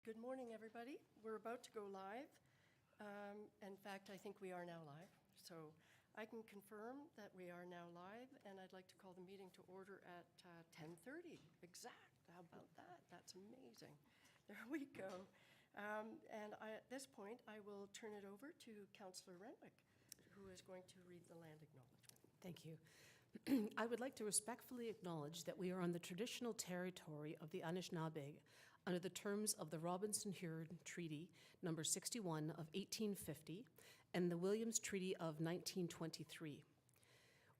Good morning, everybody. We're about to go live. In fact, I think we are now live. So I can confirm that we are now live, and I'd like to call the meeting to order at 10:30 exact. How about that? That's amazing. There we go. At this point, I will turn it over to Councillor Renwick, who is going to read the land acknowledgement. Thank you. I would like to respectfully acknowledge that we are on the traditional territory of the Anishinaabe under the terms of the Robinson-Huron Treaty number 61 of 1850 and the Williams Treaty of 1923.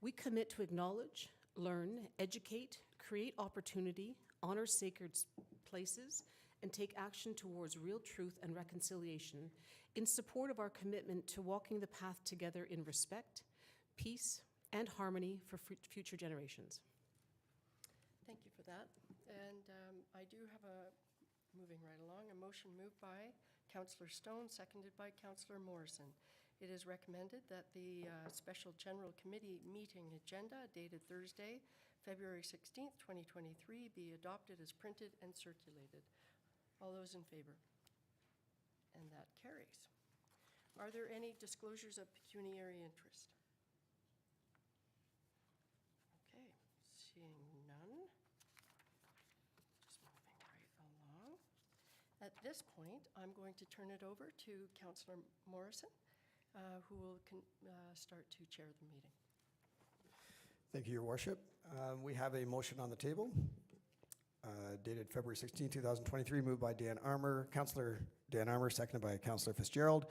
We commit to acknowledge, learn, educate, create opportunity, honor sacred places, and take action towards real truth and reconciliation in support of our commitment to walking the path together in respect, peace, and harmony for future generations. Thank you for that. And I do have moving right along, a motion moved by Councillor Stone, seconded by Councillor Morrison. It is recommended that the Special General Committee meeting agenda dated Thursday, February 16th, 2023 be adopted as printed and circulated. All those in favor? And that carries. Are there any disclosures of pecuniary interest? Okay, seeing none. Just moving right along. At this point, I'm going to turn it over to Councillor Morrison, who will start to chair the meeting. Thank you, Your Worship. We have a motion on the table dated February 16, 2023, moved by Dan Armour, Councillor Dan Armour, seconded by Councillor Fitzgerald.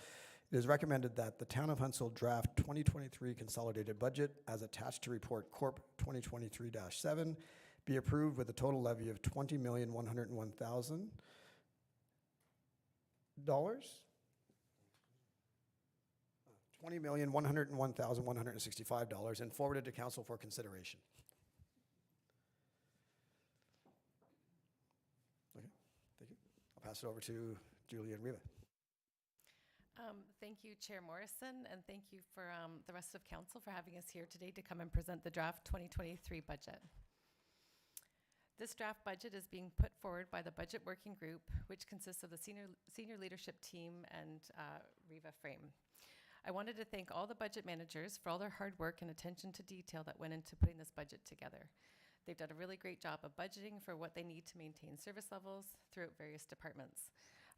It is recommended that the Town of Huntsville draft 2023 consolidated budget as attached to Report Corp 2023-7 be approved with a total levy of $20,101,000. $20,101,165 and forwarded to Council for consideration. Okay, thank you. I'll pass it over to Julia and Reva. Thank you, Chair Morrison, and thank you for the rest of Council for having us here today to come and present the draft 2023 budget. This draft budget is being put forward by the Budget Working Group, which consists of the senior leadership team and Reva Frame. I wanted to thank all the budget managers for all their hard work and attention to detail that went into putting this budget together. They've done a really great job of budgeting for what they need to maintain service levels throughout various departments.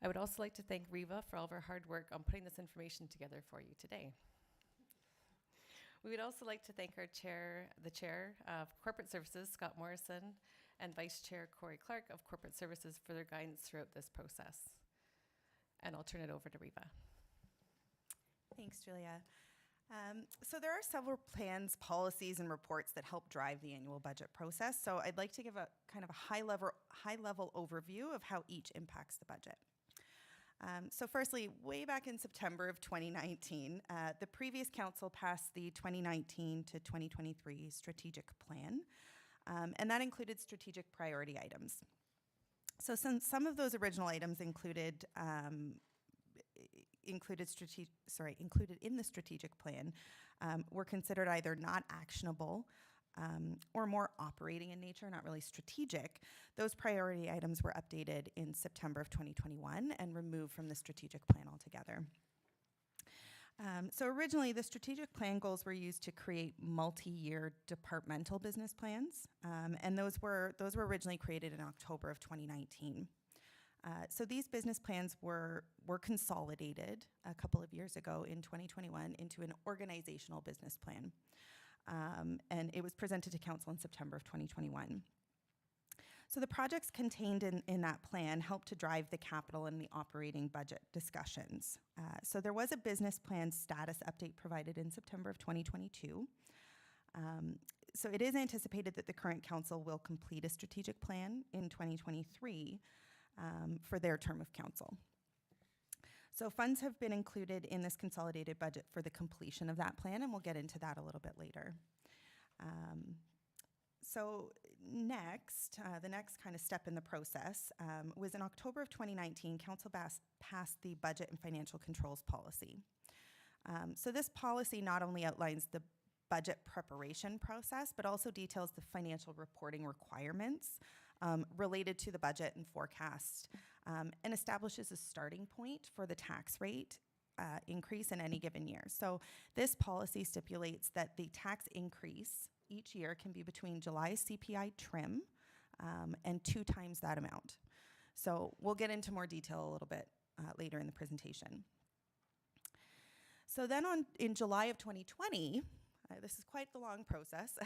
I would also like to thank Reva for all of her hard work on putting this information together for you today. We would also like to thank our chair, the Chair of Corporate Services, Scott Morrison, and Vice Chair Corey Clark of Corporate Services for their guidance throughout this process. And I'll turn it over to Reva. Thanks, Julia. So there are several plans, policies, and reports that help drive the annual budget process. So I'd like to give a kind of a high-level overview of how each impacts the budget. So firstly, way back in September of 2019, the previous council passed the 2019 to 2023 strategic plan, and that included strategic priority items. So some of those original items included included in the strategic plan were considered either not actionable or more operating in nature, not really strategic. Those priority items were updated in September of 2021 and removed from the strategic plan altogether. So originally, the strategic plan goals were used to create multi-year departmental business plans, and those were originally created in October of 2019. So these business plans were consolidated a couple of years ago in 2021 into an organizational business plan. And it was presented to Council in September of 2021. So the projects contained in that plan helped to drive the capital and the operating budget discussions. So there was a business plan status update provided in September of 2022. So it is anticipated that the current council will complete a strategic plan in 2023 for their term of council. So funds have been included in this consolidated budget for the completion of that plan, and we'll get into that a little bit later. So next, the next kind of step in the process was in October of 2019, Council passed the Budget and Financial Controls Policy. So this policy not only outlines the budget preparation process, but also details the financial reporting requirements related to the budget and forecast and establishes a starting point for the tax rate increase in any given year. So this policy stipulates that the tax increase each year can be between July CPI trim and 2 times that amount. So we'll get into more detail a little bit later in the presentation. So then in July of 2020, this is quite the long process.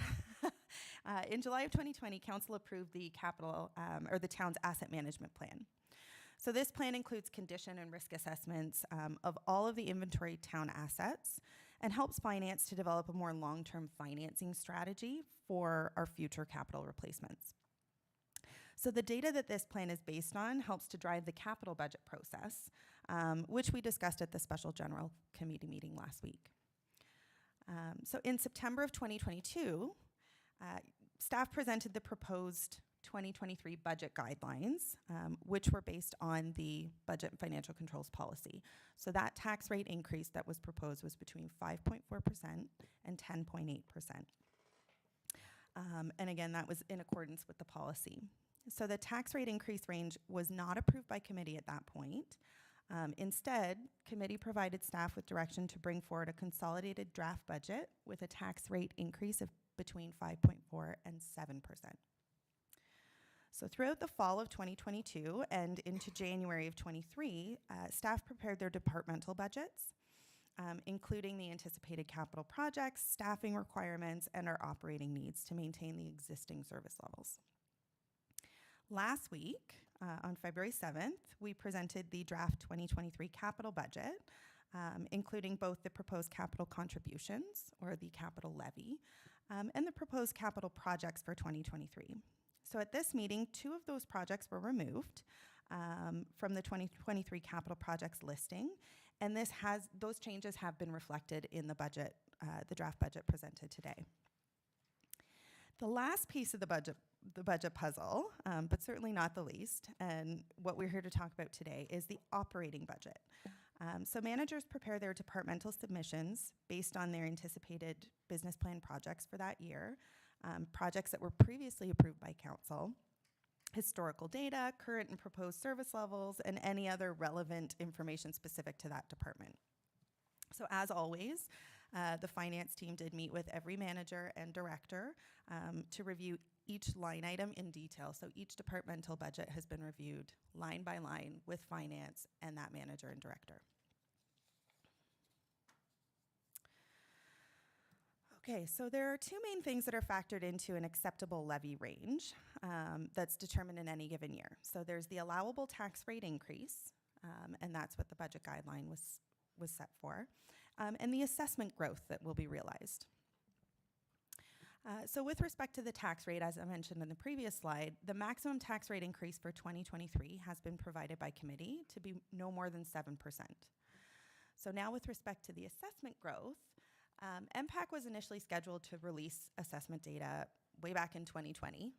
In July of 2020, Council approved the capital, or the town's asset management plan. So this plan includes condition and risk assessments of all of the inventory town assets and helps finance to develop a more long-term financing strategy for our future capital replacements. So the data that this plan is based on helps to drive the capital budget process, which we discussed at the special general committee meeting last week. So in September of 2022, staff presented the proposed 2023 budget guidelines, which were based on the budget and financial controls policy. So that tax rate increase that was proposed was between 5.4% and 10.8%. And again, that was in accordance with the policy. So the tax rate increase range was not approved by committee at that point. Instead, committee provided staff with direction to bring forward a consolidated draft budget with a tax rate increase of between 5.4 and 7%. So throughout the fall of 2022 and into January of 23, staff prepared their departmental budgets, including the anticipated capital projects, staffing requirements, and our operating needs to maintain the existing service levels. Last week, on February 7th, we presented the draft 2023 capital budget, including both the proposed capital contributions, or the capital levy, and the proposed capital projects for 2023. So at this meeting, 2 of those projects were removed from the 2023 capital projects listing, and those changes have been reflected in the budget, the draft budget presented today. The last piece of the budget puzzle, but certainly not the least, and what we're here to talk about today, is the operating budget. So managers prepare their departmental submissions based on their anticipated business plan projects for that year, projects that were previously approved by council, historical data, current and proposed service levels, and any other relevant information specific to that department. So as always, the finance team did meet with every manager and director to review each line item in detail. So each departmental budget has been reviewed line by line with finance and that manager and director. Okay, so there are 2 main things that are factored into an acceptable levy range that's determined in any given year. So there's the allowable tax rate increase, and that's what the budget guideline was set for, and the assessment growth that will be realized. So with respect to the tax rate, as I mentioned in the previous slide, the maximum tax rate increase for 2023 has been provided by committee to be no more than 7%. So now with respect to the assessment growth, MPAC was initially scheduled to release assessment data way back in 2020,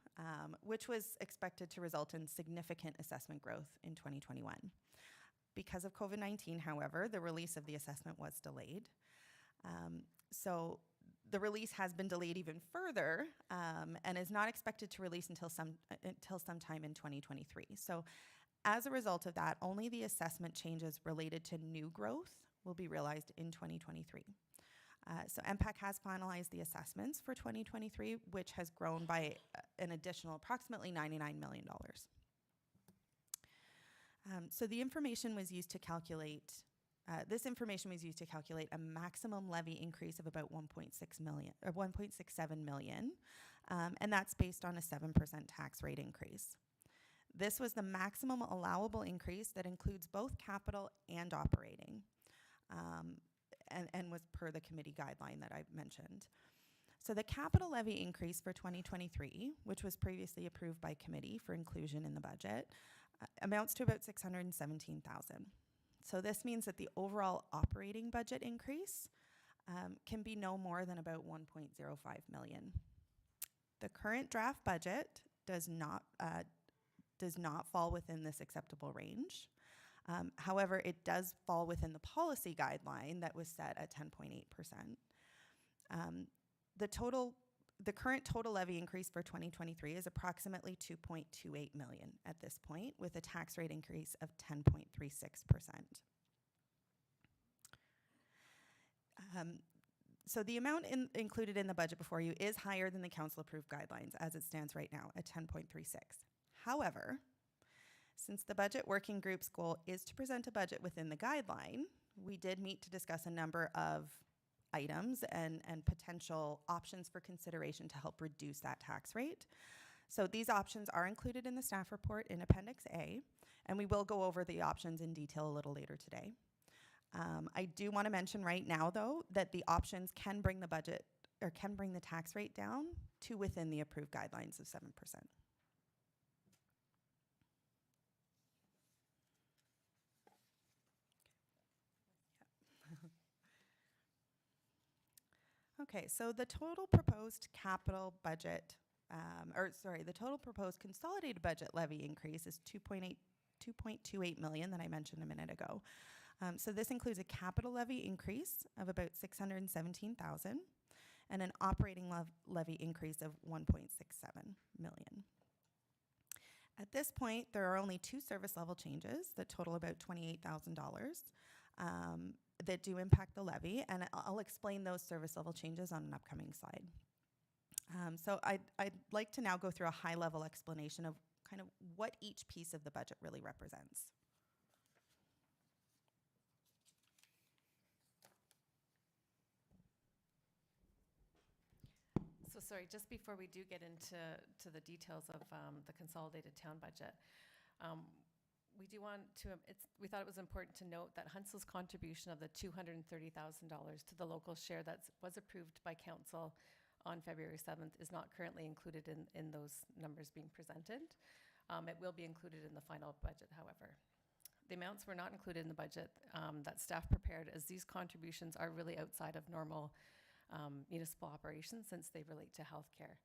which was expected to result in significant assessment growth in 2021. Because of COVID-19, however, the release of the assessment was delayed. So the release has been delayed even further and is not expected to release until sometime in 2023. So as a result of that, only the assessment changes related to new growth will be realized in 2023. So MPAC has finalized the assessments for 2023, which has grown by an additional approximately $99 million. So the information was used to calculate, this information was used to calculate a maximum levy increase of about 1.67 million, and that's based on a 7% tax rate increase. This was the maximum allowable increase that includes both capital and operating. And was per the committee guideline that I mentioned. So the capital levy increase for 2023, which was previously approved by committee for inclusion in the budget, amounts to about $617,000. So this means that the overall operating budget increase can be no more than about $1.05 million. The current draft budget does not fall within this acceptable range. However, it does fall within the policy guideline that was set at 10.8%. the current total levy increase for 2023 is approximately 2.28 million at this point, with a tax rate increase of 10.36%. So the amount included in the budget before you is higher than the council-approved guidelines as it stands right now at 10.36. However, since the budget working group's goal is to present a budget within the guideline, we did meet to discuss a number of items and potential options for consideration to help reduce that tax rate. So these options are included in the staff report in Appendix A, and we will go over the options in detail a little later today. I do want to mention right now, though, that the options can bring the budget or can bring the tax rate down to within the approved guidelines of 7%. Okay, so the total proposed capital budget, the total proposed consolidated budget levy increase is 2.28 million that I mentioned a minute ago. So this includes a capital levy increase of about 617,000 and an operating levy increase of 1.67 million. At this point, there are only 2 service level changes that total about $28,000 that do impact the levy, and I'll explain those service level changes on an upcoming slide. So I'd like to now go through a high level explanation of kind of what each piece of the budget really represents. So sorry, just before we do get into the details of the consolidated town budget, we do want to, we thought it was important to note that Huntsville's contribution of the $230,000 to the local share that was approved by council on February 7th is not currently included in those numbers being presented. It will be included in the final budget, however. The amounts were not included in the budget that staff prepared, as these contributions are really outside of normal municipal operations since they relate to healthcare.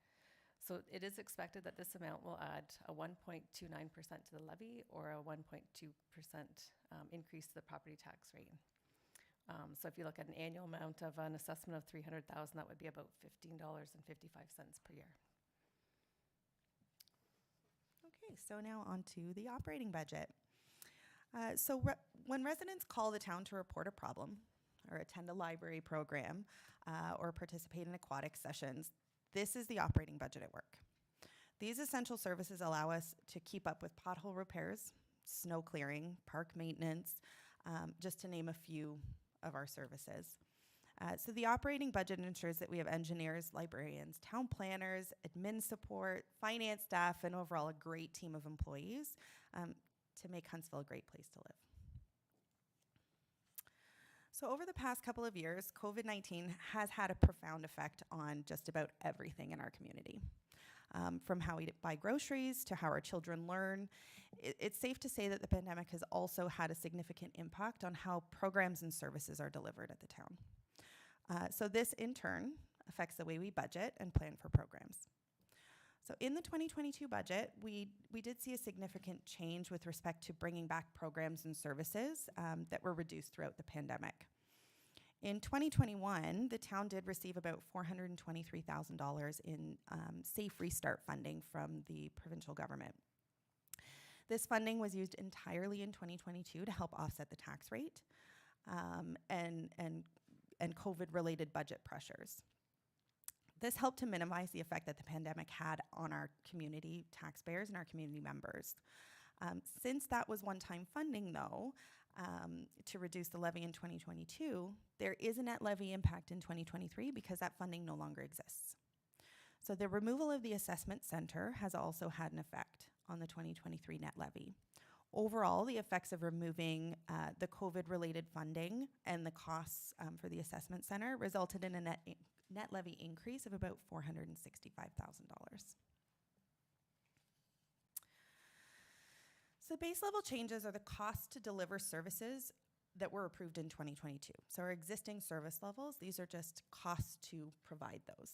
So it is expected that this amount will add a 1.29% to the levy or a 1.2% increase to the property tax rate. So if you look at an annual amount of an assessment of $300,000, that would be about $15.55 per year. Okay, so now on to the operating budget. When residents call the town to report a problem or attend a library program or participate in aquatic sessions, this is the operating budget at work. These essential services allow us to keep up with pothole repairs, snow clearing, park maintenance, just to name a few of our services. So the operating budget ensures that we have engineers, librarians, town planners, admin support, finance staff, and overall a great team of employees to make Huntsville a great place to live. So over the past couple of years, COVID-19 has had a profound effect on just about everything in our community. From how we buy groceries to how our children learn, it's safe to say that the pandemic has also had a significant impact on how programs and services are delivered at the town. So this, in turn, affects the way we budget and plan for programs. So in the 2022 budget, we did see a significant change with respect to bringing back programs and services that were reduced throughout the pandemic. In 2021, the town did receive about $423,000 in Safe Restart funding from the provincial government. This funding was used entirely in 2022 to help offset the tax rate and COVID-related budget pressures. This helped to minimize the effect that the pandemic had on our community taxpayers and our community members. Since that was one-time funding, though, to reduce the levy in 2022, there is a net levy impact in 2023 because that funding no longer exists. So the removal of the assessment center has also had an effect on the 2023 net levy. Overall, the effects of removing the COVID-related funding and the costs for the assessment center resulted in a net levy increase of about $465,000. So base level changes are the cost to deliver services that were approved in 2022. So our existing service levels, these are just costs to provide those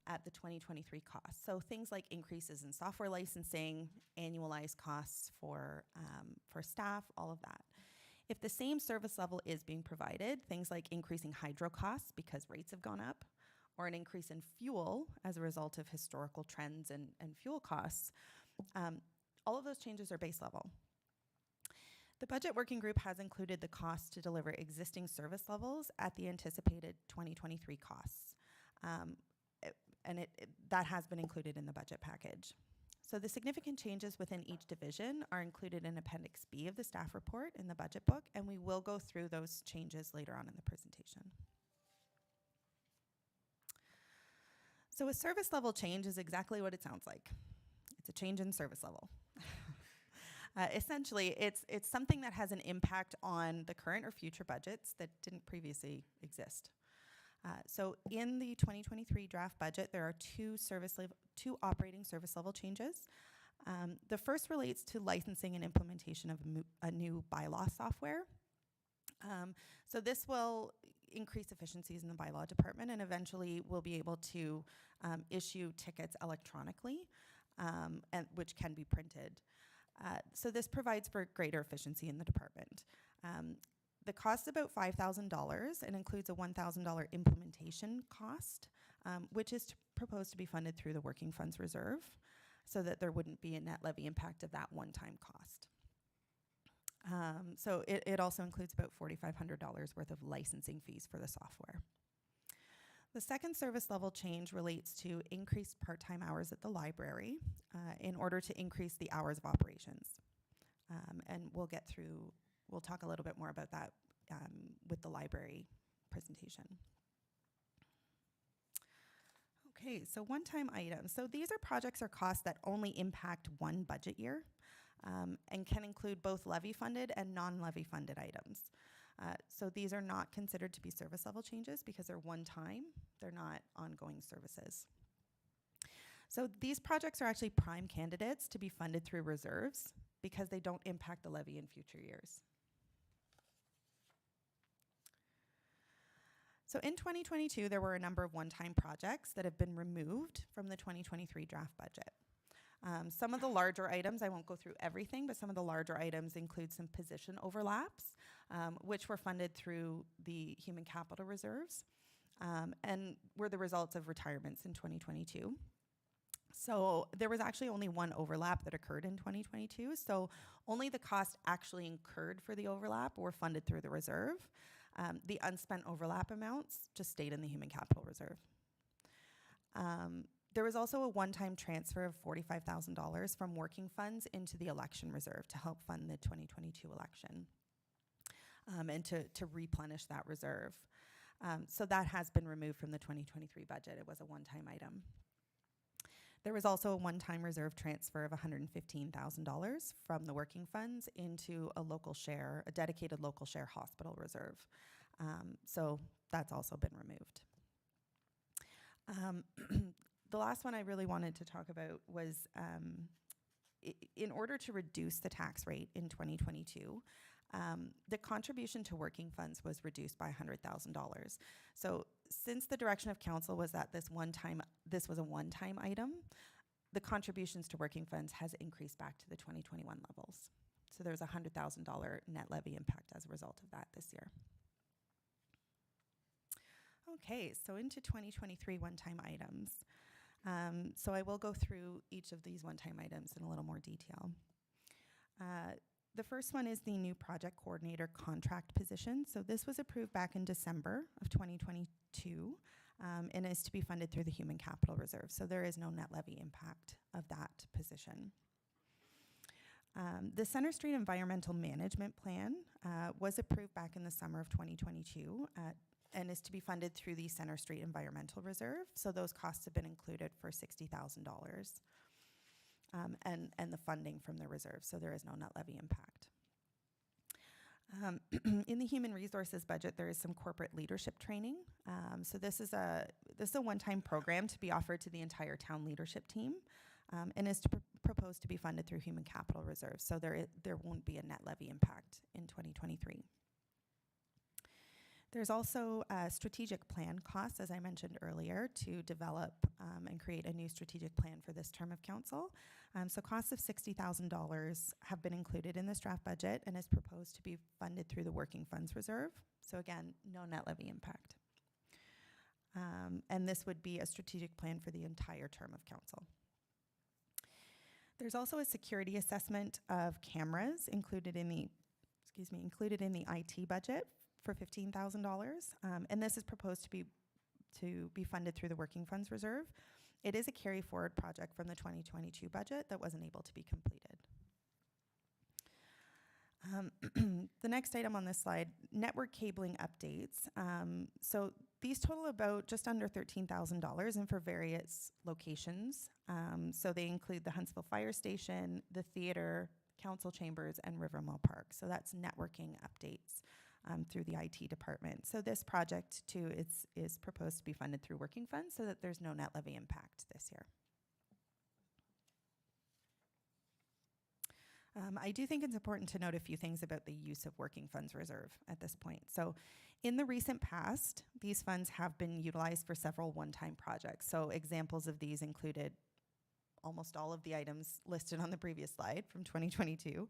at the 2023 cost. So things like increases in software licensing, annualized costs for staff, all of that. If the same service level is being provided, things like increasing hydro costs because rates have gone up, or an increase in fuel as a result of historical trends and fuel costs, all of those changes are base level. The budget working group has included the cost to deliver existing service levels at the anticipated 2023 costs. That has been included in the budget package. So the significant changes within each division are included in Appendix B of the staff report in the budget book, and we will go through those changes later on in the presentation. So a service level change is exactly what it sounds like. It's a change in service level. Essentially, it's something that has an impact on the current or future budgets that didn't previously exist. So in the 2023 draft budget, there are two operating service level changes. The first relates to licensing and implementation of a new bylaw software. So this will increase efficiencies in the bylaw department, and eventually we'll be able to issue tickets electronically, which can be printed. So this provides for greater efficiency in the department. The cost is about $5,000 and includes a $1,000 implementation cost, which is proposed to be funded through the Working Funds Reserve, so that there wouldn't be a net levy impact of that one-time cost. So it also includes about $4,500 worth of licensing fees for the software. The second service level change relates to increased part-time hours at the library in order to increase the hours of operations. And we'll talk a little bit more about that with the library presentation. Okay, so one-time items. So these are projects or costs that only impact one budget year and can include both levy-funded and non-levy funded items. So these are not considered to be service level changes because they're one-time, they're not ongoing services. So these projects are actually prime candidates to be funded through reserves because they don't impact the levy in future years. So in 2022, there were a number of one-time projects that have been removed from the 2023 draft budget. Some of the larger items, I won't go through everything, but some of the larger items include some position overlaps, which were funded through the human capital reserves, and were the results of retirements in 2022. So there was actually only one overlap that occurred in 2022, so only the cost actually incurred for the overlap were funded through the reserve. The unspent overlap amounts just stayed in the human capital reserve. There was also a one-time transfer of $45,000 from working funds into the election reserve to help fund the 2022 election and to replenish that reserve. So that has been removed from the 2023 budget. It was a one-time item. There was also a one-time reserve transfer of $115,000 from the working funds into a dedicated local share hospital reserve. So that's also been removed. The last one I really wanted to talk about was in order to reduce the tax rate in 2022, the contribution to working funds was reduced by $100,000. So since the direction of council was that this was a one-time item, the contributions to working funds has increased back to the 2021 levels. So there's a $100,000 net levy impact as a result of that this year. Okay, so into 2023 one-time items. So I will go through each of these one-time items in a little more detail. The first one is the new project coordinator contract position. So this was approved back in December of 2022 and is to be funded through the human capital reserve. So there is no net levy impact of that position. The Centre Street Environmental Management Plan was approved back in the summer of 2022 and is to be funded through the Centre Street Environmental Reserve. So those costs have been included for $60,000 and the funding from the reserve. So there is no net levy impact. In the human resources budget, there is some corporate leadership training. So this is a one-time program to be offered to the entire town leadership team and is proposed to be funded through human capital reserves. So there won't be a net levy impact in 2023. There's also strategic plan costs, as I mentioned earlier, to develop and create a new strategic plan for this term of council. So costs of $60,000 have been included in this draft budget and is proposed to be funded through the Working Funds Reserve. So again, no net levy impact. And this would be a strategic plan for the entire term of council. There's also a security assessment of cameras included in the IT budget for $15,000. And this is proposed to be funded through the Working Funds Reserve. It is a carry forward project from the 2022 budget that wasn't able to be completed. The next item on this slide, network cabling updates. So these total about just under $13,000 and for various locations. So they include the Huntsville Fire Station, the theater, council chambers, and Rivermill Park. So that's networking updates through the IT department. So this project too is proposed to be funded through working funds so that there's no net levy impact this year. I do think it's important to note a few things about the use of Working Funds Reserve at this point. So in the recent past, these funds have been utilized for several one-time projects. So examples of these included almost all of the items listed on the previous slide from 2022,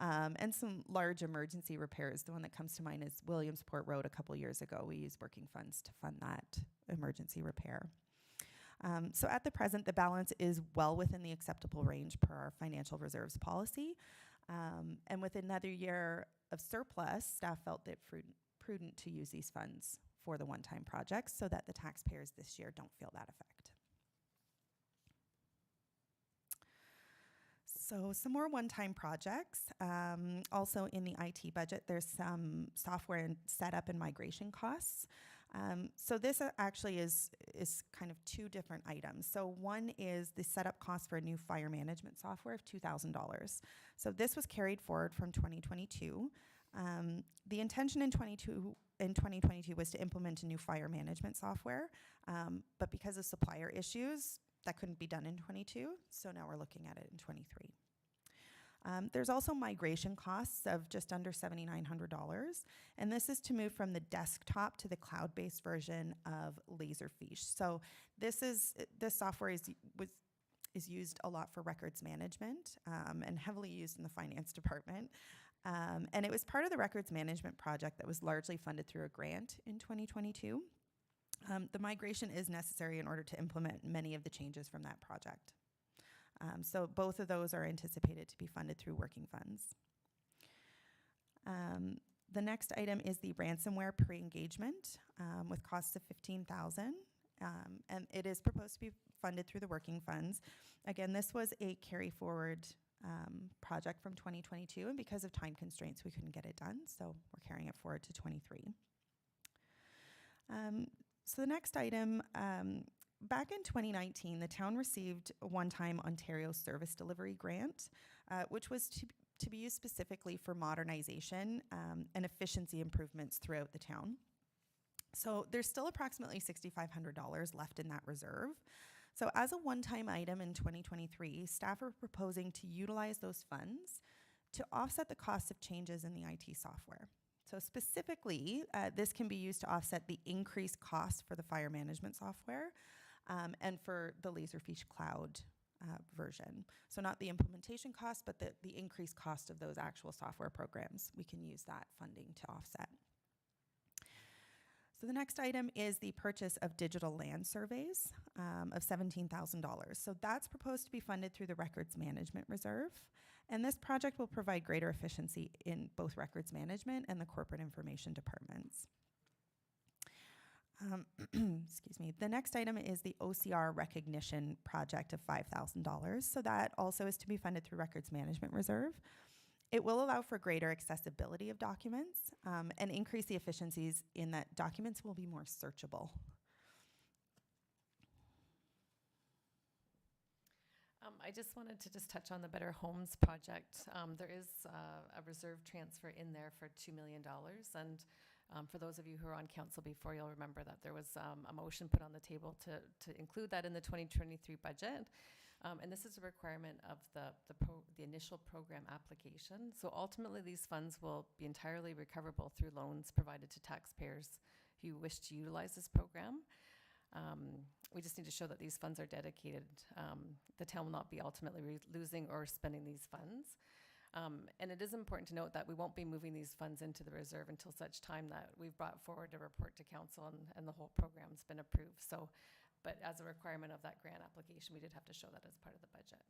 and some large emergency repairs. The one that comes to mind is Williamsport Road a couple years ago. We used working funds to fund that emergency repair. So at the present, the balance is well within the acceptable range per our financial reserves policy. And with another year of surplus, staff felt it prudent to use these funds for the one-time projects so that the taxpayers this year don't feel that effect. So some more one-time projects. Also in the IT budget, there's some software and setup and migration costs. So this actually is kind of two different items. So one is the setup cost for a new fire management software of $2,000. So this was carried forward from 2022. The intention in 2022 was to implement a new fire management software, but because of supplier issues, that couldn't be done in 22, so now we're looking at it in 23. There's also migration costs of just under $7,900, and this is to move from the desktop to the cloud-based version of Laserfiche. So this software is used a lot for records management and heavily used in the finance department. And it was part of the records management project that was largely funded through a grant in 2022. The migration is necessary in order to implement many of the changes from that project. So both of those are anticipated to be funded through working funds. The next item is the ransomware pre-engagement with costs of $15,000, and it is proposed to be funded through the working funds. Again, this was a carry forward project from 2022, and because of time constraints, we couldn't get it done, so we're carrying it forward to 23. So the next item, back in 2019, the town received a one-time Ontario Service Delivery Grant, which was to be used specifically for modernization and efficiency improvements throughout the town. So there's still approximately $6,500 left in that reserve. So as a one-time item in 2023, staff are proposing to utilize those funds to offset the cost of changes in the IT software. So specifically, this can be used to offset the increased cost for the fire management software and for the Laserfiche cloud version. So not the implementation cost, but the increased cost of those actual software programs. We can use that funding to offset. So the next item is the purchase of digital land surveys of $17,000. So that's proposed to be funded through the Records Management Reserve. And this project will provide greater efficiency in both records management and the corporate information departments. Excuse me. The next item is the OCR recognition project of $5,000. So that also is to be funded through Records Management Reserve. It will allow for greater accessibility of documents and increase the efficiencies in that documents will be more searchable. I just wanted to touch on the Better Homes project. There is a reserve transfer in there for $2 million. And for those of you who are on council before, you'll remember that there was a motion put on the table to include that in the 2023 budget. And this is a requirement of the initial program application. So ultimately, these funds will be entirely recoverable through loans provided to taxpayers who wish to utilize this program. We just need to show that these funds are dedicated. The town will not be ultimately losing or spending these funds. And it is important to note that we won't be moving these funds into the reserve until such time that we've brought forward a report to council and the whole program's been approved. So, but as a requirement of that grant application, we did have to show that as part of the budget.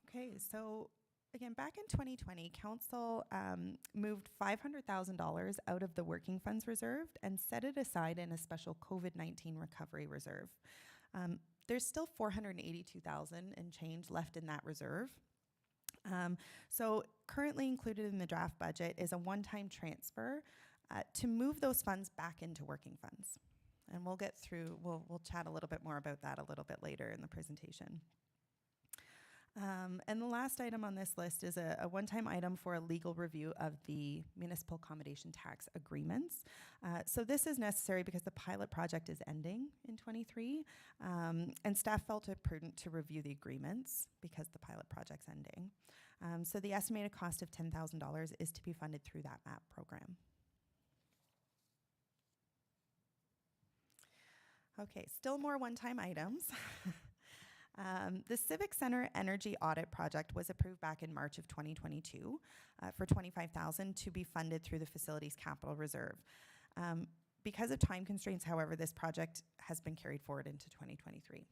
Okay, so again, back in 2020, council moved $500,000 out of the working funds reserve and set it aside in a special COVID-19 recovery reserve. There's still $482,000 and change left in that reserve. So currently included in the draft budget is a one-time transfer to move those funds back into working funds. And we'll get through, we'll chat a little bit more about that a little bit later in the presentation. And the last item on this list is a one-time item for a legal review of the municipal accommodation tax agreements. So this is necessary because the pilot project is ending in 23, and staff felt it prudent to review the agreements because the pilot project's ending. So the estimated cost of $10,000 is to be funded through that MAP program. Okay, still more one-time items. The Civic Center Energy Audit Project was approved back in March of 2022 for $25,000 to be funded through the Facilities Capital Reserve. Because of time constraints, however, this project has been carried forward into 2023.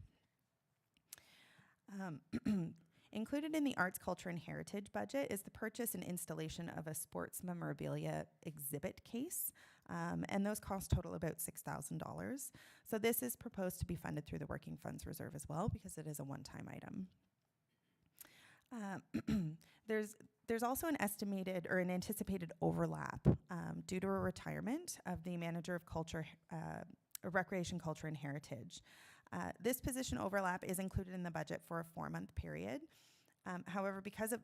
Included in the Arts, Culture, and Heritage budget is the purchase and installation of a sports memorabilia exhibit case, and those costs total about $6,000. So this is proposed to be funded through the Working Funds Reserve as well because it is a one-time item. There's also an estimated or an anticipated overlap due to a retirement of the Manager of Culture, Recreation, Culture, and Heritage. This position overlap is included in the budget for a 4-month period. However, because of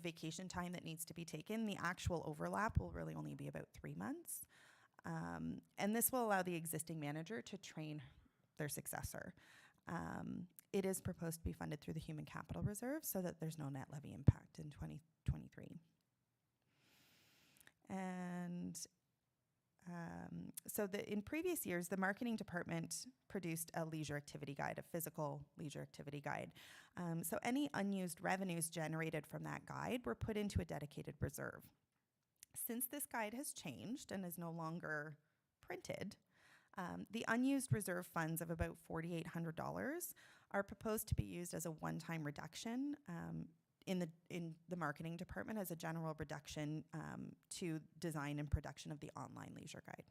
vacation time that needs to be taken, the actual overlap will really only be about 3 months. And this will allow the existing manager to train their successor. It is proposed to be funded through the Human Capital Reserve so that there's no net levy impact in 2023. And so in previous years, the marketing department produced a leisure activity guide, a physical leisure activity guide. So any unused revenues generated from that guide were put into a dedicated reserve. Since this guide has changed and is no longer printed, the unused reserve funds of about $4,800 are proposed to be used as a one-time reduction in the marketing department as a general reduction to design and production of the online leisure guide.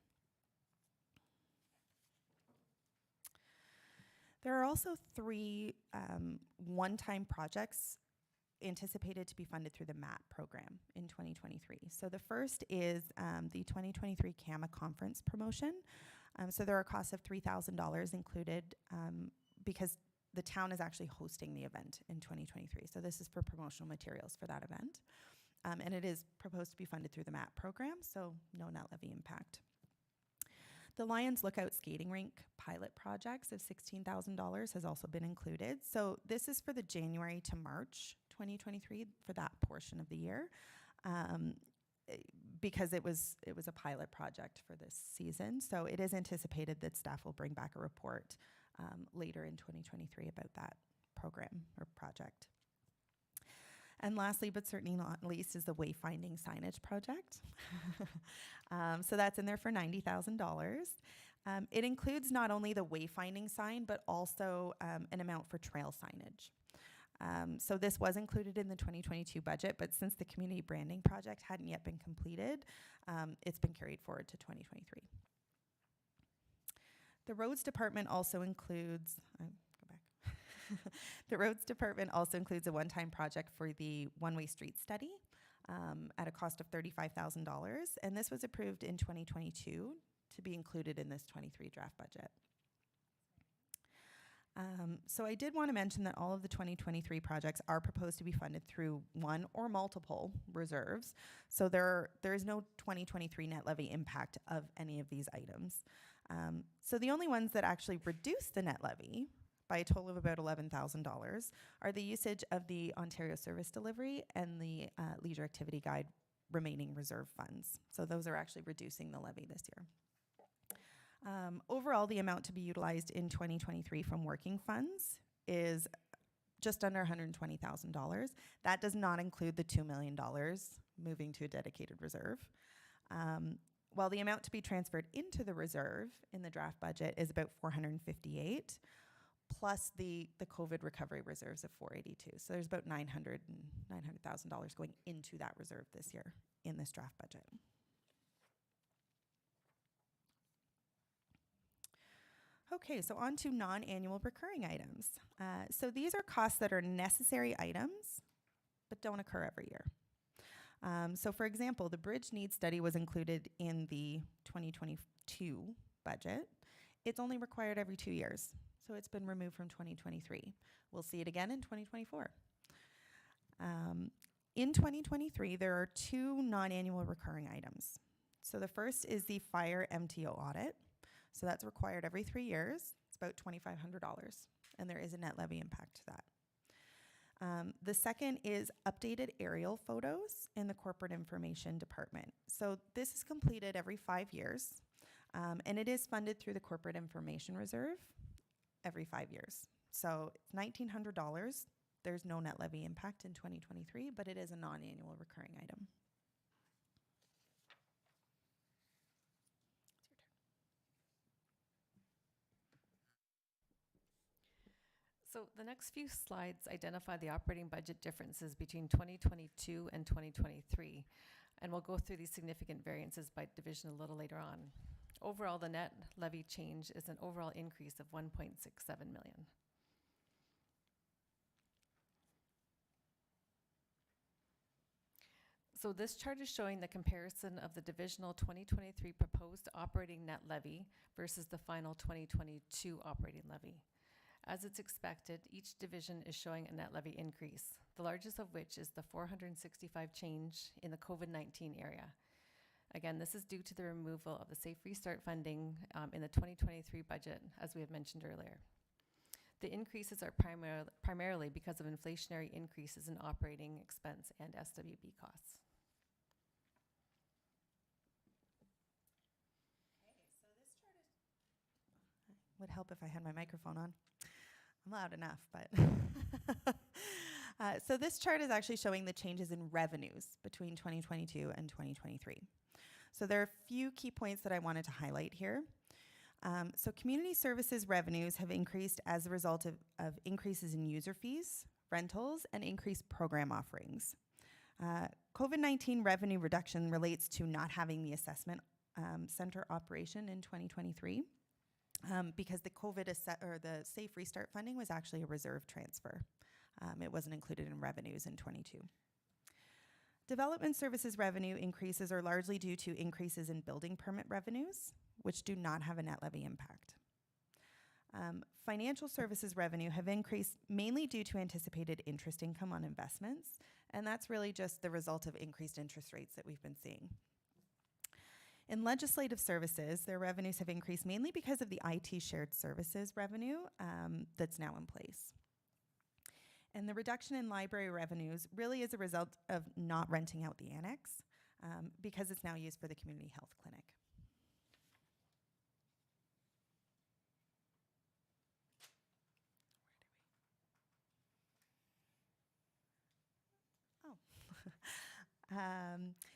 There are also 3 one-time projects anticipated to be funded through the MAP program in 2023. So the first is the 2023 CAMA conference promotion. So there are costs of $3,000 included because the town is actually hosting the event in 2023. So this is for promotional materials for that event. And it is proposed to be funded through the MAP program, so no net levy impact. The Lions Lookout Skating Rink pilot projects of $16,000 has also been included. So this is for the January to March 2023 for that portion of the year. Because it was a pilot project for this season. So it is anticipated that staff will bring back a report later in 2023 about that program or project. And lastly, but certainly not least, is the wayfinding signage project. So that's in there for $90,000. It includes not only the wayfinding sign, but also an amount for trail signage. So this was included in the 2022 budget, but since the community branding project hadn't yet been completed, it's been carried forward to 2023. The roads department also includes, the roads department also includes a one-time project for the one-way street study at a cost of $35,000, and this was approved in 2022 to be included in this 23 draft budget. So I did want to mention that all of the 2023 projects are proposed to be funded through one or multiple reserves. So there is no 2023 net levy impact of any of these items. So the only ones that actually reduce the net levy by a total of about $11,000 are the usage of the Ontario Service Delivery and the Leisure Activity Guide remaining reserve funds. So those are actually reducing the levy this year. Overall, the amount to be utilized in 2023 from working funds is just under $120,000. That does not include the $2 million moving to a dedicated reserve. While the amount to be transferred into the reserve in the draft budget is about 458, plus the COVID recovery reserves of 482. So there's about $900,000 going into that reserve this year in this draft budget. Okay, so on to non-annual recurring items. So these are costs that are necessary items, but don't occur every year. So for example, the bridge needs study was included in the 2022 budget. It's only required every 2 years, so it's been removed from 2023. We'll see it again in 2024. In 2023, there are 2 non-annual recurring items. So the first is the fire MTO audit. So that's required every 3 years. It's about $2,500, and there is a net levy impact to that. The second is updated aerial photos in the corporate information department. So this is completed every 5 years, and it is funded through the corporate information reserve every 5 years. So it's $1,900. There's no net levy impact in 2023, but it is a non-annual recurring item. So the next few slides identify the operating budget differences between 2022 and 2023. And we'll go through these significant variances by division a little later on. Overall, the net levy change is an overall increase of $1.67 million. So this chart is showing the comparison of the divisional 2023 proposed operating net levy versus the final 2022 operating levy. As it's expected, each division is showing a net levy increase, the largest of which is the 465 change in the COVID-19 area. Again, this is due to the removal of the Safe Restart funding in the 2023 budget, as we have mentioned earlier. The increases are primarily because of inflationary increases in operating expense and SWB costs. Would help if I had my microphone on. I'm loud enough, but so this chart is actually showing the changes in revenues between 2022 and 2023. So there are a few key points that I wanted to highlight here. So community services revenues have increased as a result of increases in user fees, rentals, and increased program offerings. COVID-19 revenue reduction relates to not having the assessment center operation in 2023. Because the the Safe Restart funding was actually a reserve transfer. It wasn't included in revenues in 22. Development services revenue increases are largely due to increases in building permit revenues, which do not have a net levy impact. Financial services revenue have increased mainly due to anticipated interest income on investments, and that's really just the result of increased interest rates that we've been seeing. In legislative services, their revenues have increased mainly because of the IT shared services revenue that's now in place. And the reduction in library revenues really is a result of not renting out the annex because it's now used for the community health clinic.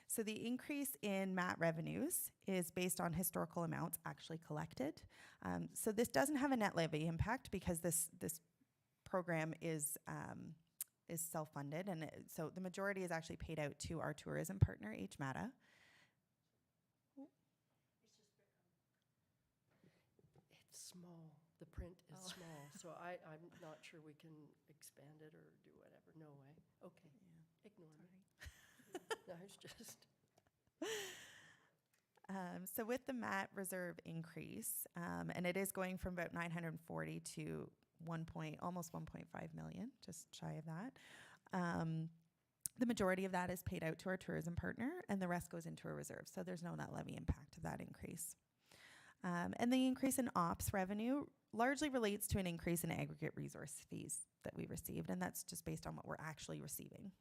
So the increase in MAT revenues is based on historical amounts actually collected. So this doesn't have a net levy impact because this program is self-funded, and so the majority is actually paid out to our tourism partner, HMATA. It's small. The print is small, so I'm not sure we can expand it or do whatever. No way. Okay. Yeah. Ignore me. No, it's just. So with the MAT reserve increase, and it is going from about 940 to almost 1.5 million, just shy of that. The majority of that is paid out to our tourism partner, and the rest goes into a reserve. So there's no net levy impact of that increase. And the increase in ops revenue largely relates to an increase in aggregate resource fees that we received, and that's just based on what we're actually receiving.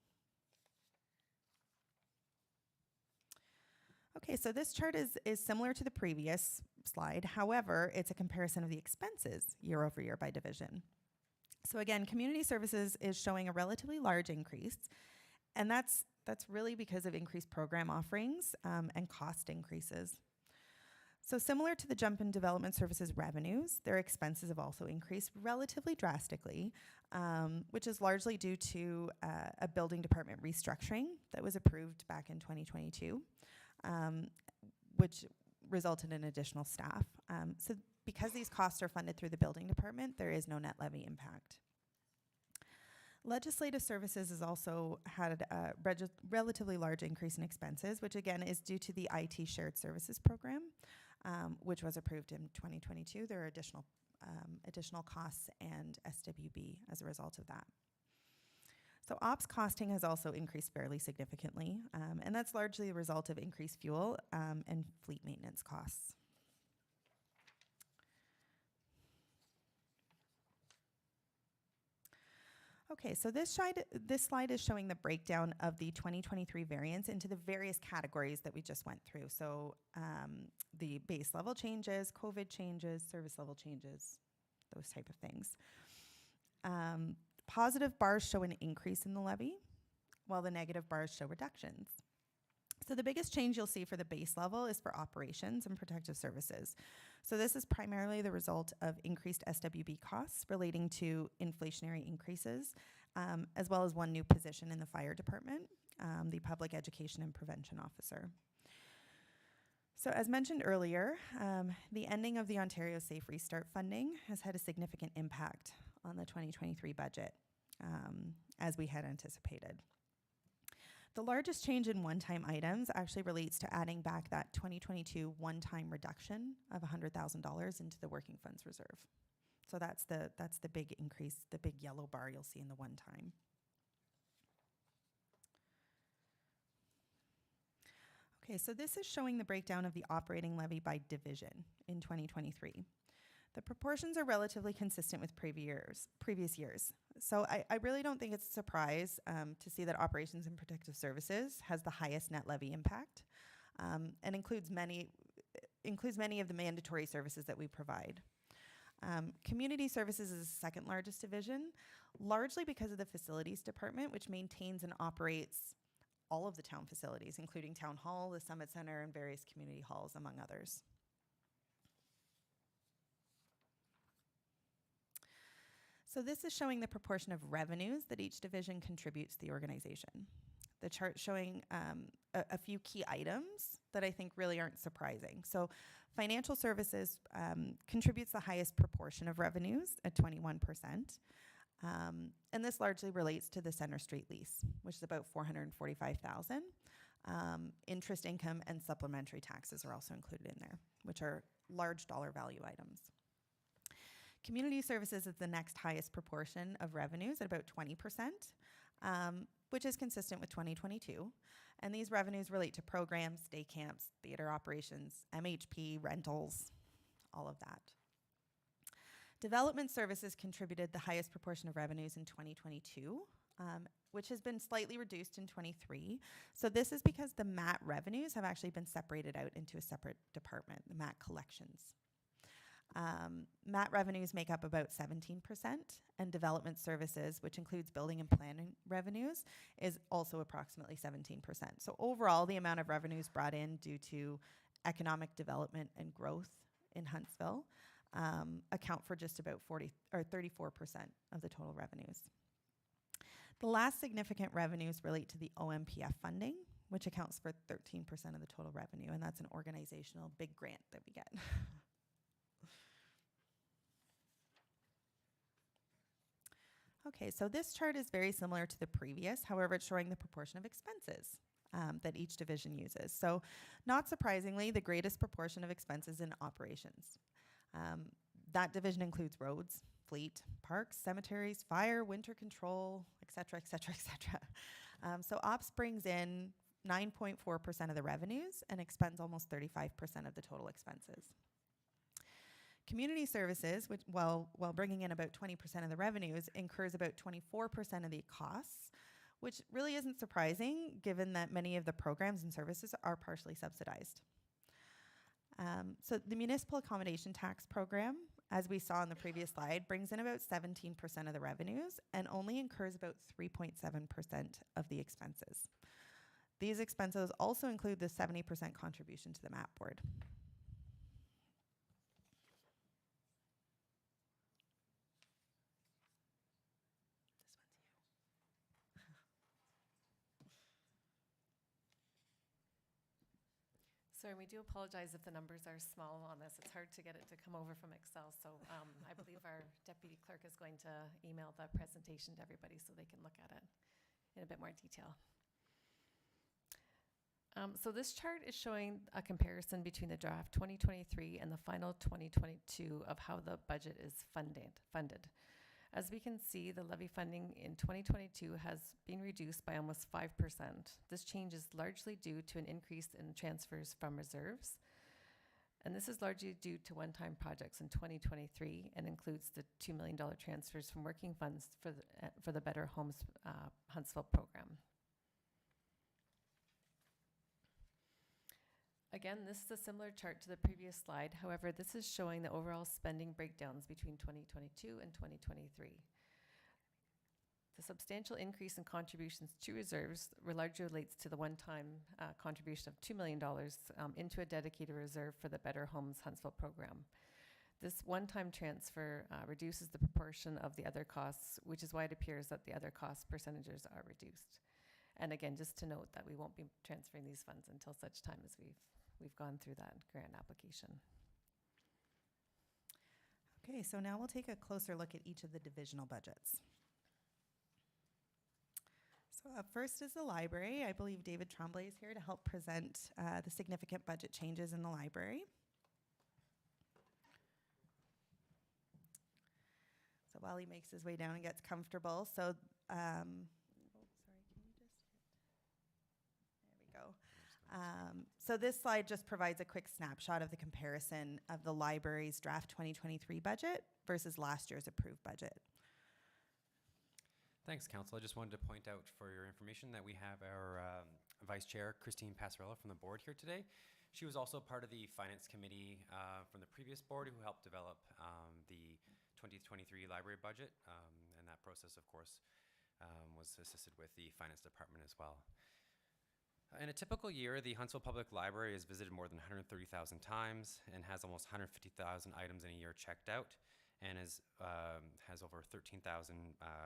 Okay, so this chart is similar to the previous slide. However, it's a comparison of the expenses year over year by division. So again, community services is showing a relatively large increase, and that's really because of increased program offerings and cost increases. So similar to the jump in development services revenues, their expenses have also increased relatively drastically, which is largely due to a building department restructuring that was approved back in 2022, which resulted in additional staff. So because these costs are funded through the building department, there is no net levy impact. Legislative services has also had a relatively large increase in expenses, which again is due to the IT shared services program, which was approved in 2022. There are additional costs and SWB as a result of that. So ops costing has also increased fairly significantly, and that's largely a result of increased fuel and fleet maintenance costs. Okay, so this slide is showing the breakdown of the 2023 variance into the various categories that we just went through. So the base level changes, COVID changes, service level changes, those type of things. Positive bars show an increase in the levy, while the negative bars show reductions. So the biggest change you'll see for the base level is for operations and protective services. So this is primarily the result of increased SWB costs relating to inflationary increases, as well as one new position in the fire department, the public education and prevention officer. So as mentioned earlier, the ending of the Ontario Safe Restart funding has had a significant impact on the 2023 budget, as we had anticipated. The largest change in one-time items actually relates to adding back that 2022 one-time reduction of $100,000 into the working funds reserve. So that's the big increase, the big yellow bar you'll see in the one-time. Okay, so this is showing the breakdown of the operating levy by division in 2023. The proportions are relatively consistent with previous years. So I really don't think it's a surprise to see that operations and protective services has the highest net levy impact, and includes many of the mandatory services that we provide. Community services is the second largest division, largely because of the facilities department, which maintains and operates all of the town facilities, including Town Hall, the Summit Center, and various community halls, among others. So this is showing the proportion of revenues that each division contributes to the organization. The chart showing a few key items that I think really aren't surprising. So financial services contributes the highest proportion of revenues at 21%. And this largely relates to the Center Street lease, which is about $445,000. Interest income and supplementary taxes are also included in there, which are large dollar value items. Community services is the next highest proportion of revenues at about 20%, which is consistent with 2022. And these revenues relate to programs, day camps, theater operations, MHP, rentals, all of that. Development services contributed the highest proportion of revenues in 2022, which has been slightly reduced in 23. So this is because the MAT revenues have actually been separated out into a separate department, the MAT collections. MAT revenues make up about 17%, and development services, which includes building and planning revenues, is also approximately 17%. So overall, the amount of revenues brought in due to economic development and growth in Huntsville account for just about 34% of the total revenues. The last significant revenues relate to the OMPF funding, which accounts for 13% of the total revenue, and that's an organizational big grant that we get. Okay, so this chart is very similar to the previous. However, it's showing the proportion of expenses that each division uses. So not surprisingly, the greatest proportion of expenses in operations. That division includes roads, fleet, parks, cemeteries, fire, winter control, et cetera, et cetera, et cetera. So ops brings in 9.4% of the revenues and expends almost 35% of the total expenses. Community services, which while bringing in about 20% of the revenues, incurs about 24% of the costs, which really isn't surprising given that many of the programs and services are partially subsidized. So the municipal accommodation tax program as we saw on the previous slide, brings in about 17% of the revenues and only incurs about 3.7% of the expenses. These expenses also include the 70% contribution to the MAP board. Sorry, we do apologize if the numbers are small on this. It's hard to get it to come over from Excel. So I believe our deputy clerk is going to email the presentation to everybody so they can look at it in a bit more detail. So this chart is showing a comparison between the draft 2023 and the final 2022 of how the budget is funded. As we can see, the levy funding in 2022 has been reduced by almost 5%. This change is largely due to an increase in transfers from reserves. And this is largely due to one-time projects in 2023 and includes the $2 million transfers from working funds for the Better Homes Huntsville program. Again, this is a similar chart to the previous slide. However, this is showing the overall spending breakdowns between 2022 and 2023. The substantial increase in contributions to reserves largely relates to the one-time contribution of $2 million into a dedicated reserve for the Better Homes Huntsville program. This one-time transfer reduces the proportion of the other costs, which is why it appears that the other cost percentages are reduced. And again, just to note that we won't be transferring these funds until such time as we've gone through that grant application. Okay, so now we'll take a closer look at each of the divisional budgets. So up first is the library. I believe David Tremblay is here to help present the significant budget changes in the library. So while he makes his way down and gets comfortable, so there we go. So this slide just provides a quick snapshot of the comparison of the library's draft 2023 budget versus last year's approved budget. Thanks, Council. I just wanted to point out for your information that we have our Vice Chair, Christine Passarella, from the board here today. She was also part of the Finance Committee from the previous board who helped develop the 2023 library budget. And that process, of course, was assisted with the Finance Department as well. In a typical year, the Huntsville Public Library is visited more than 130,000 times and has almost 150,000 items in a year checked out, and has over 13,000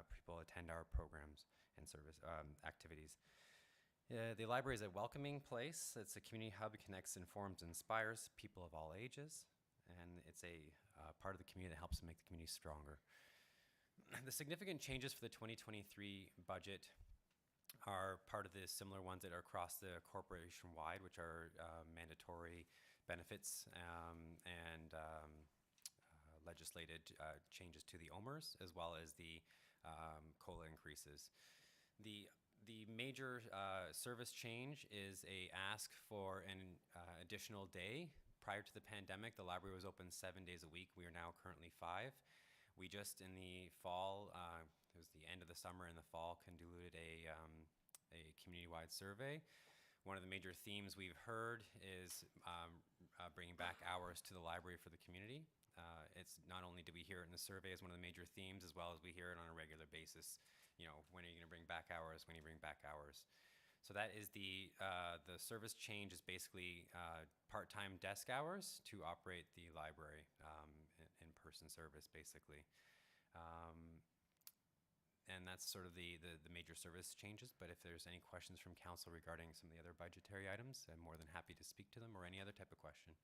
people attend our programs and service activities. The library is a welcoming place. It's a community hub. It connects, informs, and inspires people of all ages, and it's a part of the community that helps to make the community stronger. The significant changes for the 2023 budget are part of the similar ones that are across the corporation-wide, which are mandatory benefits and legislated changes to the OMERS, as well as the COLA increases. The major service change is a ask for an additional day. Prior to the pandemic, the library was open 7 days a week. We are now currently 5. We just in the fall, it was the end of the summer and the fall, concluded a community-wide survey. One of the major themes we've heard is bringing back hours to the library for the community. It's not only do we hear it in the survey as one of the major themes, as well as we hear it on a regular basis. You know, when are you going to bring back hours? When are you bring back hours? So that is the service change is basically part-time desk hours to operate the library, in-person service, basically. And that's sort of the major service changes. But if there's any questions from council regarding some of the other budgetary items, I'm more than happy to speak to them, or any other type of question.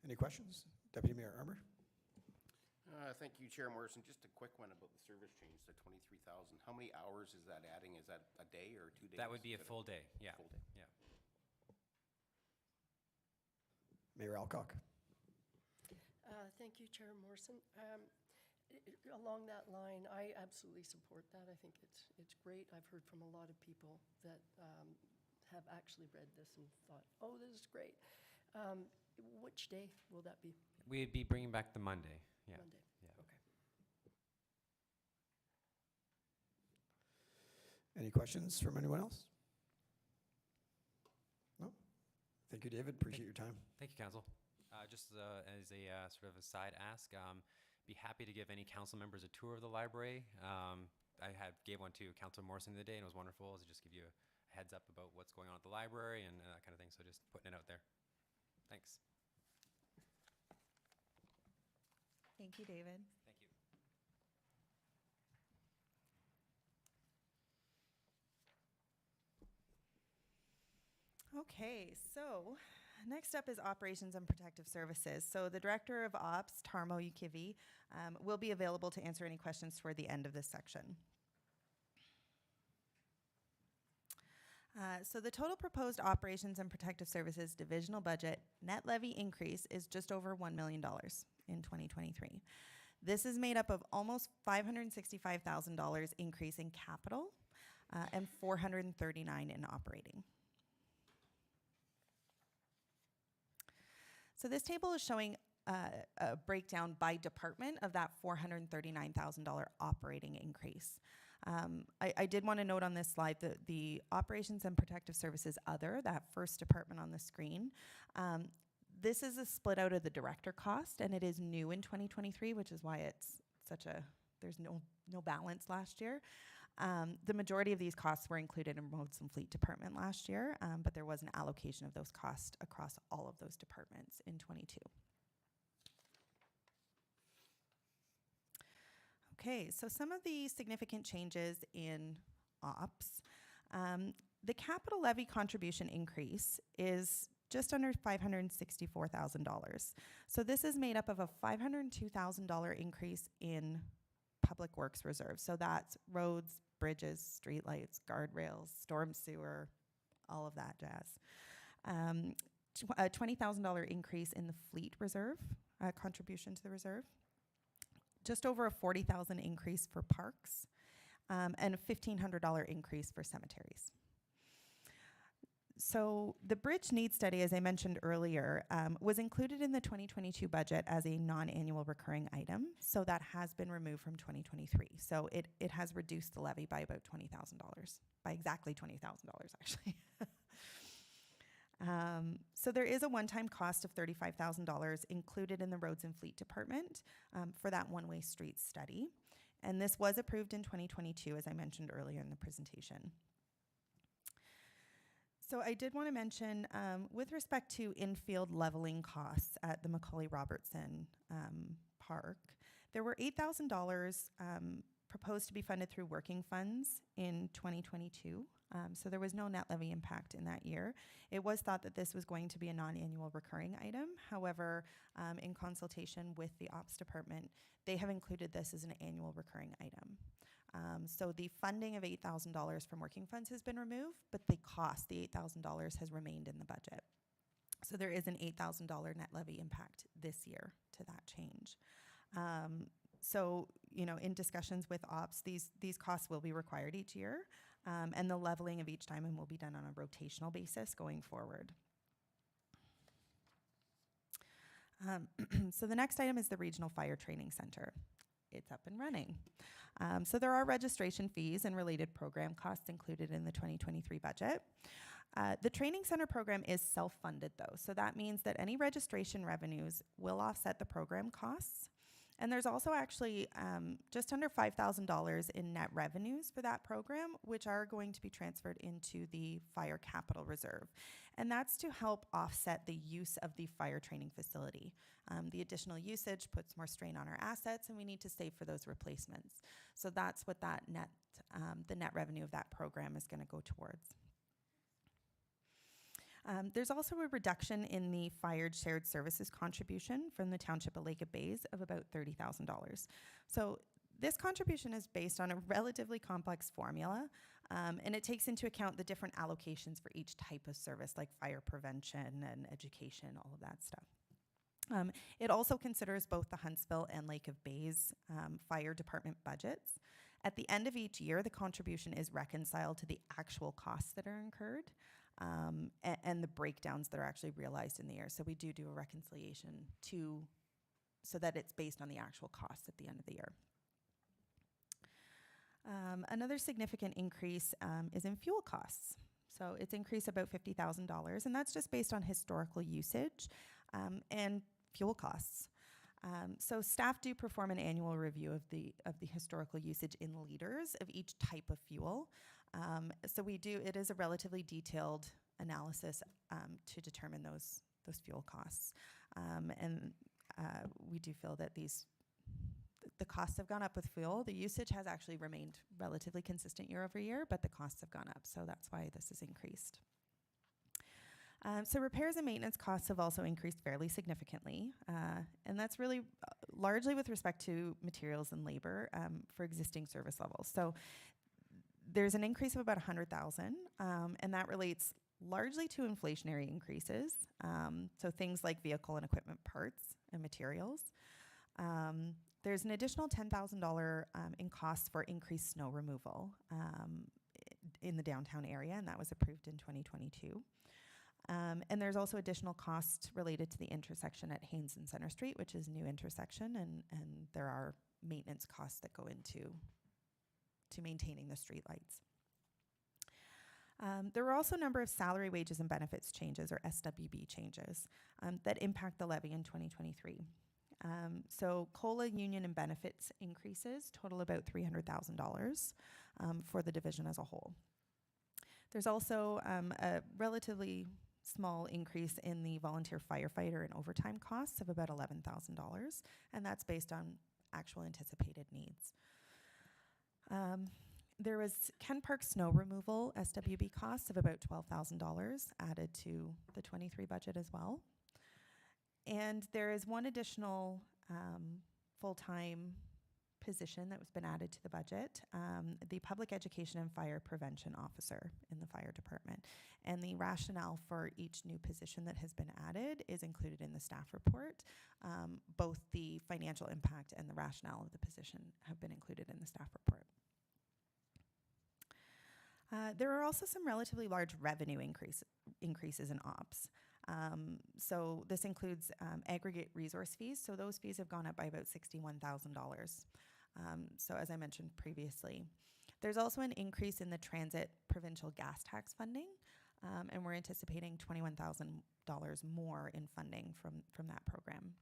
Any questions? Deputy Mayor Armour? Thank you, Chair Morrison. Just a quick one about the service change, the 23,000. How many hours is that adding? Is that a day or 2 days? That would be a full day, yeah. Full day. Yeah. Mayor Alcock? Thank you, Chair Morrison. Along that line, I absolutely support that. I think it's great. I've heard from a lot of people that have actually read this and thought, oh, this is great. Which day will that be? We'd be bringing back the Monday, yeah. Monday. Yeah. Okay. Any questions from anyone else? No? Thank you, David. Appreciate your time. Thank you, Council. Just as a sort of a side ask, be happy to give any council members a tour of the library. Gave one to Councilor Morrison the other day, and it was wonderful to just give you a heads up about what's going on at the library and that kind of thing. So just putting it out there. Thanks. Thank you, David. Thank you. Okay, so next up is Operations and Protective Services. So the Director of Ops, Tarmo Ukivi, will be available to answer any questions toward the end of this section. So the total proposed Operations and Protective Services divisional budget net levy increase is just over $1 million in 2023. This is made up of almost $565,000 increase in capital and $439 in operating. So this table is showing a breakdown by department of that $439,000 operating increase. I did want to note on this slide that the Operations and Protective Services Other, that first department on the screen, this is a split out of the director cost, and it is new in 2023, which is why it's there's no balance last year. The majority of these costs were included in Roads and Fleet Department last year, but there was an allocation of those costs across all of those departments in 22. Okay, so some of the significant changes in ops. The capital levy contribution increase is just under $564,000. So this is made up of a $502,000 increase in public works reserve. So that's roads, bridges, streetlights, guardrails, storm sewer, all of that jazz. A $20,000 increase in the fleet reserve, contribution to the reserve. Just over a $40,000 increase for parks, and a $1,500 increase for cemeteries. So the bridge needs study, as I mentioned earlier, was included in the 2022 budget as a non-annual recurring item. So that has been removed from 2023. So it has reduced the levy by about $20,000, by exactly $20,000 actually. So there is a one-time cost of $35,000 included in the Roads and Fleet Department for that one-way street study. And this was approved in 2022, as I mentioned earlier in the presentation. So I did want to mention, with respect to infield leveling costs at the Macaulay Robertson Park, there were $8,000 proposed to be funded through working funds in 2022. So there was no net levy impact in that year. It was thought that this was going to be a non-annual recurring item. However, in consultation with the Ops Department, they have included this as an annual recurring item. So the funding of $8,000 from working funds has been removed, but the cost, the $8,000, has remained in the budget. So there is an $8,000 net levy impact this year to that change. So, you know, in discussions with ops, these costs will be required each year, and the leveling of each diamond will be done on a rotational basis going forward. So the next item is the Regional Fire Training Center. It's up and running. So there are registration fees and related program costs included in the 2023 budget. The training center program is self-funded though, so that means that any registration revenues will offset the program costs. And there's also actually just under $5,000 in net revenues for that program, which are going to be transferred into the Fire Capital Reserve. And that's to help offset the use of the fire training facility. The additional usage puts more strain on our assets, and we need to save for those replacements. So that's what that the net revenue of that program is going to go towards. There's also a reduction in the fire shared services contribution from the Township of Lake of Bays of about $30,000. So this contribution is based on a relatively complex formula, and it takes into account the different allocations for each type of service, like fire prevention and education, all of that stuff. It also considers both the Huntsville and Lake of Bays fire department budgets. At the end of each year, the contribution is reconciled to the actual costs that are incurred. And the breakdowns that are actually realized in the year. So we do a reconciliation so that it's based on the actual costs at the end of the year. Another significant increase is in fuel costs. So it's increased about $50,000, and that's just based on historical usage. and fuel costs. So staff do perform an annual review of the historical usage in liters of each type of fuel. So it is a relatively detailed analysis to determine those fuel costs. We do feel that the costs have gone up with fuel. The usage has actually remained relatively consistent year over year, but the costs have gone up, so that's why this has increased. So repairs and maintenance costs have also increased fairly significantly, and that's really largely with respect to materials and labor for existing service levels. So there's an increase of about $100,000, and that relates largely to inflationary increases, so things like vehicle and equipment parts and materials. There's an additional $10,000 in costs for increased snow removal in the downtown area, and that was approved in 2022. And there's also additional costs related to the intersection at Haynes and Center Street, which is a new intersection, and there are maintenance costs that go into maintaining the streetlights. There were also a number of salary, wages, and benefits changes, or SWB changes, that impact the levy in 2023. So COLA, union, and benefits increases total about $300,000 for the division as a whole. There's also a relatively small increase in the volunteer firefighter and overtime costs of about $11,000, and that's based on actual anticipated needs. There was Ken Park snow removal SWB costs of about $12,000 added to the 23 budget as well. And there is one additional full-time position that was been added to the budget, the Public Education and Fire Prevention Officer in the Fire Department. And the rationale for each new position that has been added is included in the staff report. Both the financial impact and the rationale of the position have been included in the staff report. There are also some relatively large revenue increases in ops. So this includes aggregate resource fees. So those fees have gone up by about $61,000. So as I mentioned previously, there's also an increase in the transit provincial gas tax funding, and we're anticipating $21,000 more in funding from that program.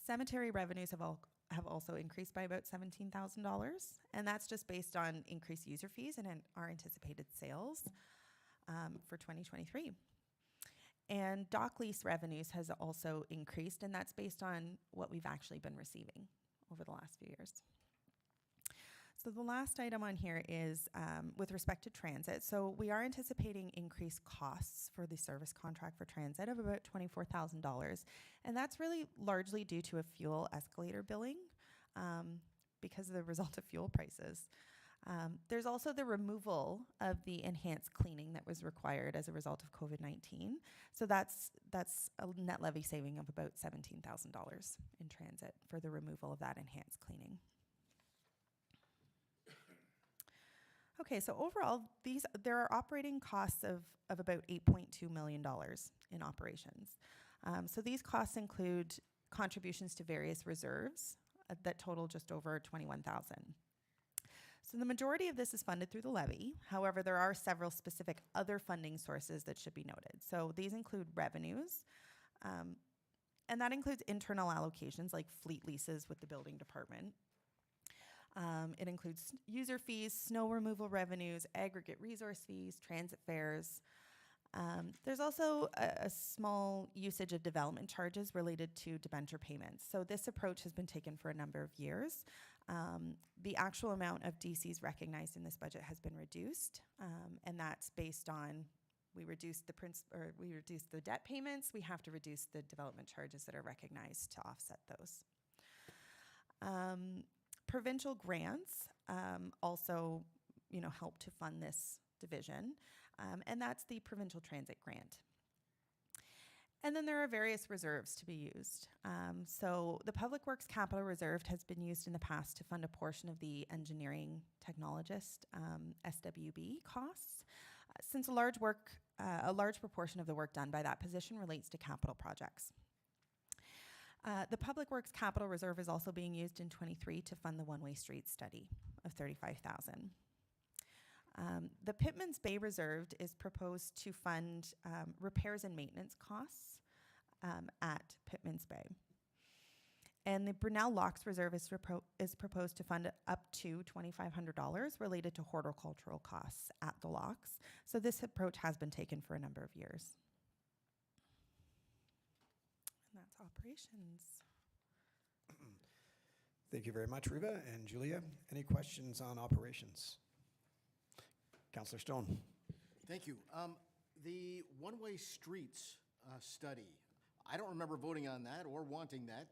Cemetery revenues have also increased by about $17,000, and that's just based on increased user fees and our anticipated sales for 2023. And dock lease revenues has also increased, and that's based on what we've actually been receiving over the last few years. So the last item on here is with respect to transit. So we are anticipating increased costs for the service contract for transit of about $24,000. And that's really largely due to a fuel escalator billing because of the result of fuel prices. There's also the removal of the enhanced cleaning that was required as a result of COVID-19. So that's a net levy saving of about $17,000 in transit for the removal of that enhanced cleaning. Okay, so overall, there are operating costs of about $8.2 million in operations. So these costs include contributions to various reserves that total just over $21,000. So the majority of this is funded through the levy. However, there are several specific other funding sources that should be noted. So these include revenues, and that includes internal allocations like fleet leases with the building department. It includes user fees, snow removal revenues, aggregate resource fees, transit fares. There's also a small usage of development charges related to debenture payments. So this approach has been taken for a number of years. The actual amount of DCs recognized in this budget has been reduced, and that's based on we reduced the debt payments. We have to reduce the development charges that are recognized to offset those. Provincial grants also, help to fund this division, and that's the Provincial Transit Grant. And then there are various reserves to be used. So the Public Works Capital Reserve has been used in the past to fund a portion of the engineering technologist SWB costs, since a large proportion of the work done by that position relates to capital projects. The Public Works Capital Reserve is also being used in 23 to fund the one-way street study of $35,000. The Pitmans Bay Reserve is proposed to fund repairs and maintenance costs at Pittman's Bay. And the Brunel Locks Reserve is proposed to fund up to $2,500 related to horticultural costs at the locks. So this approach has been taken for a number of years. And that's operations. Thank you very much, Riva and Julia. Any questions on operations? Councillor Stone. Thank you. The one-way streets study, I don't remember voting on that or wanting that.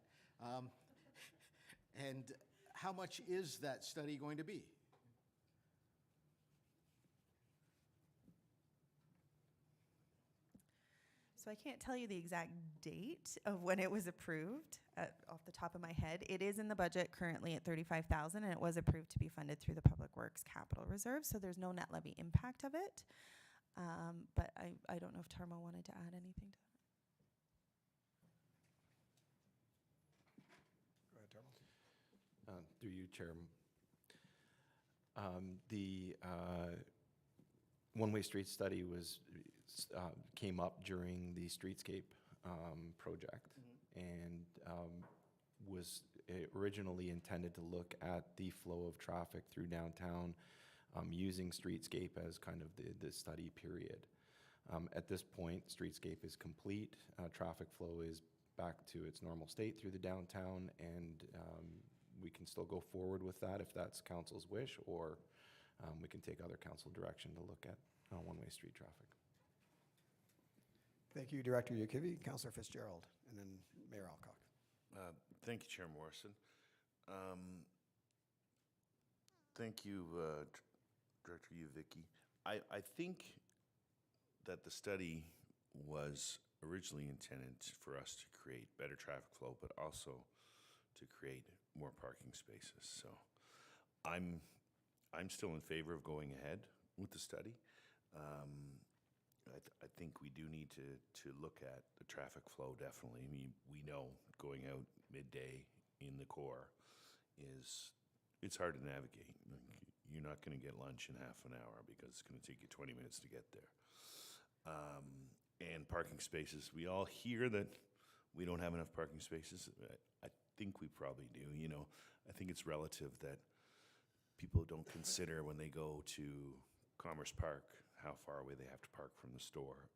And how much is that study going to be? So I can't tell you the exact date of when it was approved off the top of my head. It is in the budget currently at $35,000, and it was approved to be funded through the Public Works Capital Reserve. So there's no net levy impact of it. But I don't know if Tarmo wanted to add anything to that. Go ahead, Tarmo. Through you, Chair. The one-way street study came up during the streetscape project, and was originally intended to look at the flow of traffic through downtown, using streetscape as kind of the study period. At this point, streetscape is complete. Traffic flow is back to its normal state through the downtown, and we can still go forward with that if that's council's wish, or we can take other council direction to look at one-way street traffic. Thank you, Director Yukivi. Councillor Fitzgerald, and then Mayor Alcock. Thank you, Chair Morrison. Thank you, Director Uvicki. I think that the study was originally intended for us to create better traffic flow, but also to create more parking spaces. So I'm still in favor of going ahead with the study. I think we do need to look at the traffic flow, definitely. I mean, we know going out midday in the core it's hard to navigate. You're not going to get lunch in half an hour because it's going to take you 20 minutes to get there. And parking spaces, we all hear that we don't have enough parking spaces. I think we probably do. You know, I think it's relative that people don't consider when they go to Commerce Park how far away they have to park from the store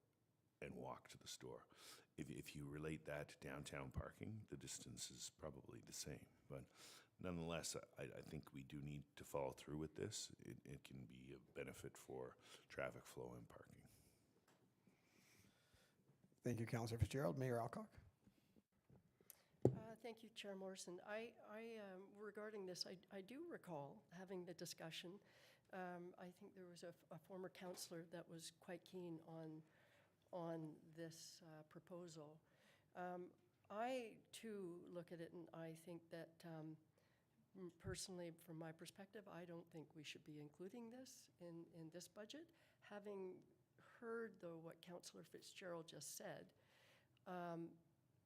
and walk to the store. If you relate that to downtown parking, the distance is probably the same. But nonetheless, I think we do need to follow through with this. It can be a benefit for traffic flow and parking. Thank you, Councillor Fitzgerald. Mayor Alcock. Thank you, Chair Morrison. Regarding this, I do recall having the discussion. I think there was a former councillor that was quite keen on this proposal. I, too, look at it and I think that, personally, from my perspective, I don't think we should be including this in this budget. Having heard, though, what Councillor Fitzgerald just said,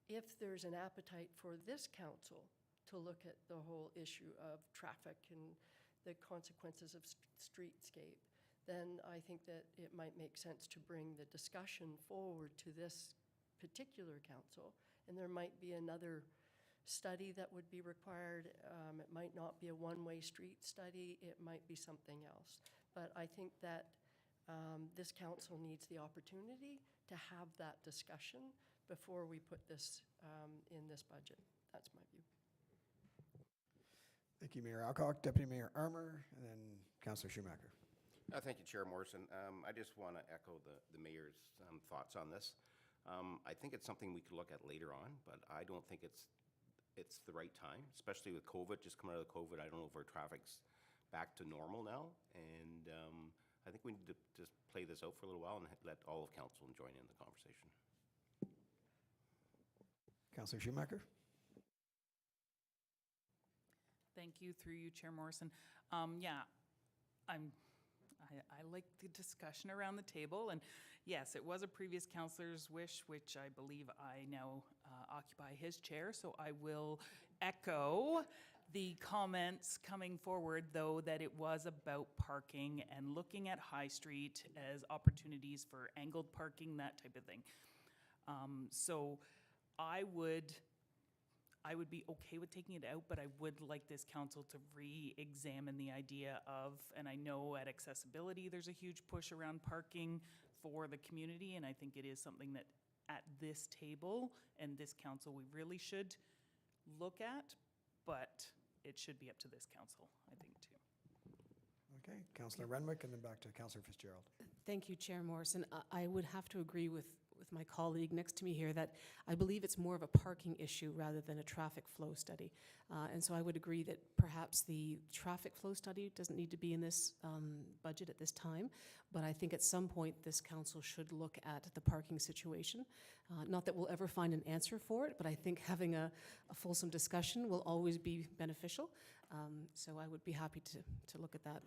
if there's an appetite for this council to look at the whole issue of traffic and the consequences of streetscape, then I think that it might make sense to bring the discussion forward to this particular council, and there might be another study that would be required. It might not be a one-way street study, it might be something else. But I think that this council needs the opportunity to have that discussion before we put this in this budget. That's my view. Thank you, Mayor Alcock. Deputy Mayor Armour, and then Councillor Schumacher. Thank you, Chair Morrison. I just want to echo the mayor's thoughts on this. I think it's something we could look at later on, but I don't think it's the right time, especially with COVID, just coming out of COVID. I don't know if our traffic's back to normal now, and I think we need to just play this out for a little while and let all of council join in the conversation. Councillor Schumacher. Thank you, through you, Chair Morrison. Yeah, I like the discussion around the table, and yes, it was a previous councillor's wish, which I believe I now occupy his chair, so I will echo the comments coming forward, though, that it was about parking and looking at High Street as opportunities for angled parking, that type of thing. So I would be okay with taking it out, but I would like this council to re-examine the idea of, and I know at accessibility, there's a huge push around parking for the community, and I think it is something that at this table and this council, we really should look at, but it should be up to this council, I think, too. Okay, Councillor Renwick, and then back to Councillor Fitzgerald. Thank you, Chair Morrison. I would have to agree with my colleague next to me here that I believe it's more of a parking issue rather than a traffic flow study. And so I would agree that perhaps the traffic flow study doesn't need to be in this budget at this time, but I think at some point this council should look at the parking situation. Not that we'll ever find an answer for it, but I think having a fulsome discussion will always be beneficial. So I would be happy to look at that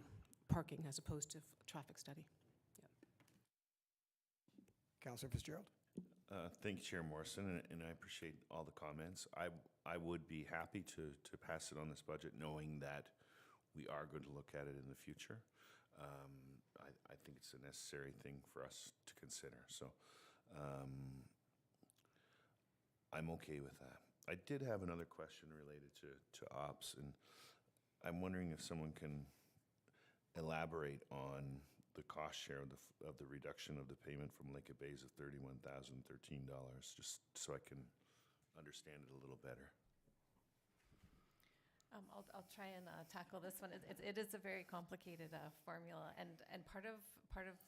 parking as opposed to traffic study. Councillor Fitzgerald. Thank you, Chair Morrison, and I appreciate all the comments. I would be happy to pass it on this budget, knowing that we are going to look at it in the future. I think it's a necessary thing for us to consider. So I'm okay with that. I did have another question related to ops, and I'm wondering if someone can elaborate on the cost share of the reduction of the payment from Lake of Bays of $31,013, just so I can understand it a little better. I'll try and tackle this one. It is a very complicated formula, and part of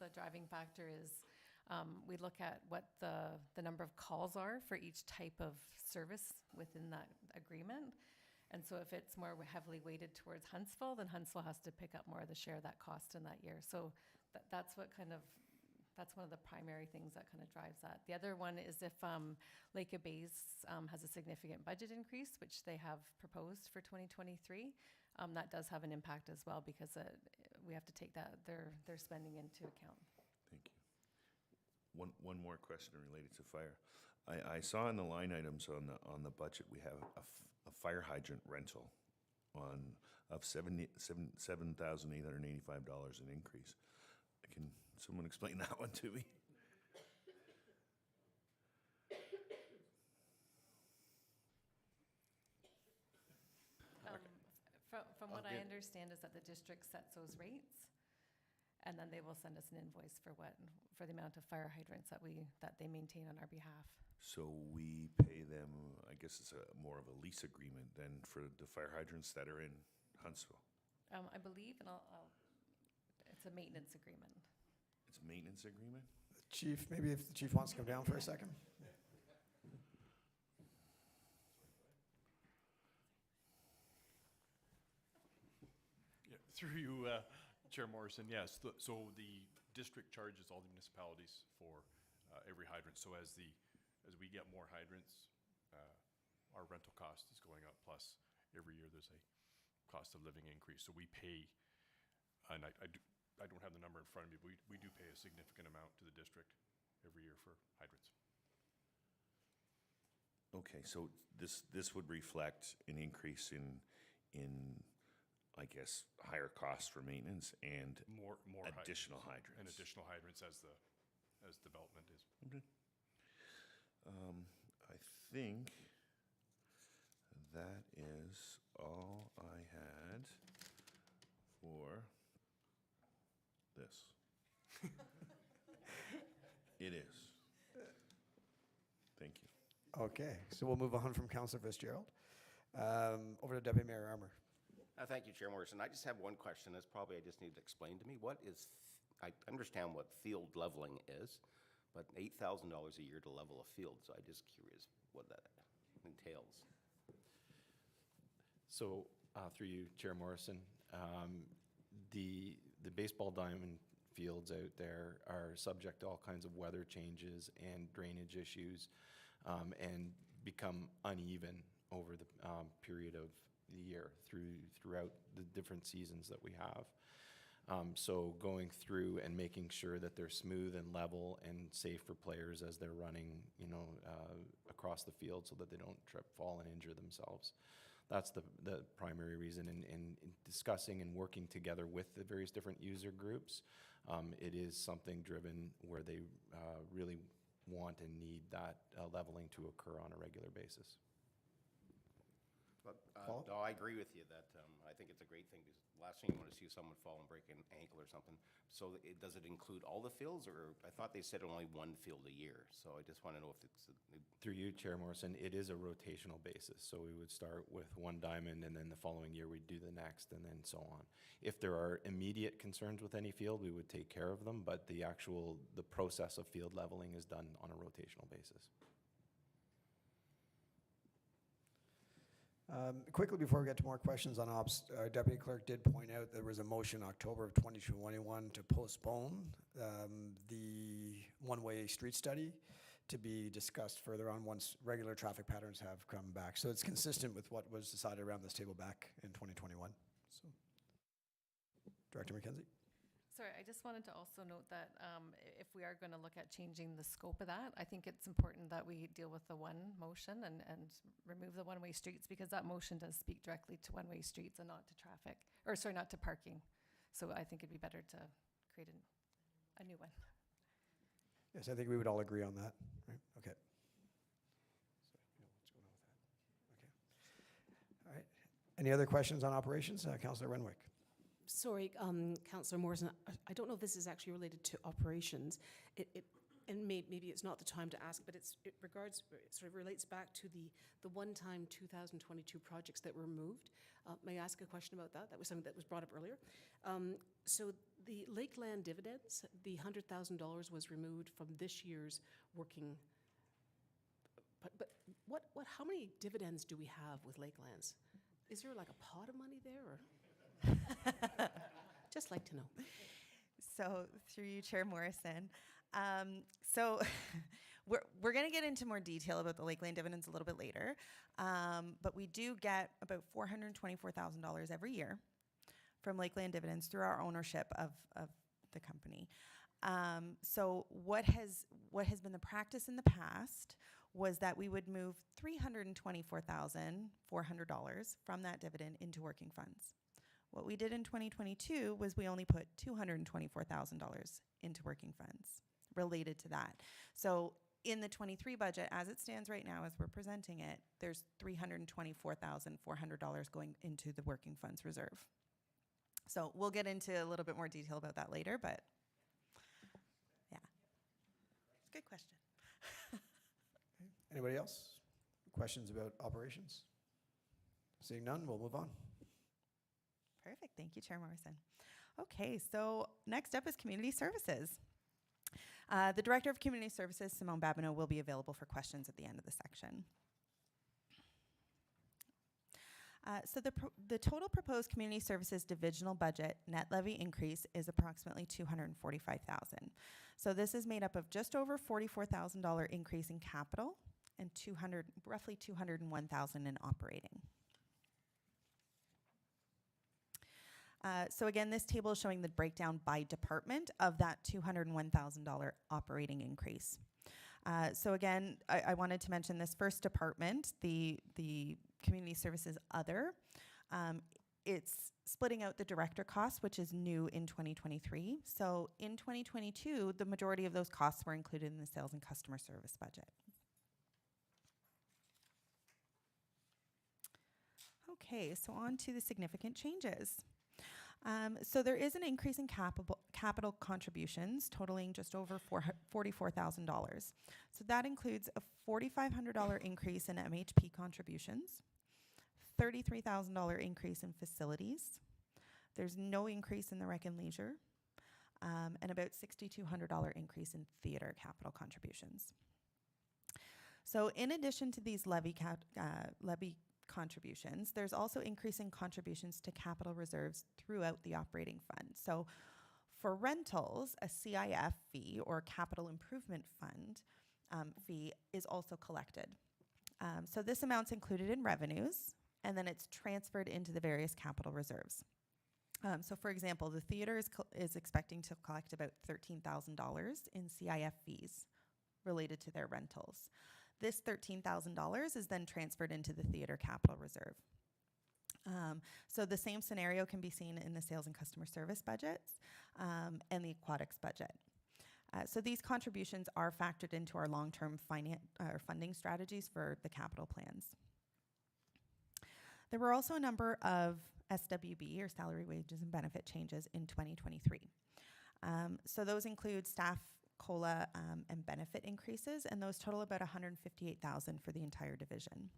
the driving factor is we look at what the number of calls are for each type of service within that agreement. And so if it's more heavily weighted towards Huntsville, then Huntsville has to pick up more of the share of that cost in that year. So that's one of the primary things that kind of drives that. The other one is if Lake of Bays has a significant budget increase, which they have proposed for 2023, that does have an impact as well, because we have to take their spending into account. Thank you. One more question related to fire. I saw in the line items on the budget, we have a fire hydrant rental of $7,885 an increase. Can someone explain that one to me? From what I understand is that the district sets those rates, and then they will send us an invoice for the amount of fire hydrants that they maintain on our behalf. So we pay them, I guess it's more of a lease agreement than for the fire hydrants that are in Huntsville. I believe, and it's a maintenance agreement. It's a maintenance agreement? Chief, maybe if the chief wants to come down for a second. Yeah, through you, Chair Morrison, yes. So the district charges all the municipalities for every hydrant. So as we get more hydrants, our rental cost is going up. Plus, every year there's a cost of living increase. So we pay, and I don't have the number in front of me, but we do pay a significant amount to the district every year for hydrants. Okay, so this would reflect an increase in I guess, higher costs for maintenance and More additional hydrants. And additional hydrants as development is. Okay. I think that is all I had for this. It is. Thank you. Okay, so we'll move on from Councillor Fitzgerald. Over to Deputy Mayor Armour. Thank you, Chair Morrison. I just have one question. That's probably I just need to explain to me. I understand what field leveling is, but $8,000 a year to level a field, so I'm just curious what that entails. So, through you, Chair Morrison, the baseball diamond fields out there are subject to all kinds of weather changes and drainage issues, and become uneven over the period of the year throughout the different seasons that we have. So going through and making sure that they're smooth and level and safe for players as they're running, across the field so that they don't trip, fall, and injure themselves. That's the primary reason in discussing and working together with the various different user groups. It is something driven where they really want and need that leveling to occur on a regular basis. But, Paul? no, I agree with you that I think it's a great thing, because last thing you want to see is someone fall and break an ankle or something. So does it include all the fields, or I thought they said only one field a year? So I just want to know if it's, Through you, Chair Morrison, it is a rotational basis. So we would start with one diamond, and then the following year we'd do the next, and then so on. If there are immediate concerns with any field, we would take care of them, but the process of field leveling is done on a rotational basis. Quickly, before we get to more questions on ops, our Deputy Clerk did point out there was a motion October of 2021 to postpone the one-way street study to be discussed further on once regular traffic patterns have come back. So it's consistent with what was decided around this table back in 2021. So, Director McKenzie? Sorry, I just wanted to also note that if we are going to look at changing the scope of that, I think it's important that we deal with the one motion and remove the one-way streets, because that motion does speak directly to one-way streets and not to traffic, or sorry, not to parking. So I think it'd be better to create a new one. Yes, I think we would all agree on that, right? Okay. Okay. All right. Any other questions on operations? Councillor Renwick. Sorry, Councillor Morrison, I don't know if this is actually related to operations. And maybe it's not the time to ask, but it sort of relates back to the one-time 2022 projects that were moved. May I ask a question about that? That was something that was brought up earlier. So the Lakeland dividends, the $100,000 was removed from this year's working. But how many dividends do we have with Lakelands? Is there like a pot of money there, or? Just like to know. So through you, Chair Morrison. So we're going to get into more detail about the Lakeland dividends a little bit later, but we do get about $424,000 every year from Lakeland dividends through our ownership of the company. So what has been the practice in the past was that we would move $324,400 from that dividend into working funds. What we did in 2022 was we only put $224,000 into working funds related to that. So in the 23 budget, as it stands right now, as we're presenting it, there's $324,400 going into the working funds reserve. So we'll get into a little bit more detail about that later, but yeah. It's a good question. Anybody else? Questions about operations? Seeing none, we'll move on. Perfect. Thank you, Chair Morrison. Okay, so next up is Community Services. The Director of Community Services, Simone Babineau, will be available for questions at the end of the section. So the total proposed Community Services divisional budget net levy increase is approximately $245,000. So this is made up of just over $44,000 increase in capital and roughly $201,000 in operating. So again, this table is showing the breakdown by department of that $201,000 operating increase. So again, I wanted to mention this first department, the Community Services Other. It's splitting out the director costs, which is new in 2023. So in 2022, the majority of those costs were included in the sales and customer service budget. Okay, so on to the significant changes. So there is an increase in capital contributions totaling just over $44,000. So that includes a $4,500 increase in MHP contributions, $33,000 increase in facilities. There's no increase in the Rec and Leisure, and about $6,200 increase in theater capital contributions. So in addition to these levy contributions, there's also increasing contributions to capital reserves throughout the operating fund. So for rentals, a CIF fee or capital improvement fund fee is also collected. So this amount's included in revenues, and then it's transferred into the various capital reserves. So for example, the theater is expecting to collect about $13,000 in CIF fees related to their rentals. This $13,000 is then transferred into the theater capital reserve. So the same scenario can be seen in the sales and customer service budgets and the aquatics budget. So these contributions are factored into our long-term funding strategies for the capital plans. There were also a number of SWB, or salary, wages, and benefit changes in 2023. So those include staff COLA and benefit increases, and those total about $158,000 for the entire division.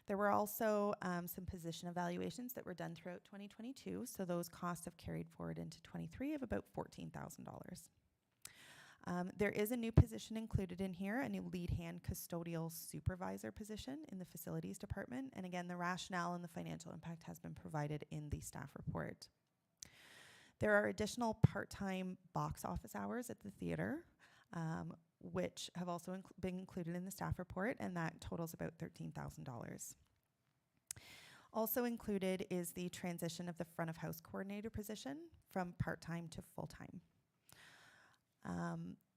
There were also some position evaluations that were done throughout 2022, so those costs have carried forward into 23 of about $14,000. There is a new position included in here, a new lead hand custodial supervisor position in the facilities department. And again, the rationale and the financial impact has been provided in the staff report. There are additional part-time box office hours at the theater, which have also been included in the staff report, and that totals about $13,000. Also included is the transition of the front of house coordinator position from part-time to full-time.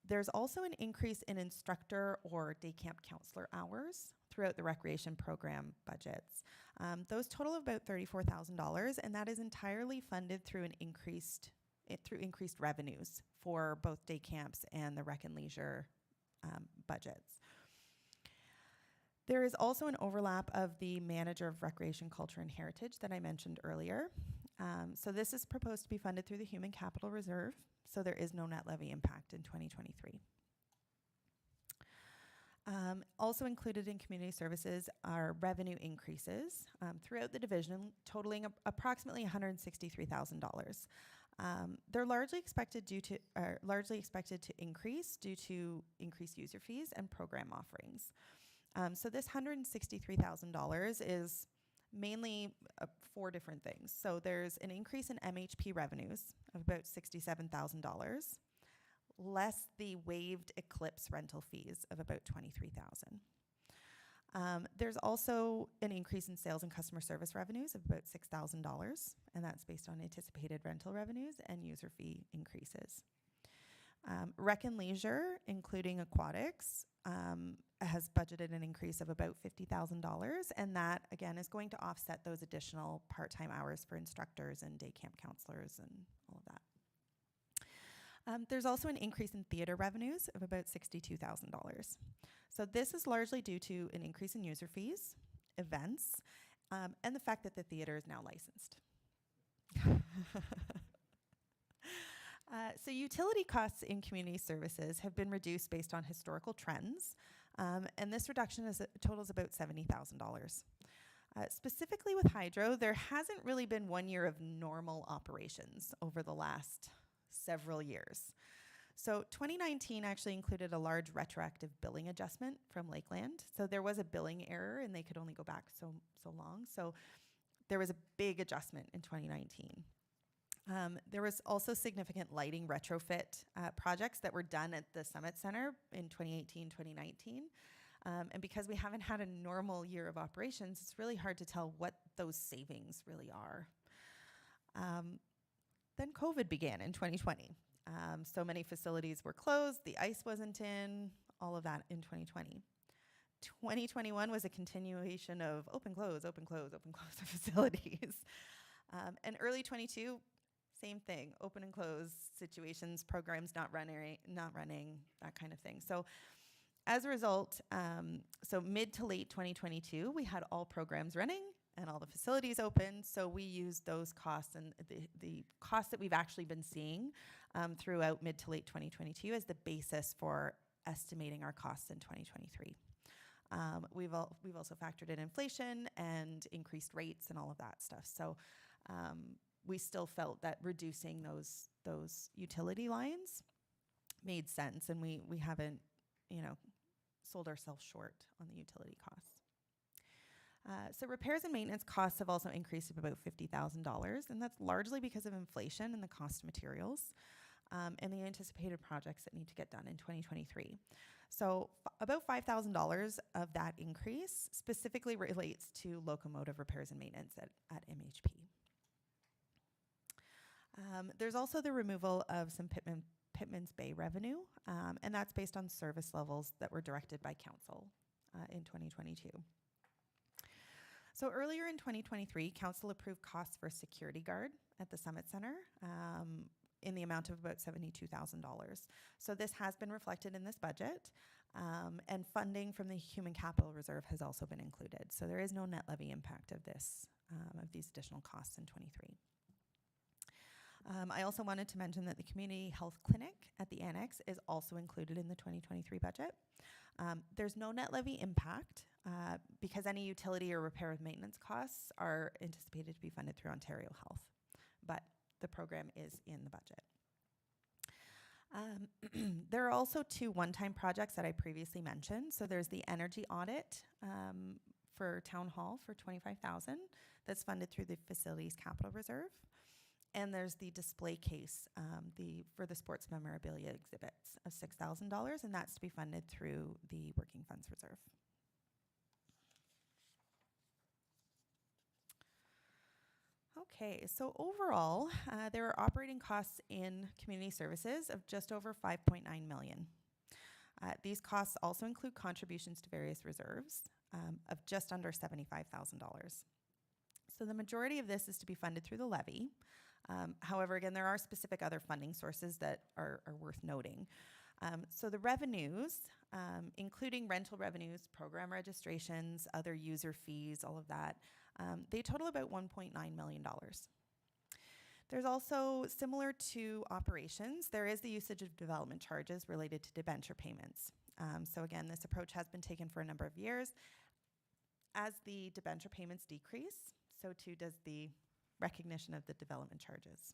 There's also an increase in instructor or day camp counselor hours throughout the recreation program budgets. Those total about $34,000, and that is entirely funded through increased revenues for both day camps and the rec and leisure budgets. There is also an overlap of the manager of recreation, culture, and heritage that I mentioned earlier. So this is proposed to be funded through the Human Capital Reserve, so there is no net levy impact in 2023. Also included in community services are revenue increases throughout the division, totaling approximately $163,000. They're largely expected to increase due to increased user fees and program offerings. So this $163,000 is mainly 4 different things. So there's an increase in MHP revenues of about $67,000, less the waived Eclipse rental fees of about $23,000. There's also an increase in sales and customer service revenues of about $6,000, and that's based on anticipated rental revenues and user fee increases. Rec and leisure, including aquatics, has budgeted an increase of about $50,000, and that, again, is going to offset those additional part-time hours for instructors and day camp counselors and all of that. There's also an increase in theater revenues of about $62,000. So this is largely due to an increase in user fees, events, and the fact that the theater is now licensed. So utility costs in community services have been reduced based on historical trends, and this reduction totals about $70,000. Specifically with hydro, there hasn't really been 1 year of normal operations over the last several years. So 2019 actually included a large retroactive billing adjustment from Lakeland. So there was a billing error and they could only go back so long. So there was a big adjustment in 2019. There was also significant lighting retrofit projects that were done at the Summit Center in 2018, 2019. And because we haven't had a normal year of operations, it's really hard to tell what those savings really are. Then COVID began in 2020. So many facilities were closed, the ice wasn't in, all of that in 2020. 2021 was a continuation of open, close of facilities. And early 22, same thing, open and close situations, programs not running, that kind of thing. So as a result, so mid to late 2022, we had all programs running and all the facilities open. So we used those costs and the costs that we've actually been seeing throughout mid to late 2022 as the basis for estimating our costs in 2023. We've also factored in inflation and increased rates and all of that stuff. So we still felt that reducing those utility lines made sense, and we haven't, sold ourselves short on the utility costs. So repairs and maintenance costs have also increased to about $50,000, and that's largely because of inflation and the cost of materials and the anticipated projects that need to get done in 2023. So about $5,000 of that increase specifically relates to locomotive repairs and maintenance at MHP. There's also the removal of some Pittman's Bay revenue, and that's based on service levels that were directed by council in 2022. So earlier in 2023, council approved costs for a security guard at the Summit Center, in the amount of about $72,000. So this has been reflected in this budget, and funding from the Human Capital Reserve has also been included. So there is no net levy impact of this, of these additional costs in '23. I also wanted to mention that the Community Health Clinic at the Annex is also included in the 2023 budget. There's no net levy impact because any utility or repair and maintenance costs are anticipated to be funded through Ontario Health, but the program is in the budget. There are also 2 one-time projects that I previously mentioned. So there's the energy audit for Town Hall for $25,000 that's funded through the Facilities Capital Reserve. And there's the display case for the sports memorabilia exhibits of $6,000, and that's to be funded through the Working Funds Reserve. Okay, so overall, there are operating costs in community services of just over $5.9 million. These costs also include contributions to various reserves of just under $75,000. So the majority of this is to be funded through the levy. However, again, there are specific other funding sources that are worth noting. So the revenues, including rental revenues, program registrations, other user fees, all of that, they total about $1.9 million. There's also, similar to operations, there is the usage of development charges related to debenture payments. So again, this approach has been taken for a number of years. As the debenture payments decrease, so too does the recognition of the development charges.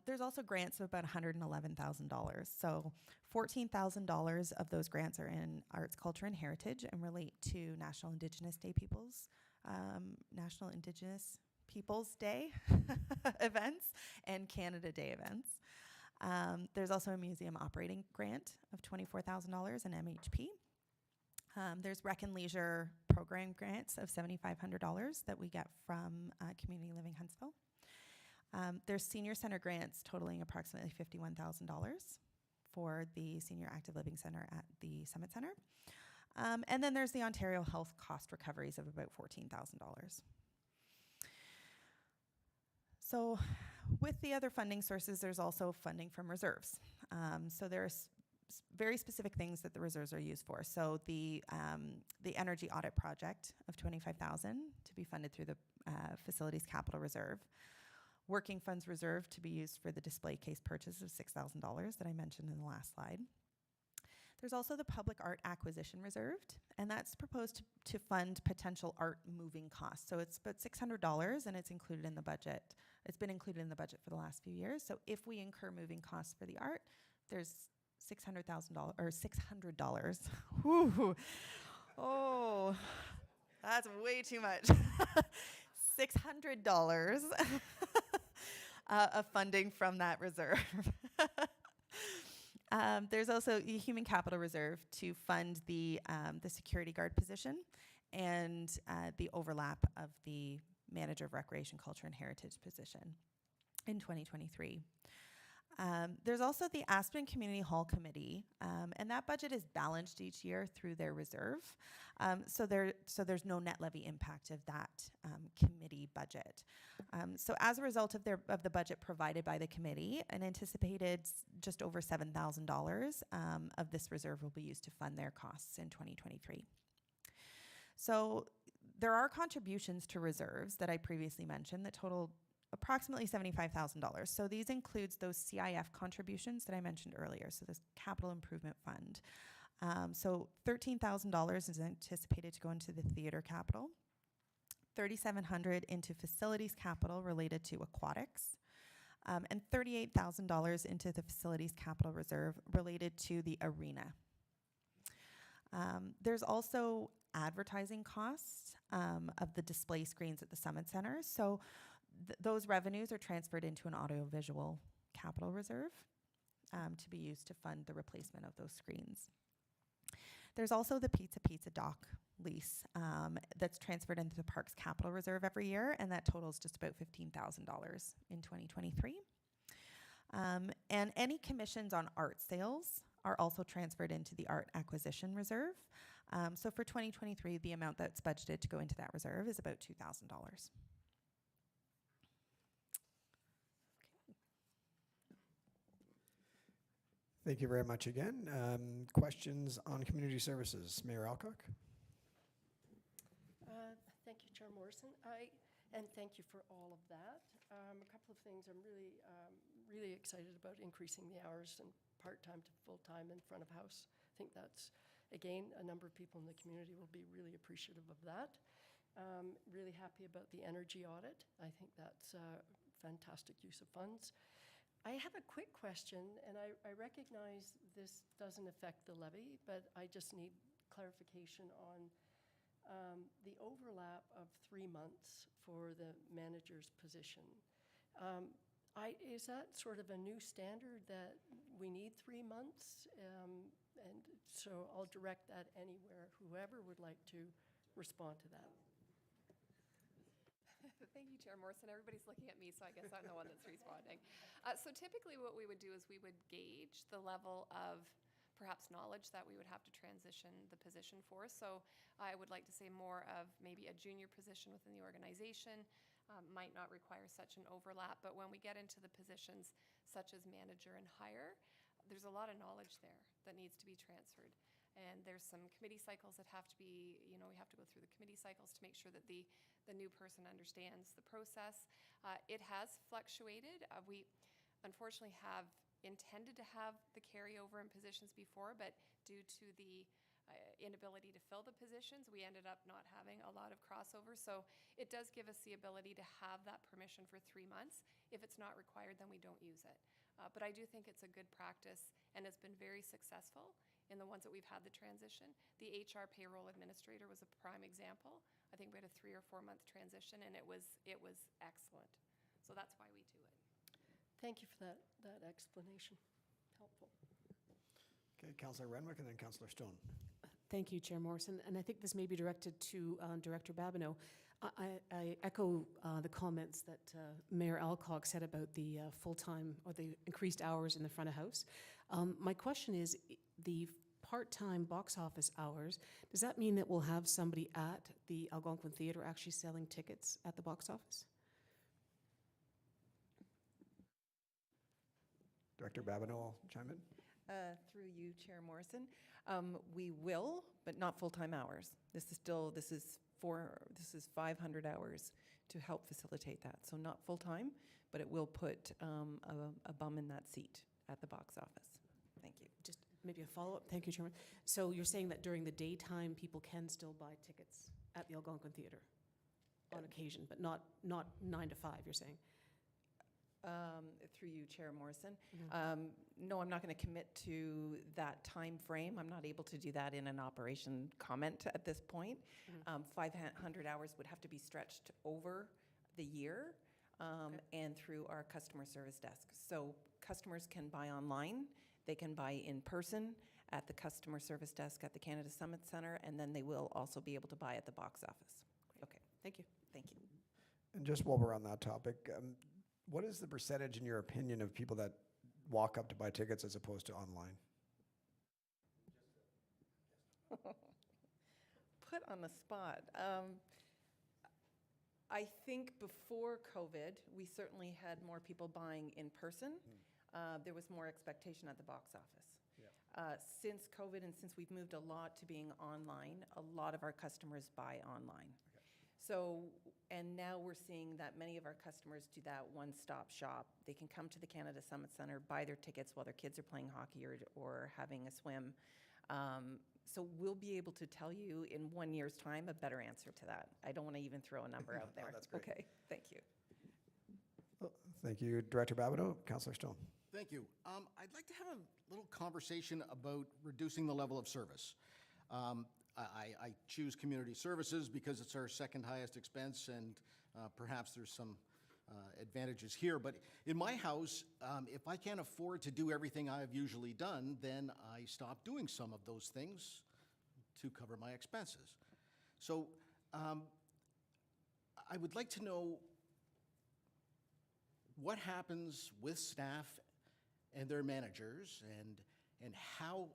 There's also grants of about $111,000. So $14,000 of those grants are in arts, culture, and heritage and relate to National Indigenous Day events and Canada Day events. There's also a museum operating grant of $24,000 in MHP. There's Rec and Leisure program grants of $7,500 that we get from Community Living Huntsville. There's senior center grants totaling approximately $51,000 for the Senior Active Living Center at the Summit Center. And then there's the Ontario Health cost recoveries of about $14,000. So with the other funding sources, there's also funding from reserves. So there's very specific things that the reserves are used for. So the energy audit project of $25,000 to be funded through the Facilities Capital Reserve. Working Funds Reserve to be used for the display case purchase of $6,000 that I mentioned in the last slide. There's also the Public Art Acquisition Reserve, and that's proposed to fund potential art moving costs. So it's about $600, and it's included in the budget. It's been included in the budget for the last few years. So if we incur moving costs for the art, there's $600,000 or $600. Whew. Oh, that's way too much. $600 of funding from that reserve. There's also the Human Capital Reserve to fund the security guard position and the overlap of the Manager of Recreation, Culture, and Heritage position in 2023. There's also the Aspen Community Hall Committee, and that budget is balanced each year through their reserve. So there's no net levy impact of that committee budget. So as a result of the budget provided by the committee, an anticipated just over $7,000 of this reserve will be used to fund their costs in 2023. So there are contributions to reserves that I previously mentioned that total approximately $75,000. So these includes those CIF contributions that I mentioned earlier, so this Capital Improvement Fund. So $13,000 is anticipated to go into the theater capital, $3,700 into facilities capital related to aquatics, and $38,000 into the facilities capital reserve related to the arena. There's also advertising costs of the display screens at the Summit Center. So those revenues are transferred into an audiovisual capital reserve to be used to fund the replacement of those screens. There's also the Pizza Dock lease that's transferred into the Parks Capital Reserve every year, and that totals just about $15,000 in 2023. And any commissions on art sales are also transferred into the Art Acquisition Reserve. So for 2023, the amount that's budgeted to go into that reserve is about $2,000. Thank you very much again. Questions on community services? Mayor Alcock? Thank you, Chair Morrison. And thank you for all of that. A couple of things. I'm really excited about increasing the hours and part-time to full-time in front of house. I think that's, again, a number of people in the community will be really appreciative of that. Really happy about the energy audit. I think that's a fantastic use of funds. I have a quick question, and I recognize this doesn't affect the levy, but I just need clarification on the overlap of 3 months for the manager's position. Is that sort of a new standard that we need 3 months? And so I'll direct that anywhere, whoever would like to respond to that. Thank you, Chair Morrison. Everybody's looking at me, so I guess I'm the one that's responding. So typically what we would do is we would gauge the level of perhaps knowledge that we would have to transition the position for. So I would like to say more of maybe a junior position within the organization might not require such an overlap. But when we get into the positions such as manager and higher, there's a lot of knowledge there that needs to be transferred. And there's some committee cycles that have to be, we have to go through the committee cycles to make sure that the new person understands the process. It has fluctuated. We unfortunately have intended to have the carryover in positions before, but due to the inability to fill the positions, we ended up not having a lot of crossover. So it does give us the ability to have that permission for 3 months. If it's not required, then we don't use it. But I do think it's a good practice, and it's been very successful in the ones that we've had the transition. The HR payroll administrator was a prime example. I think we had a 3 or 4 month transition, and it was excellent. So that's why we do it. Thank you for that explanation. Helpful. Okay, Councillor Renwick and then Councillor Stone. Thank you, Chair Morrison. And I think this may be directed to Director Babineau. I echo the comments that Mayor Alcock said about the full-time or the increased hours in the front of house. My question is, the part-time box office hours, does that mean that we'll have somebody at the Algonquin Theatre actually selling tickets at the box office? Director Babineau will chime in. Through you, Chair Morrison. We will, but not full-time hours. This is 500 hours to help facilitate that. So not full-time, but it will put a bum in that seat at the box office. Thank you. Just maybe a follow-up. Thank you, Chairman. So you're saying that during the daytime, people can still buy tickets at the Algonquin Theatre on occasion, but not 9 to 5, you're saying? Through you, Chair Morrison. No, I'm not going to commit to that time frame. I'm not able to do that in an operation comment at this point. 500 hours would have to be stretched over the year and through our customer service desk. So customers can buy online, they can buy in person at the customer service desk at the Canada Summit Center, and then they will also be able to buy at the box office. Great. Okay. Thank you. Thank you. And just while we're on that topic, what is the percentage, in your opinion, of people that walk up to buy tickets as opposed to online? Put on the spot. I think before COVID, we certainly had more people buying in person. There was more expectation at the box office. Since COVID and since we've moved a lot to being online, a lot of our customers buy online. So, and now we're seeing that many of our customers do that one-stop shop. They can come to the Canada Summit Center, buy their tickets while their kids are playing hockey or having a swim. So we'll be able to tell you in 1 year's time a better answer to that. I don't want to even throw a number out there. That's great. Okay, thank you. Well, thank you, Director Babineau. Councillor Stone. Thank you. I'd like to have a little conversation about reducing the level of service. I choose community services because it's our second highest expense, and perhaps there's some advantages here. But in my house, if I can't afford to do everything I've usually done, then I stop doing some of those things to cover my expenses. So I would like to know what happens with staff and their managers, and how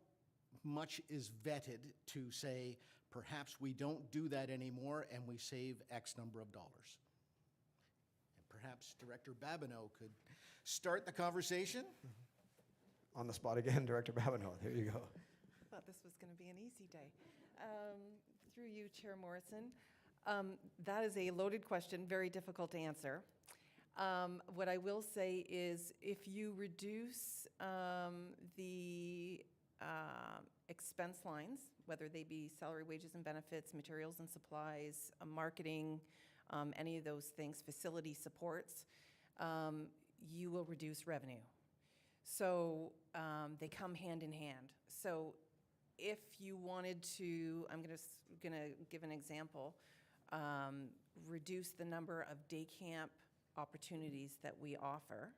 much is vetted to say, perhaps we don't do that anymore and we save X number of dollars. And perhaps Director Babineau could start the conversation. on the spot again, Director Babineau. There you go. Thought this was going to be an easy day. Through you, Chair Morrison. That is a loaded question, very difficult to answer. What I will say is if you reduce the expense lines, whether they be salary, wages, and benefits, materials and supplies, marketing, any of those things, facility supports, you will reduce revenue. So they come hand in hand. So if you wanted to, I'm gonna give an example, reduce the number of day camp opportunities that we offer,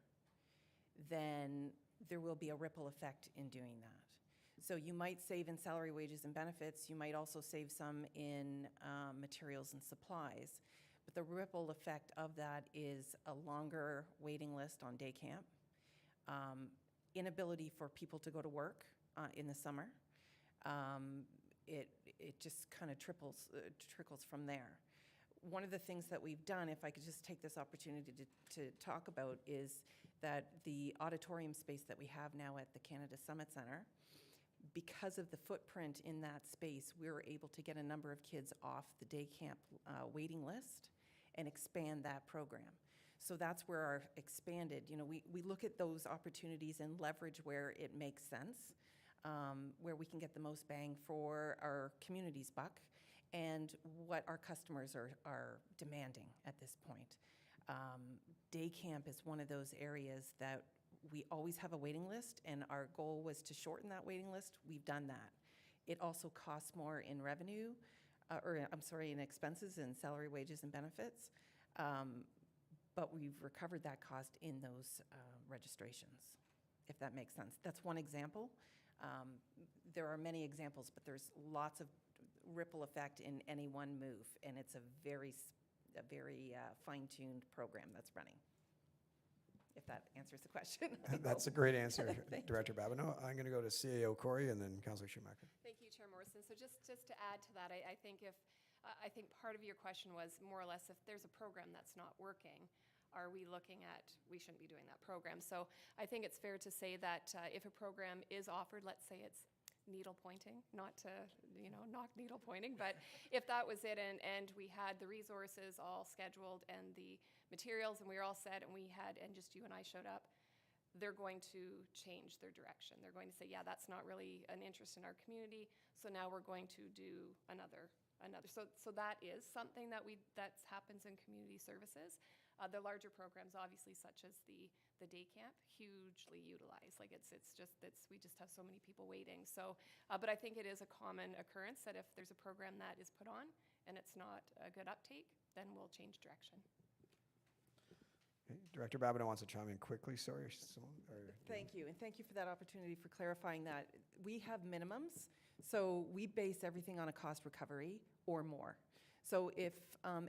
then there will be a ripple effect in doing that. So you might save in salary, wages, and benefits. You might also save some in materials and supplies. But the ripple effect of that is a longer waiting list on day camp, inability for people to go to work in the summer. It just kind of trickles from there. One of the things that we've done, if I could just take this opportunity to talk about, is that the auditorium space that we have now at the Canada Summit Centre, because of the footprint in that space, we were able to get a number of kids off the day camp waiting list and expand that program. So that's where our expanded, we look at those opportunities and leverage where it makes sense, where we can get the most bang for our community's buck and what our customers are demanding at this point. Day camp is one of those areas that we always have a waiting list, and our goal was to shorten that waiting list. We've done that. It also costs more in revenue, in expenses and salary, wages, and benefits, but we've recovered that cost in those registrations, if that makes sense. That's one example. There are many examples, but there's lots of ripple effect in any one move, and it's a very fine-tuned program that's running, if that answers the question. That's a great answer, Thank Director Babineau. I'm going to go to CAO Corey and then Councillor Schumacher. Thank you, Chair Morrison. So just to add to that, I think part of your question was more or less if there's a program that's not working, are we looking at, we shouldn't be doing that program. So I think it's fair to say that if a program is offered, let's say it's needle pointing, not to, knock needle pointing, but if that was it and we had the resources all scheduled and the materials and we were all set and just you and I showed up, they're going to change their direction. They're going to say, yeah, that's not really an interest in our community, so now we're going to do another. So that is something that happens in community services. The larger programs, obviously, such as the day camp, hugely utilized. Like we just have so many people waiting. So, but I think it is a common occurrence that if there's a program that is put on and it's not a good uptake, then we'll change direction. Okay. Director Babineau wants to chime in quickly. Sorry, Simone. Thank you, and thank you for that opportunity for clarifying that. We have minimums, so we base everything on a cost recovery or more. So if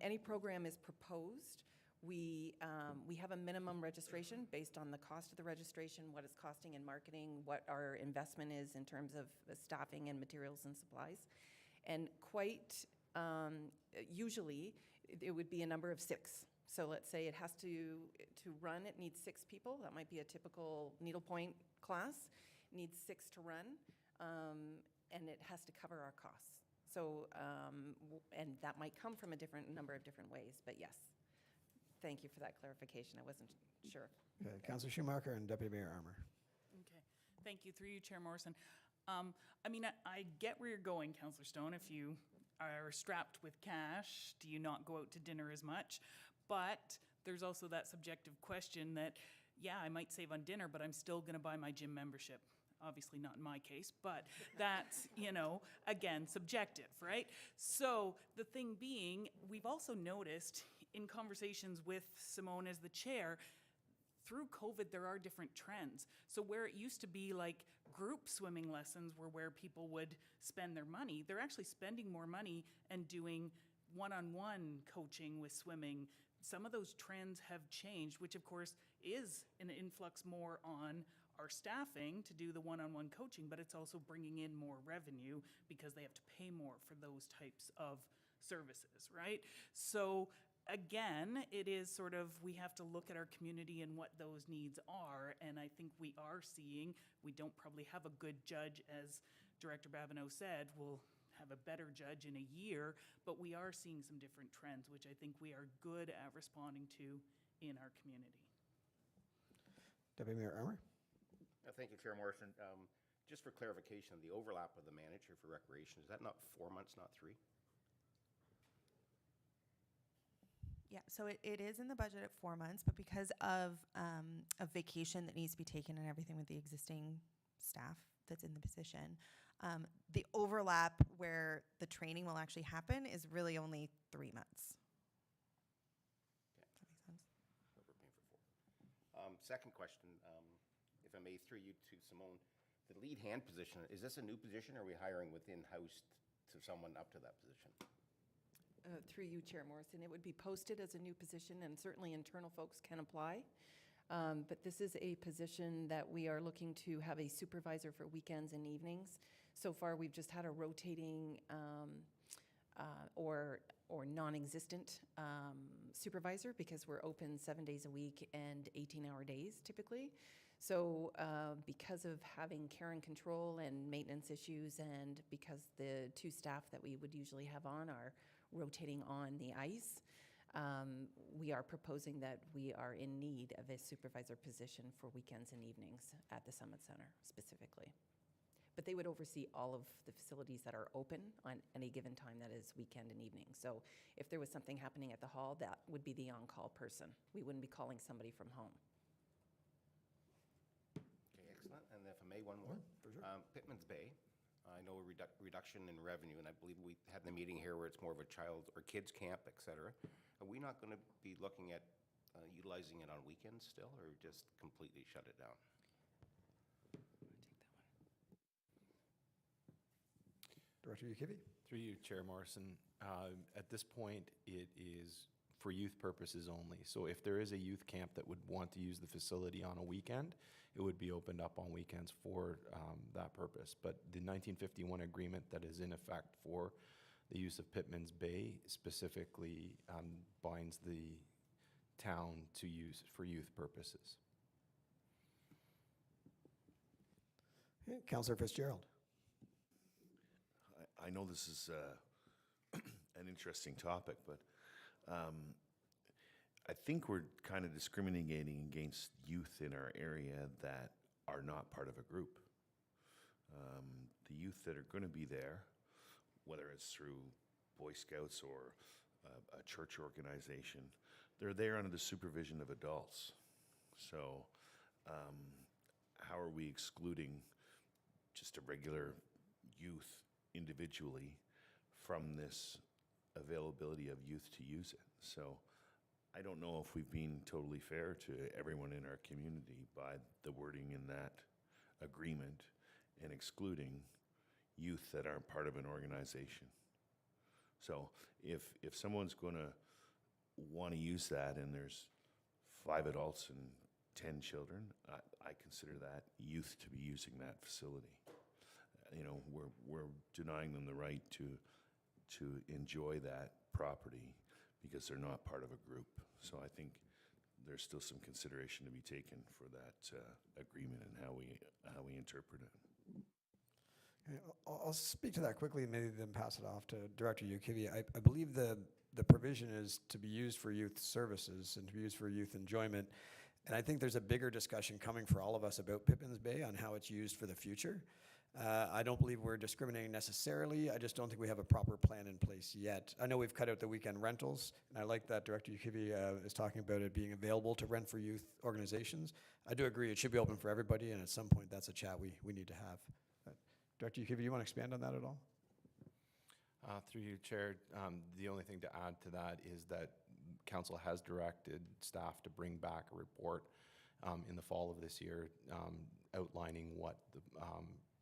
any program is proposed, we have a minimum registration based on the cost of the registration, what it's costing in marketing, what our investment is in terms of staffing and materials and supplies. And quite usually, it would be a number of 6. So let's say it has to run, it needs 6 people. That might be a typical needlepoint class. It needs 6 to run, and it has to cover our costs. So, and that might come from a number of different ways, but yes. Thank you for that clarification. I wasn't sure. Okay, Councillor Schumacher and Deputy Mayor Armour. Okay, thank you. Through you, Chair Morrison. I get where you're going, Councillor Stone. If you are strapped with cash, do you not go out to dinner as much? But there's also that subjective question that, yeah, I might save on dinner, but I'm still going to buy my gym membership. Obviously not in my case, but that's, again, subjective, right? So the thing being, we've also noticed in conversations with Simone as the chair, through COVID, there are different trends. So where it used to be like group swimming lessons were where people would spend their money, they're actually spending more money and doing one-on-one coaching with swimming. Some of those trends have changed, which of course is an influx more on our staffing to do the one-on-one coaching, but it's also bringing in more revenue because they have to pay more for those types of services, right? So again, it is sort of, we have to look at our community and what those needs are, and I think we are seeing, we don't probably have a good judge, as Director Babineau said, we'll have a better judge in a year, but we are seeing some different trends, which I think we are good at responding to in our community. Deputy Mayor Armour? Thank you, Chair Morrison. Just for clarification, the overlap of the manager for recreation, is that not 4 months, not 3? Yeah, so it is in the budget at 4 months, but because of a vacation that needs to be taken and everything with the existing staff that's in the position, the overlap where the training will actually happen is really only 3 months. Does that make sense? So we're paying for 4. Second question, if I may, through you to Simone, the lead hand position, is this a new position, or are we hiring within-house to someone up to that position? Through you, Chair Morrison, it would be posted as a new position, and certainly internal folks can apply. But this is a position that we are looking to have a supervisor for weekends and evenings. So far, we've just had a rotating or non-existent supervisor, because we're open 7 days a week and 18-hour days typically. So because of having care and control and maintenance issues, and because the 2 staff that we would usually have on are rotating on the ice, we are proposing that we are in need of a supervisor position for weekends and evenings at the Summit Center specifically. But they would oversee all of the facilities that are open on any given time that is weekend and evening. So if there was something happening at the hall, that would be the on-call person. We wouldn't be calling somebody from home. Okay, excellent. And if I may, one more. For sure. Pittman's Bay, I know a reduction in revenue, and I believe we had the meeting here where it's more of a child or kids camp, et cetera. Are we not going to be looking at utilizing it on weekends still, or just completely shut it down? Director Ukivi? Through you, Chair Morrison. At this point, it is for youth purposes only. So if there is a youth camp that would want to use the facility on a weekend, it would be opened up on weekends for that purpose. But the 1951 agreement that is in effect for the use of Pittman's Bay specifically binds the town to use for youth purposes. Okay, Councillor Fitzgerald? I know this is an interesting topic, but I think we're kind of discriminating against youth in our area that are not part of a group. The youth that are going to be there, whether it's through Boy Scouts or a church organization, they're there under the supervision of adults. So how are we excluding just a regular youth individually from this availability of youth to use it? So I don't know if we've been totally fair to everyone in our community by the wording in that agreement and excluding youth that aren't part of an organization. So if someone's going to want to use that and there's 5 adults and 10 children, I consider that youth to be using that facility. You know, we're denying them the right to enjoy that property because they're not part of a group. So I think there's still some consideration to be taken for that agreement and how we interpret it. Okay, I'll speak to that quickly and maybe then pass it off to Director Ukivi. I believe the provision is to be used for youth services and to be used for youth enjoyment. And I think there's a bigger discussion coming for all of us about Pippin's Bay on how it's used for the future. I don't believe we're discriminating necessarily. I just don't think we have a proper plan in place yet. I know we've cut out the weekend rentals, and I like that Director Ukivi is talking about it being available to rent for youth organizations. I do agree it should be open for everybody, and at some point that's a chat we need to have. Director Ukivi, you want to expand on that at all? Through you, Chair, the only thing to add to that is that Council has directed staff to bring back a report in the fall of this year outlining what the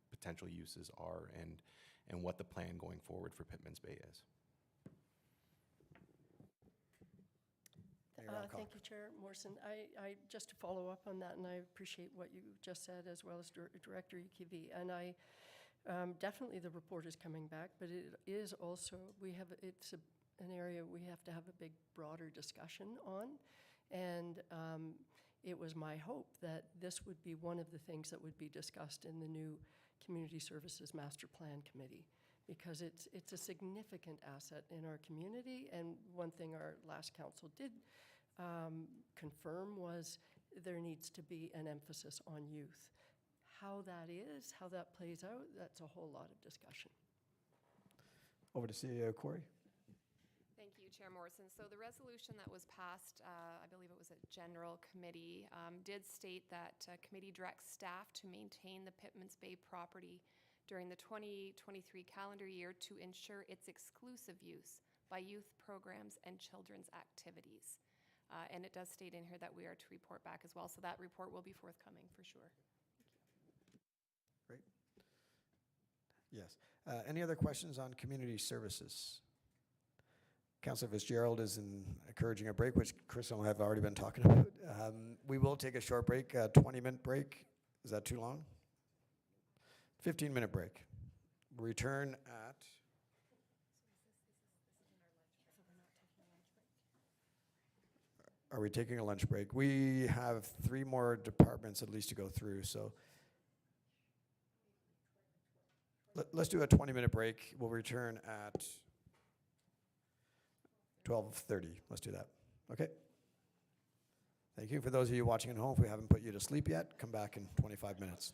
potential uses are and what the plan going forward for Pittman's Bay is. Thank you, Chair Morrison. I just to follow up on that, and I appreciate what you just said as well as Director Ukivi. And definitely the report is coming back, but it is also, it's an area we have to have a big, broader discussion on. And it was my hope that this would be one of the things that would be discussed in the new Community Services Master Plan Committee, because it's a significant asset in our community. And one thing our last council did confirm was there needs to be an emphasis on youth. How that is, how that plays out, that's a whole lot of discussion. Over to CEO Corey. Thank you, Chair Morrison. So the resolution that was passed, I believe it was at General Committee, did state that committee directs staff to maintain the Pittman's Bay property during the 2023 calendar year to ensure its exclusive use by youth programs and children's activities. And it does state in here that we are to report back as well. So that report will be forthcoming for sure. Great. Yes. Any other questions on community services? Councillor Fitzgerald is encouraging a break, which Chris and I have already been talking about. We will take a short break, a 20-minute break. Is that too long? 15-minute break. Return at... Are we taking a lunch break? We have 3 more departments at least to go through, so let's do a 20-minute break. We'll return at 12:30. Let's do that. Okay? Thank you. For those of you watching at home, if we haven't put you to sleep yet, come back in 25 minutes.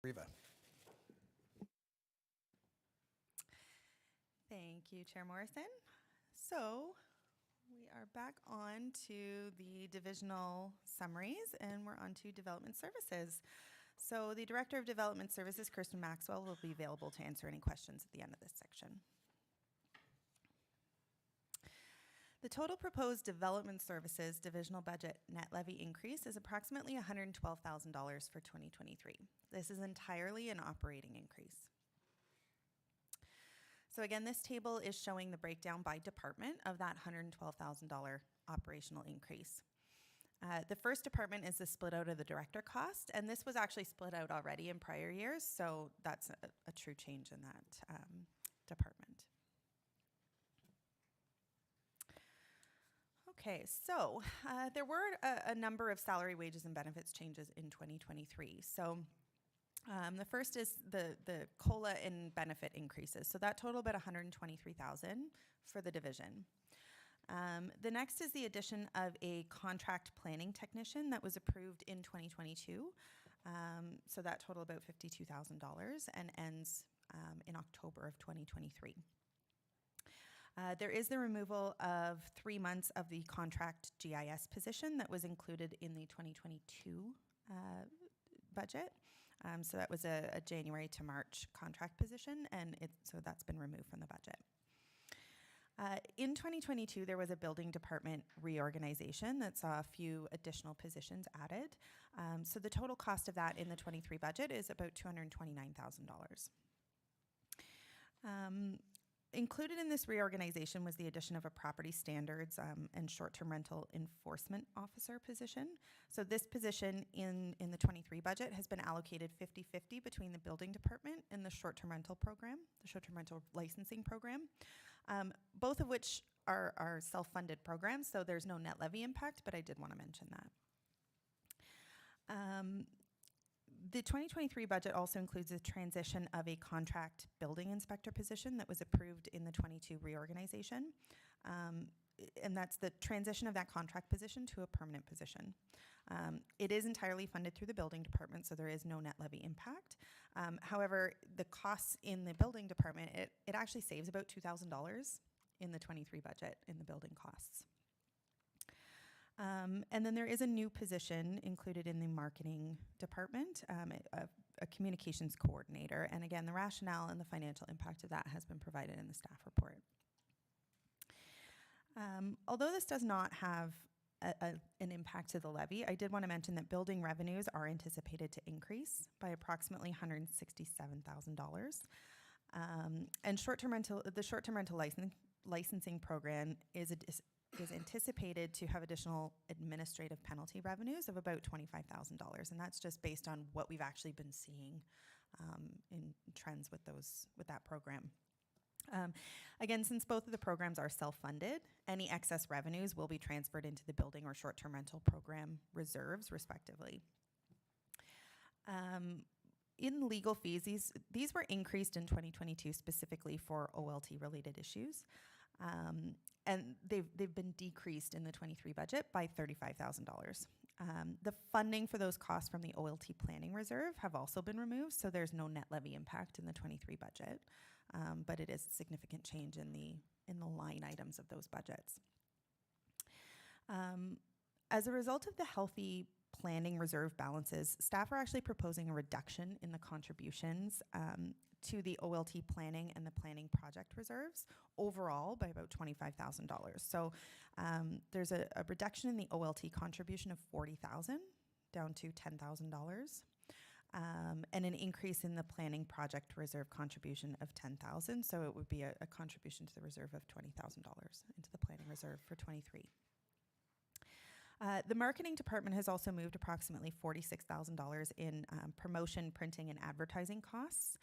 Riva. Thank you, Chair Morrison. So we are back on to the divisional summaries, and we're on to development services. So the Director of Development Services, Kirsten Maxwell, will be available to answer any questions at the end of this section. The total proposed development services divisional budget net levy increase is approximately $112,000 for 2023. This is entirely an operating increase. So again, this table is showing the breakdown by department of that $112,000 operational increase. The first department is the split out of the director cost, and this was actually split out already in prior years, so that's a true change in that department. Okay, so there were a number of salary, wages, and benefits changes in 2023. So the first is the COLA and benefit increases. So that total about $123,000 for the division. The next is the addition of a contract planning technician that was approved in 2022. So that total about $52,000 and ends in October of 2023. There is the removal of 3 months of the contract GIS position that was included in the 2022 budget. So that was a January to March contract position, and so that's been removed from the budget. In 2022, there was a building department reorganization that saw a few additional positions added. So the total cost of that in the 23 budget is about $229,000. Included in this reorganization was the addition of a property standards and short-term rental enforcement officer position. So this position in the 23 budget has been allocated 50-50 between the building department and the short-term rental program, the short-term rental licensing program, both of which are self-funded programs, so there's no net levy impact, but I did want to mention that. The 2023 budget also includes a transition of a contract building inspector position that was approved in the 22 reorganization. And that's the transition of that contract position to a permanent position. It is entirely funded through the building department, so there is no net levy impact. However, the costs in the building department, it actually saves about $2,000 in the 23 budget in the building costs. And then there is a new position included in the marketing department, a communications coordinator. And again, the rationale and the financial impact of that has been provided in the staff report. Although this does not have an impact to the levy, I did want to mention that building revenues are anticipated to increase by approximately $167,000. And the short-term rental licensing program is anticipated to have additional administrative penalty revenues of about $25,000, and that's just based on what we've actually been seeing in trends with that program. Again, since both of the programs are self-funded, any excess revenues will be transferred into the building or short-term rental program reserves, respectively. In legal fees, these were increased in 2022 specifically for OLT-related issues. And they've been decreased in the 23 budget by $35,000. The funding for those costs from the OLT planning reserve have also been removed, so there's no net levy impact in the 23 budget. But it is a significant change in the line items of those budgets. As a result of the healthy planning reserve balances, staff are actually proposing a reduction in the contributions to the OLT planning and the planning project reserves overall by about $25,000. So there's a reduction in the OLT contribution of $40,000 down to $10,000. And an increase in the planning project reserve contribution of $10,000. So it would be a contribution to the reserve of $20,000 into the planning reserve for 23. The marketing department has also moved approximately $46,000 in promotion, printing, and advertising costs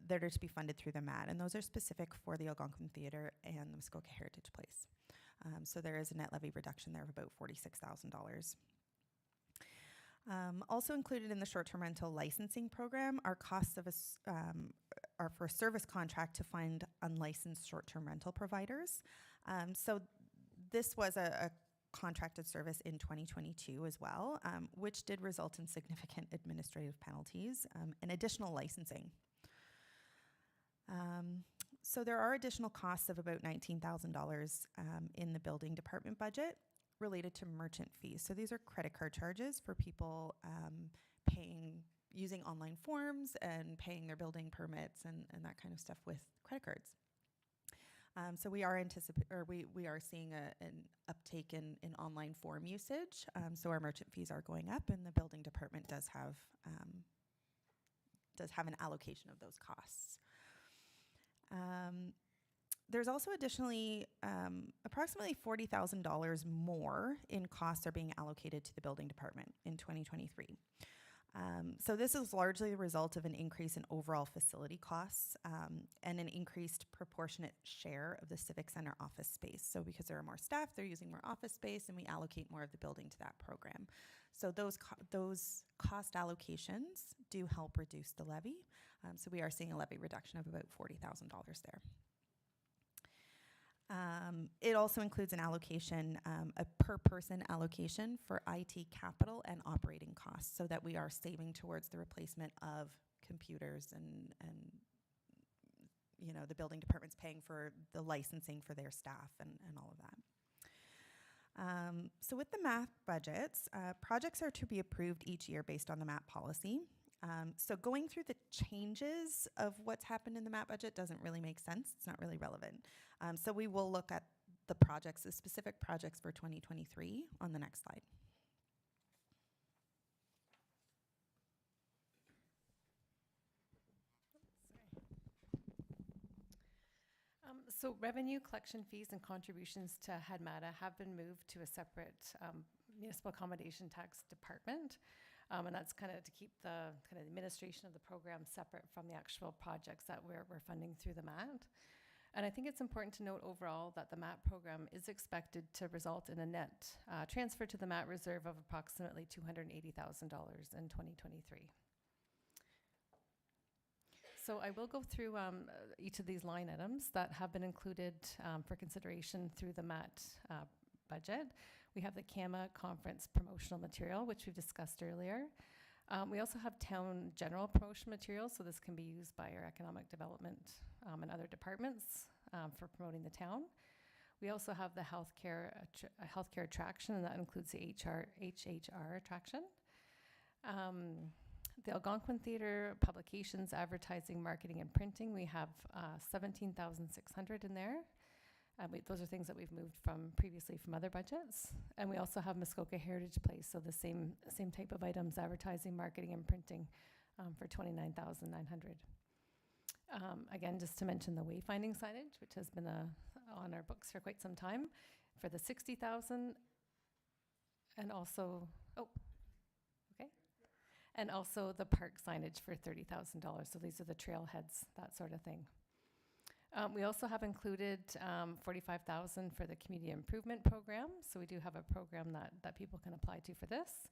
that are to be funded through the MAD, and those are specific for the Algonquin Theatre and the Muskoka Heritage Place. So there is a net levy reduction there of about $46,000. Also included in the short-term rental licensing program are costs of are for a service contract to fund unlicensed short-term rental providers. So this was a contracted service in 2022 as well, which did result in significant administrative penalties and additional licensing. So there are additional costs of about $19,000 in the building department budget related to merchant fees. So these are credit card charges for people using online forms and paying their building permits and that kind of stuff with credit cards. So we are we are seeing an uptake in online form usage. So our merchant fees are going up, and the building department does have an allocation of those costs. There's also additionally approximately $40,000 more in costs are being allocated to the building department in 2023. So this is largely a result of an increase in overall facility costs and an increased proportionate share of the Civic Center office space. So because there are more staff, they're using more office space, and we allocate more of the building to that program. So those cost allocations do help reduce the levy. So we are seeing a levy reduction of about $40,000 there. It also includes an allocation, a per person allocation for IT capital and operating costs, so that we are saving towards the replacement of computers and the building department's paying for the licensing for their staff and all of that. So with the MAP budgets, projects are to be approved each year based on the MAP policy. So going through the changes of what's happened in the MAP budget doesn't really make sense. It's not really relevant. So we will look at the specific projects for 2023 on the next slide. So revenue collection fees and contributions to HADMATA have been moved to a separate municipal accommodation tax department. And that's kind of to keep the kind of administration of the program separate from the actual projects that we're funding through the MAT. And I think it's important to note overall that the MAT program is expected to result in a net transfer to the MAT reserve of approximately $280,000 in 2023. So I will go through each of these line items that have been included for consideration through the MAT budget. We have the CAMA conference promotional material, which we've discussed earlier. We also have town general promotion material, so this can be used by our economic development and other departments for promoting the town. We also have the healthcare attraction, and that includes the HHR attraction. The Algonquin Theatre publications, advertising, marketing, and printing, we have $17,600 in there. Those are things that we've moved from previously from other budgets. And we also have Muskoka Heritage Place, so the same type of items, advertising, marketing, and printing for $29,900. Again, just to mention the wayfinding signage, which has been on our books for quite some time, for the $60,000, and also, and also the park signage for $30,000. So these are the trailheads, that sort of thing. We also have included $45,000 for the community improvement program. So we do have a program that people can apply to for this.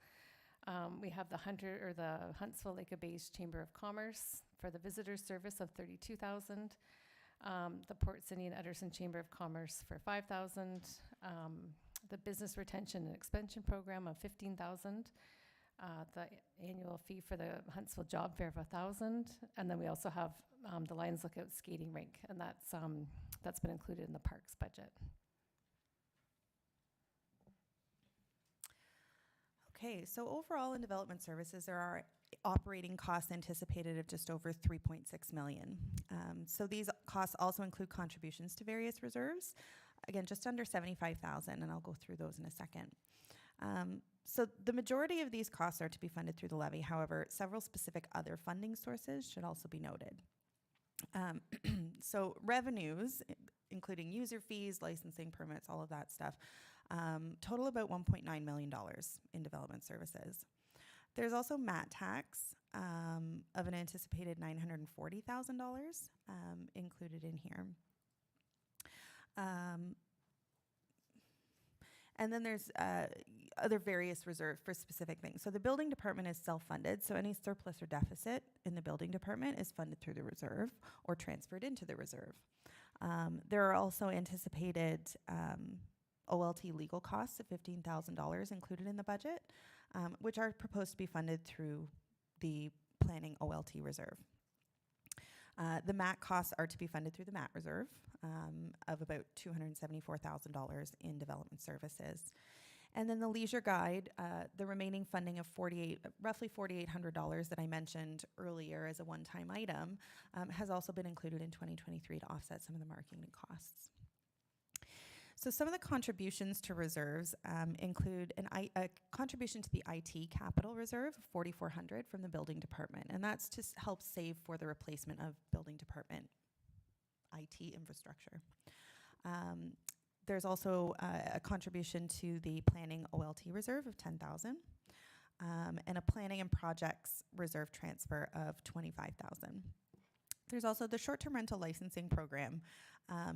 We have the Huntsville Lake of Bays Chamber of Commerce for the visitor service of $32,000. The Port City and Utterson Chamber of Commerce for $5,000. The business retention and expansion program of $15,000. The annual fee for the Huntsville Job Fair of $1,000, and then we also have the Lions Lookout skating rink, and that's been included in the parks budget. Okay, so overall in development services, there are operating costs anticipated of just over $3.6 million. So these costs also include contributions to various reserves. Again, just under $75,000, and I'll go through those in a second. So the majority of these costs are to be funded through the levy. However, several specific other funding sources should also be noted. So revenues, including user fees, licensing permits, all of that stuff, total about $1.9 million in development services. There's also MAT tax of an anticipated $940,000 included in here. And then there's other various reserves for specific things. So the building department is self-funded, so any surplus or deficit in the building department is funded through the reserve or transferred into the reserve. There are also anticipated OLT legal costs of $15,000 included in the budget, which are proposed to be funded through the planning OLT reserve. The MAT costs are to be funded through the MAT reserve of about $274,000 in development services. And then the leisure guide, the remaining funding of roughly $4,800 that I mentioned earlier as a one-time item, has also been included in 2023 to offset some of the marketing costs. So some of the contributions to reserves include a contribution to the IT capital reserve of $4,400 from the building department, and that's to help save for the replacement of building department IT infrastructure. There's also a contribution to the planning OLT reserve of $10,000, and a planning and projects reserve transfer of $25,000. There's also the short-term rental licensing program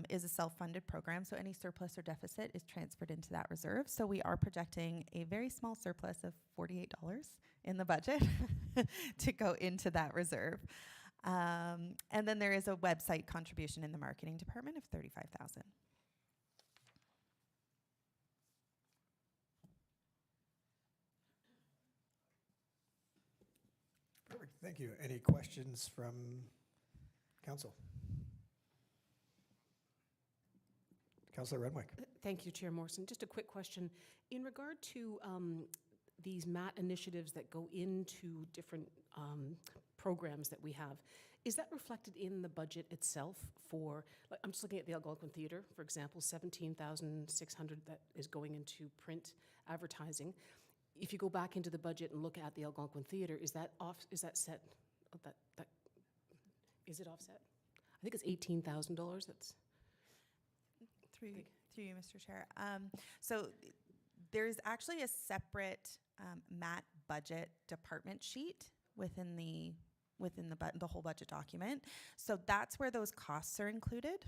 is a self-funded program, so any surplus or deficit is transferred into that reserve. So we are projecting a very small surplus of $48 in the budget to go into that reserve. And then there is a website contribution in the marketing department of $35,000. Perfect, thank you. Any questions from council? Councillor Renwick. Thank you, Chair Morrison. Just a quick question. In regard to these MAT initiatives that go into different programs that we have, is that reflected in the budget itself for, like, I'm just looking at the Algonquin Theatre, for example, $17,600 that is going into print advertising. If you go back into the budget and look at the Algonquin Theatre, is that set? Is it offset? I think it's $18,000. That's through you, Mr. Chair. So there's actually a separate MAT budget department sheet within the whole budget document. So that's where those costs are included.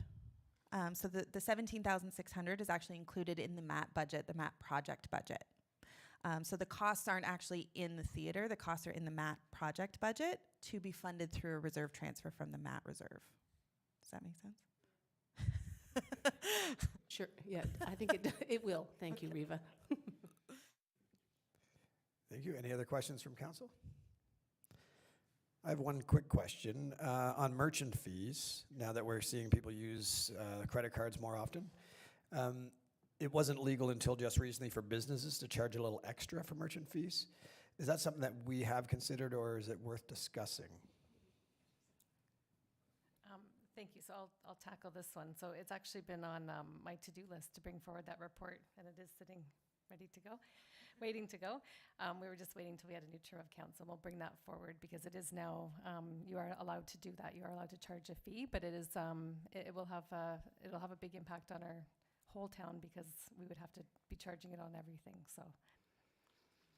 So the $17,600 is actually included in the MAT budget, the MAT project budget. So the costs aren't actually in the theater. The costs are in the MAT project budget to be funded through a reserve transfer from the MAT reserve. Does that make sense? Sure, yeah, I think it will. Thank you, Riva. Thank you. Any other questions from council? I have one quick question on merchant fees. Now that we're seeing people use credit cards more often, it wasn't legal until just recently for businesses to charge a little extra for merchant fees. Is that something that we have considered, or is it worth discussing? Thank you. So I'll tackle this one. So it's actually been on my to-do list to bring forward that report, and it is sitting ready to go, waiting to go. We were just waiting till we had a new term of council. We'll bring that forward because it is now, you are allowed to do that. You are allowed to charge a fee, but it is, it'll have a big impact on our whole town because we would have to be charging it on everything, so.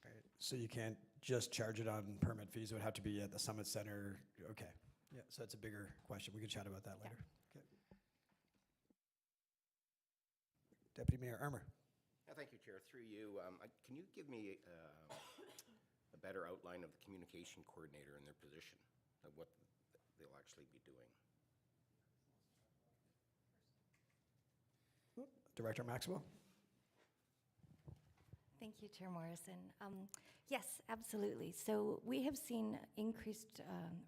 Right. So you can't just charge it on permit fees, it would have to be at the Summit Center, okay. Yeah, so it's a bigger question, we can chat about that later. Okay. Deputy Mayor Armour. Yeah, thank you, Chair. Through you, can you give me a better outline of the communication coordinator and their position, of what they'll actually be doing? Director Maxwell. Thank you, Chair Morrison. Yes, absolutely. So we have seen increased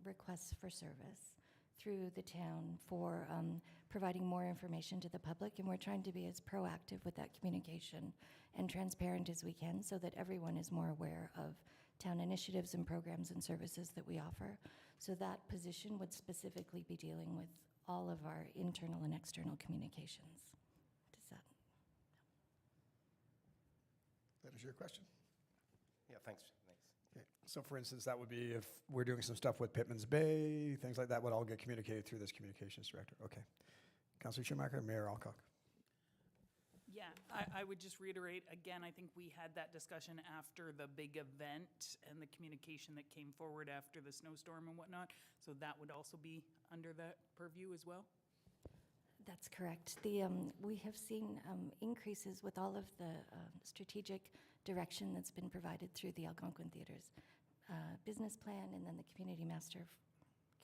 requests for service through the town for providing more information to the public, and we're trying to be as proactive with that communication and transparent as we can so that everyone is more aware of town initiatives and programs and services that we offer. So that position would specifically be dealing with all of our internal and external communications. That is your question? Yeah, thanks. Okay. So for instance, that would be if we're doing some stuff with Pittman's Bay, things like that would all get communicated through this communications director. Okay. Councillor Schumacher, Mayor Alcock. Yeah, I would just reiterate, again, I think we had that discussion after the big event and the communication that came forward after the snowstorm and whatnot. So that would also be under that purview as well? That's correct. We have seen increases with all of the strategic direction that's been provided through the Algonquin Theatre's business plan and then the community master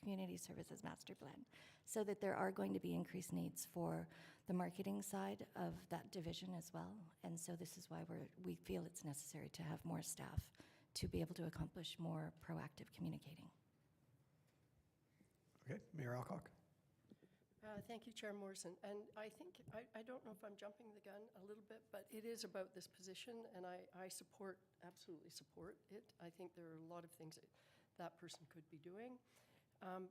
community services master plan, so that there are going to be increased needs for the marketing side of that division as well. And so this is why we feel it's necessary to have more staff to be able to accomplish more proactive communicating. Okay, Mayor Alcock. Thank you, Chair Morrison. And I think, I don't know if I'm jumping the gun a little bit, but it is about this position, and I absolutely support it. I think there are a lot of things that person could be doing.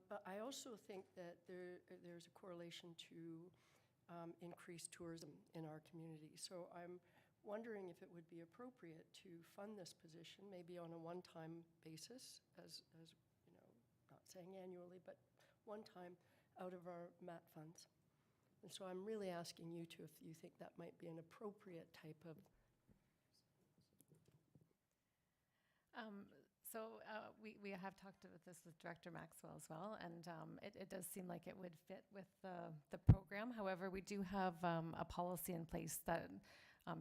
But I also think that there's a correlation to increased tourism in our community. So I'm wondering if it would be appropriate to fund this position, maybe on a one-time basis, as you know, not saying annually, but one time out of our MAT funds. And so I'm really asking you if you think that might be an appropriate type of. We have talked about this with Director Maxwell as well, and it does seem like it would fit with the program. However, we do have a policy in place that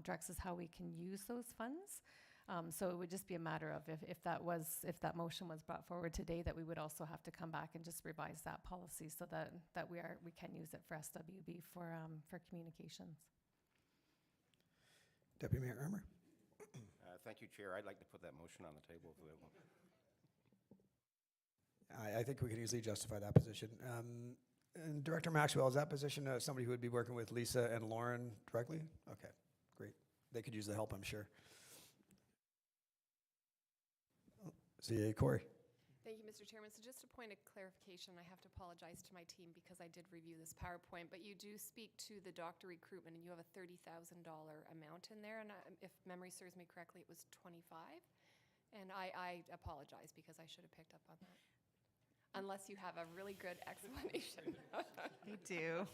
directs us how we can use those funds. So it would just be a matter of if that motion was brought forward today, that we would also have to come back and just revise that policy so that we can use it for SWB for communications. Deputy Mayor Armour. Thank you, Chair. I'd like to put that motion on the table for that one. I think we can easily justify that position. And Director Maxwell, is that position somebody who would be working with Lisa and Lauren directly? Okay, great. They could use the help, I'm sure. CA Corey. Thank you, Mr. Chairman. So just a point of clarification, I have to apologize to my team because I did review this PowerPoint, but you do speak to the doctor recruitment and you have a $30,000 amount in there, and if memory serves me correctly, it was 25. And I apologize because I should have picked up on that. Unless you have a really good explanation. I do.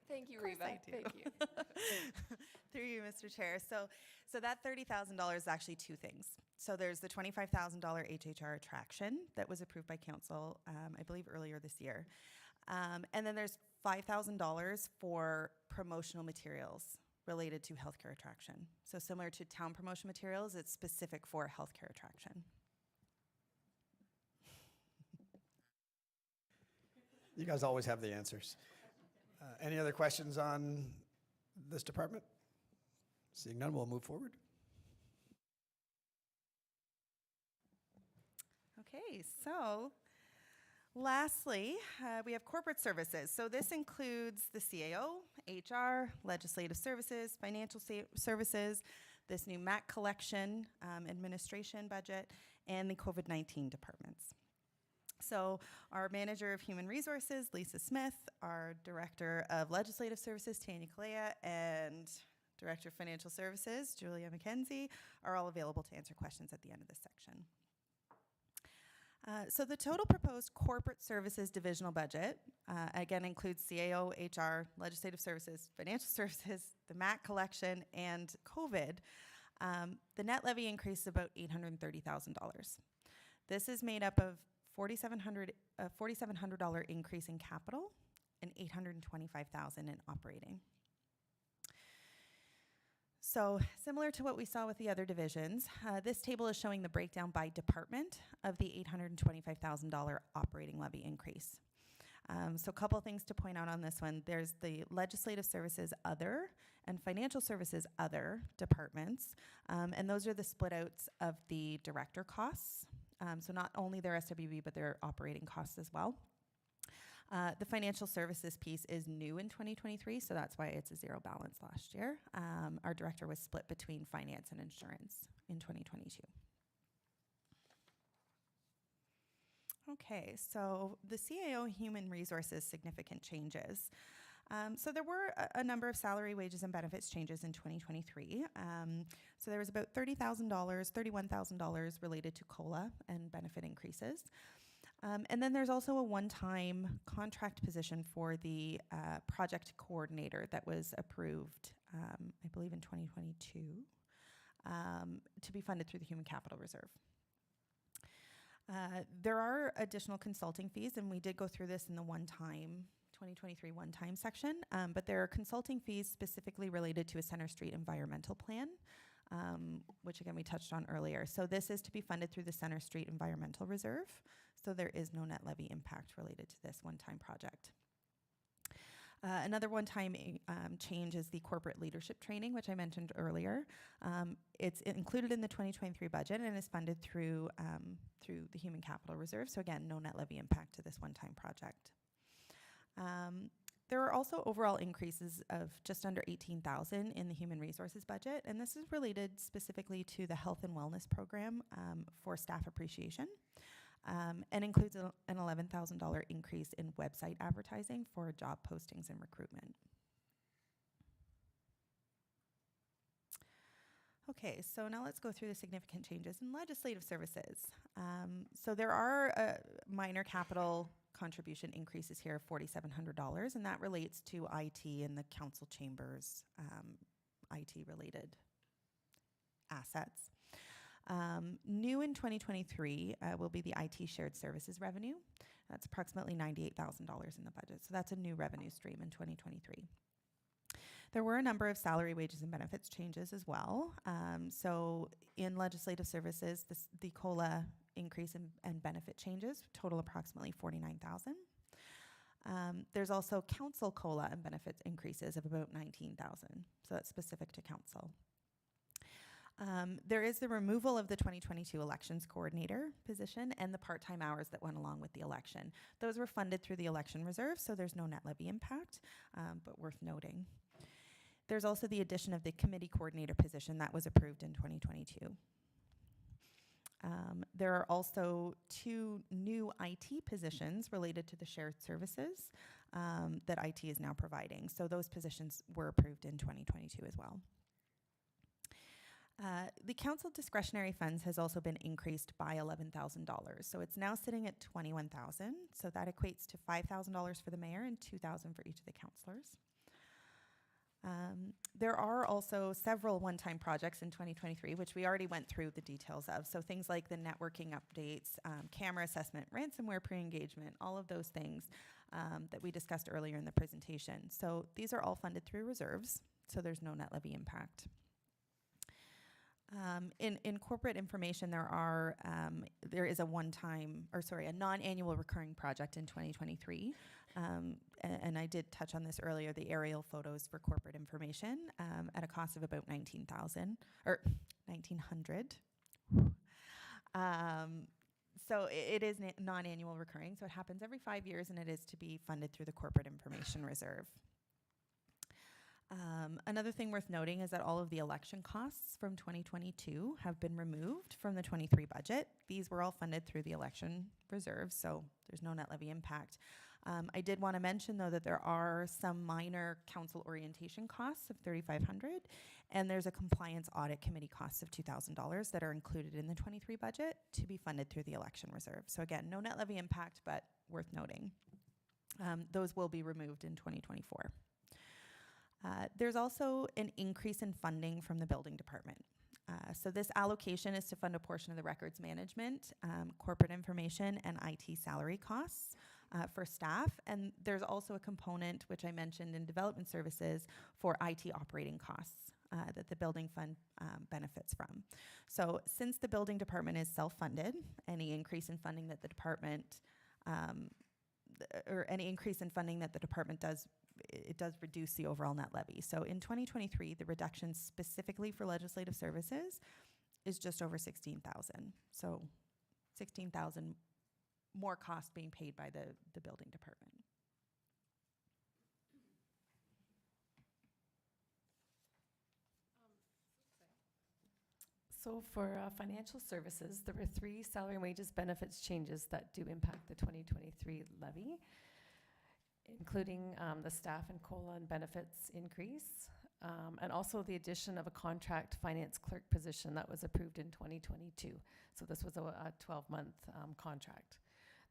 Thank you, Of course Reva. I do. Thank you. Through you, Mr. Chair. So that $30,000 is actually two things. So there's the $25,000 HHR attraction that was approved by council, I believe earlier this year. And then there's $5,000 for promotional materials related to healthcare attraction. So similar to town promotion materials, it's specific for healthcare attraction. You guys always have the answers. Any other questions on this department? Seeing none, we'll move forward. Okay, so lastly, we have corporate services. So this includes the CAO, HR, legislative services, financial services, this new MAC collection, administration budget, and the COVID-19 departments. So our Manager of Human Resources, Lisa Smith, our Director of Legislative Services, Tanya Kalea, and Director of Financial Services, Julia McKenzie, are all available to answer questions at the end of this section. So the total proposed corporate services divisional budget, again, includes CAO, HR, legislative services, financial services, the MAC collection, and COVID. The net levy increase is about $830,000. This is made up of $4,700 increase in capital and $825,000 in operating. So similar to what we saw with the other divisions, this table is showing the breakdown by department of the $825,000 operating levy increase. So a couple of things to point out on this one. There's the legislative services other and financial services other departments, and those are the split outs of the director costs. So not only their SWB, but their operating costs as well. The financial services piece is new in 2023, so that's why it's a zero balance last year. Our director was split between finance and insurance in 2022. Okay, so the CAO Human Resources significant changes. So there were a number of salary, wages, and benefits changes in 2023. So there was about $30,000, $31,000 related to COLA and benefit increases. And then there's also a one-time contract position for the project coordinator that was approved, I believe in 2022, to be funded through the Human Capital Reserve. There are additional consulting fees, and we did go through this in the 2023 one-time section, but there are consulting fees specifically related to a Center Street environmental plan, which again we touched on earlier. So this is to be funded through the Center Street Environmental Reserve. So there is no net levy impact related to this one-time project. Another one-time change is the corporate leadership training, which I mentioned earlier. It's included in the 2023 budget and is funded through the Human Capital Reserve. So again, no net levy impact to this one-time project. There are also overall increases of just under $18,000 in the human resources budget, and this is related specifically to the health and wellness program for staff appreciation. And includes an $11,000 increase in website advertising for job postings and recruitment. Okay, so now let's go through the significant changes in legislative services. So there are minor capital contribution increases here of $4,700, and that relates to IT and the council chambers IT-related assets. New in 2023 will be the IT shared services revenue. That's approximately $98,000 in the budget. So that's a new revenue stream in 2023. There were a number of salary, wages, and benefits changes as well. So in legislative services, the COLA increase and benefit changes total approximately $49,000. There's also council COLA and benefits increases of about $19,000. So that's specific to council. There is the removal of the 2022 elections coordinator position and the part-time hours that went along with the election. Those were funded through the election reserve, so there's no net levy impact, but worth noting. There's also the addition of the committee coordinator position that was approved in 2022. There are also 2 new IT positions related to the shared services that IT is now providing. So those positions were approved in 2022 as well. The council discretionary funds has also been increased by $11,000. So it's now sitting at $21,000. So that equates to $5,000 for the mayor and $2,000 for each of the councillors. There are also several one-time projects in 2023, which we already went through the details of. So things like the networking updates, camera assessment, ransomware pre-engagement, all of those things that we discussed earlier in the presentation. So these are all funded through reserves, so there's no net levy impact. In corporate information, there is a non-annual recurring project in 2023, and I did touch on this earlier. The aerial photos for corporate information at a cost of about $1,900. So it is non-annual recurring, so it happens every 5 years, and it is to be funded through the corporate information reserve. Another thing worth noting is that all of the election costs from 2022 have been removed from the 23 budget. These were all funded through the election reserve, so there's no net levy impact. I did want to mention, though, that there are some minor council orientation costs of $3,500, and there's a compliance audit committee costs of $2,000 that are included in the 23 budget to be funded through the election reserve. So again, no net levy impact, but worth noting. Those will be removed in 2024. There's also an increase in funding from the building department. So this allocation is to fund a portion of the records management, corporate information, and IT salary costs for staff. And there's also a component, which I mentioned in development services, for IT operating costs that the building fund benefits from. So since the building department is self-funded, any increase in funding that the department does, it does reduce the overall net levy. So in 2023, the reduction specifically for legislative services is just over $16,000. So $16,000 more cost being paid by the building department. So for financial services, there were 3 salary and wages benefits changes that do impact the 2023 levy, including the staff and COLA and benefits increase, and also the addition of a contract finance clerk position that was approved in 2022. So this was a 12-month contract.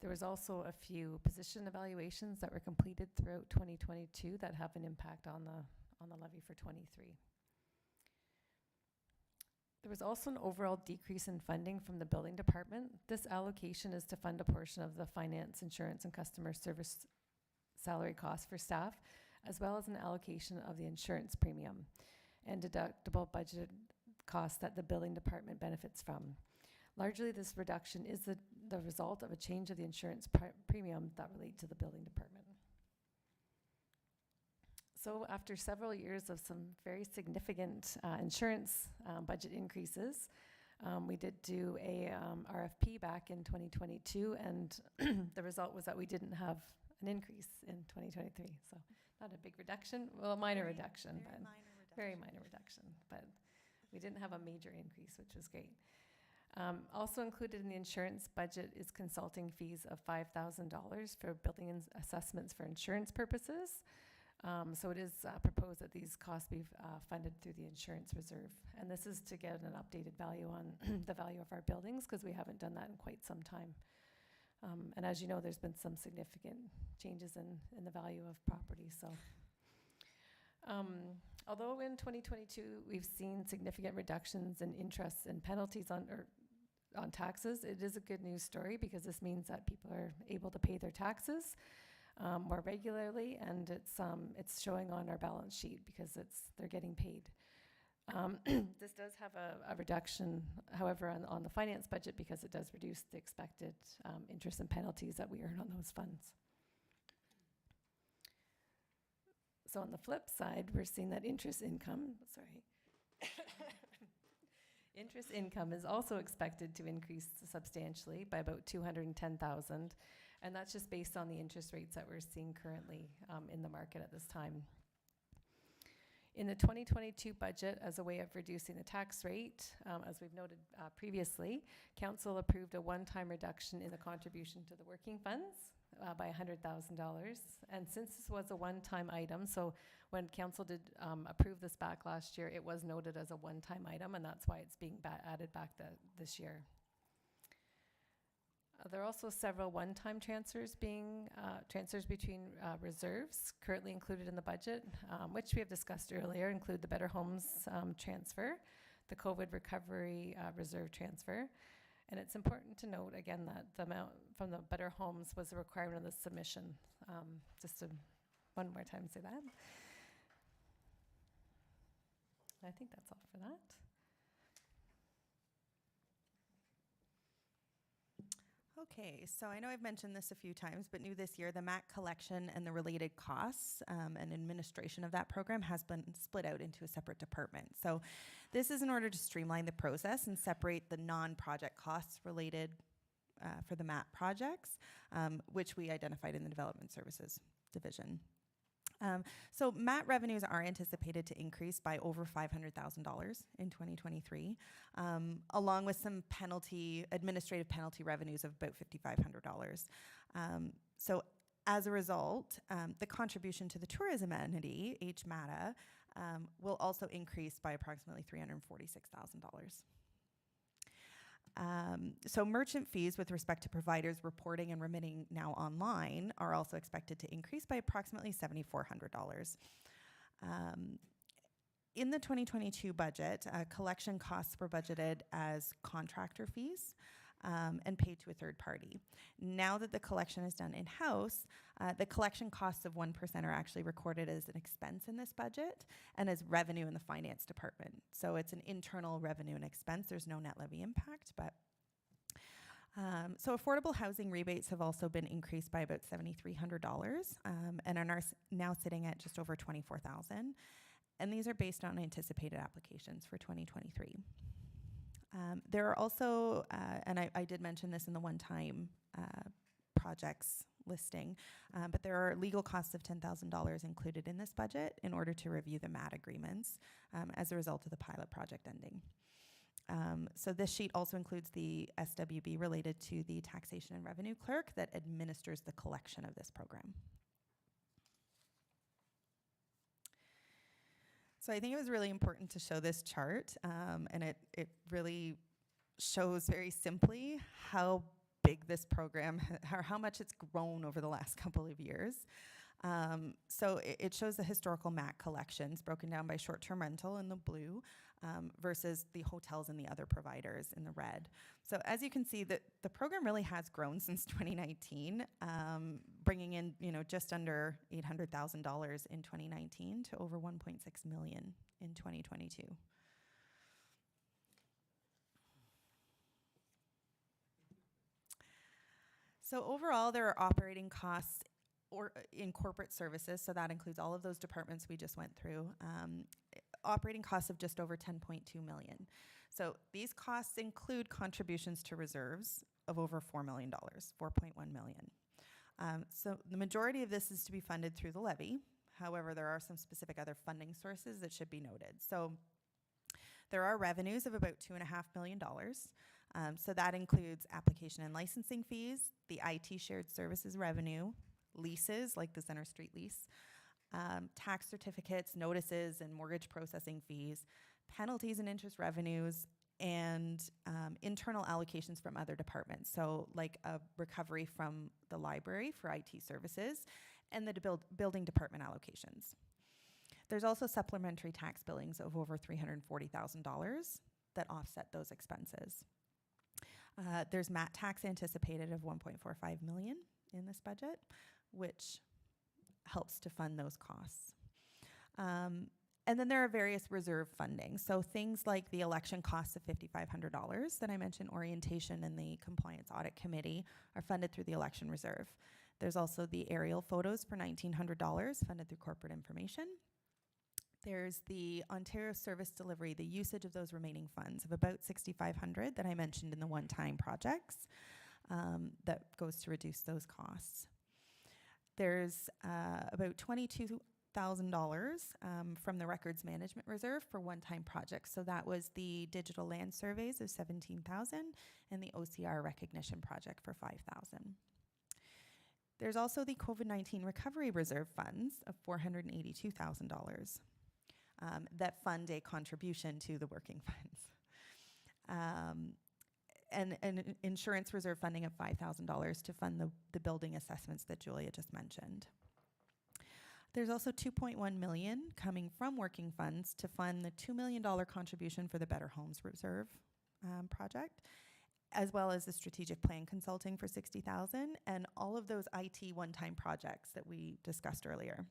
There was also a few position evaluations that were completed throughout 2022 that have an impact on the levy for 23. There was also an overall decrease in funding from the building department. This allocation is to fund a portion of the finance, insurance, and customer service salary costs for staff, as well as an allocation of the insurance premium and deductible budgeted costs that the building department benefits from. Largely, this reduction is the the result of a change of the insurance premium that relate to the building department. So after several years of some very significant insurance budget increases, we did do a RFP back in 2022, and the result was that we didn't have an increase in 2023. So not a big reduction, well, a minor reduction, but very minor reduction. But we didn't have a major increase, which was great. Also included in the insurance budget is consulting fees of $5,000 for building assessments for insurance purposes. So it is proposed that these costs be funded through the insurance reserve. And this is to get an updated value on the value of our buildings, because we haven't done that in quite some time. And as you know, there's been some significant changes in the value of property. So although in 2022 we've seen significant reductions in interest and penalties on taxes, it is a good news story, because this means that people are able to pay their taxes more regularly, and it's showing on our balance sheet because they're getting paid. This does have a reduction, however, on the finance budget, because it does reduce the expected interest and penalties that we earn on those funds. So on the flip side, we're seeing that interest income is also expected to increase substantially by about $210,000. And that's just based on the interest rates that we're seeing currently in the market at this time. In the 2022 budget, as a way of reducing the tax rate, as we've noted previously, Council approved a one-time reduction in the contribution to the working funds by $100,000. And since this was a one-time item, so when Council did approve this back last year, it was noted as a one-time item, and that's why it's being added back this year. There are also several one-time transfers between reserves currently included in the budget, which we have discussed earlier, include the Better Homes transfer, the COVID recovery reserve transfer. And it's important to note, again, that the amount from the Better Homes was a requirement of the submission. Just to one more time say that. I think that's all for that. Okay, so I know I've mentioned this a few times, but new this year, the MAC collection and the related costs and administration of that program has been split out into a separate department. So this is in order to streamline the process and separate the non-project costs related for the MAP projects, which we identified in the Development Services Division. So MAT revenues are anticipated to increase by over $500,000 in 2023, along with some administrative penalty revenues of about $5,500. So as a result, the contribution to the tourism entity, HMATA, will also increase by approximately $346,000. So merchant fees with respect to providers reporting and remitting now online are also expected to increase by approximately $7,400. In the 2022 budget, collection costs were budgeted as contractor fees and paid to a third party. Now that the collection is done in-house, the collection costs of 1% are actually recorded as an expense in this budget and as revenue in the finance department. So it's an internal revenue and expense. There's no net levy impact, but so affordable housing rebates have also been increased by about $7,300 and are now sitting at just over $24,000. And these are based on anticipated applications for 2023. There are also, and I did mention this in the one-time projects listing, but there are legal costs of $10,000 included in this budget in order to review the MAT agreements as a result of the pilot project ending. So this sheet also includes the SWB related to the taxation and revenue clerk that administers the collection of this program. So I think it was really important to show this chart, and it really shows very simply how big this program, or how much it's grown over the last couple of years. So it shows the historical MAC collections broken down by short-term rental in the blue versus the hotels and the other providers in the red. So as you can see, the program really has grown since 2019, bringing in just under $800,000 in 2019 to over $1.6 million in 2022. So overall, there are operating costs in corporate services, so that includes all of those departments we just went through, operating costs of just over 10.2 million. So these costs include contributions to reserves of over $4 million, 4.1 million. So the majority of this is to be funded through the levy. However, there are some specific other funding sources that should be noted. So there are revenues of about $2.5 million. So that includes application and licensing fees, the IT shared services revenue, leases like the Center Street lease, tax certificates, notices, and mortgage processing fees, penalties and interest revenues, and internal allocations from other departments. So like a recovery from the library for IT services and the building department allocations. There's also supplementary tax billings of over $340,000 that offset those expenses. There's MAT tax anticipated of $1.45 million in this budget, which helps to fund those costs. And then there are various reserve funding. So things like the election costs of $5,500 that I mentioned, orientation and the compliance audit committee are funded through the election reserve. There's also the aerial photos for $1,900 funded through corporate information. There's the Ontario Service Delivery, the usage of those remaining funds of about $6,500 that I mentioned in the one-time projects that goes to reduce those costs. There's about $22,000 from the Records Management Reserve for one-time projects. So that was the digital land surveys of $17,000 and the OCR recognition project for $5,000. There's also the COVID-19 Recovery Reserve funds of $482,000 that fund a contribution to the working funds. And insurance reserve funding of $5,000 to fund the building assessments that Julia just mentioned. There's also $2.1 million coming from working funds to fund the $2 million contribution for the Better Homes Reserve project, as well as the strategic plan consulting for $60,000 and all of those IT one-time projects that we discussed earlier.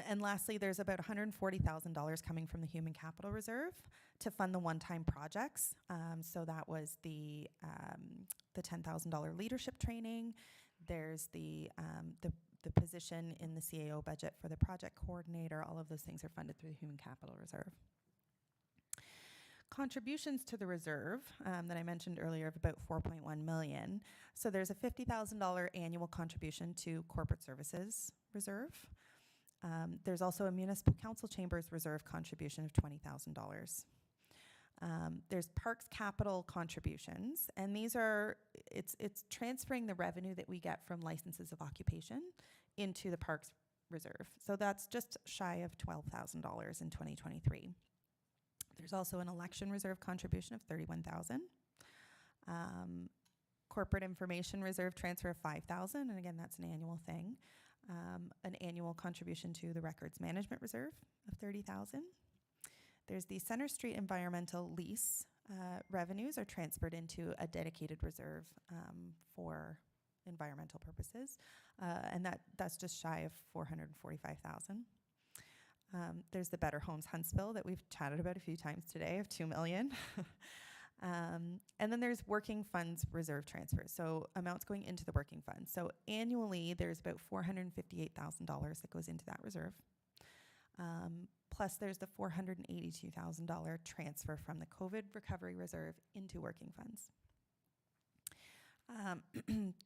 And lastly, there's about $140,000 coming from the Human Capital Reserve to fund the one-time projects. So that was the $10,000 leadership training. There's the position in the CAO budget for the project coordinator. All of those things are funded through the Human Capital Reserve. Contributions to the reserve that I mentioned earlier of about $4.1 million. So there's a $50,000 annual contribution to Corporate Services Reserve. There's also a Municipal Council Chambers Reserve contribution of $20,000. There's Parks Capital contributions, and these are, it's transferring the revenue that we get from licenses of occupation into the Parks Reserve. So that's just shy of $12,000 in 2023. There's also an election reserve contribution of $31,000. Corporate information reserve transfer of $5,000, and again, that's an annual thing. An annual contribution to the Records Management Reserve of $30,000. There's the Center Street environmental lease revenues are transferred into a dedicated reserve for environmental purposes, and that's just shy of $445,000. There's the Better Homes Huntsville that we've chatted about a few times today of $2 million. And then there's working funds reserve transfers, so amounts going into the working fund. So annually, there's about $458,000 that goes into that reserve. Plus, there's the $482,000 transfer from the COVID Recovery Reserve into working funds.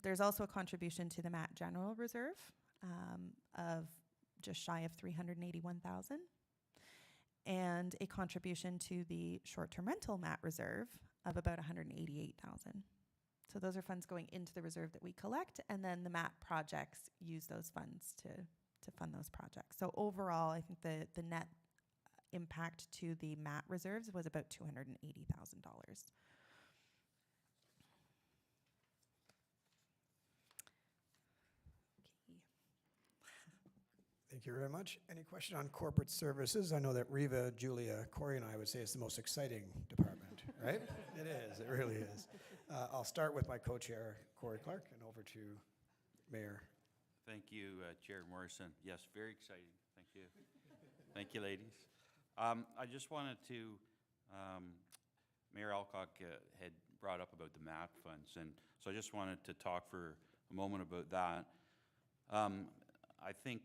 There's also a contribution to the MAT General Reserve of just shy of $381,000. And a contribution to the short-term rental MAT reserve of about $188,000. So those are funds going into the reserve that we collect, and then the MAT projects use those funds to fund those projects. So overall, I think the net impact to the MAT reserves was about $280,000. Thank you very much. Any question on corporate services? I know that Riva, Julia, Corey, and I would say it's the most exciting department, right? It is. It really is. I'll start with my co-chair, Corey Clark, and over to Mayor. Thank you, Chair Morrison. Yes, very exciting. Thank you. Thank you, ladies. I just wanted to, Mayor Alcock had brought up about the MAP funds, and so I just wanted to talk for a moment about that. I think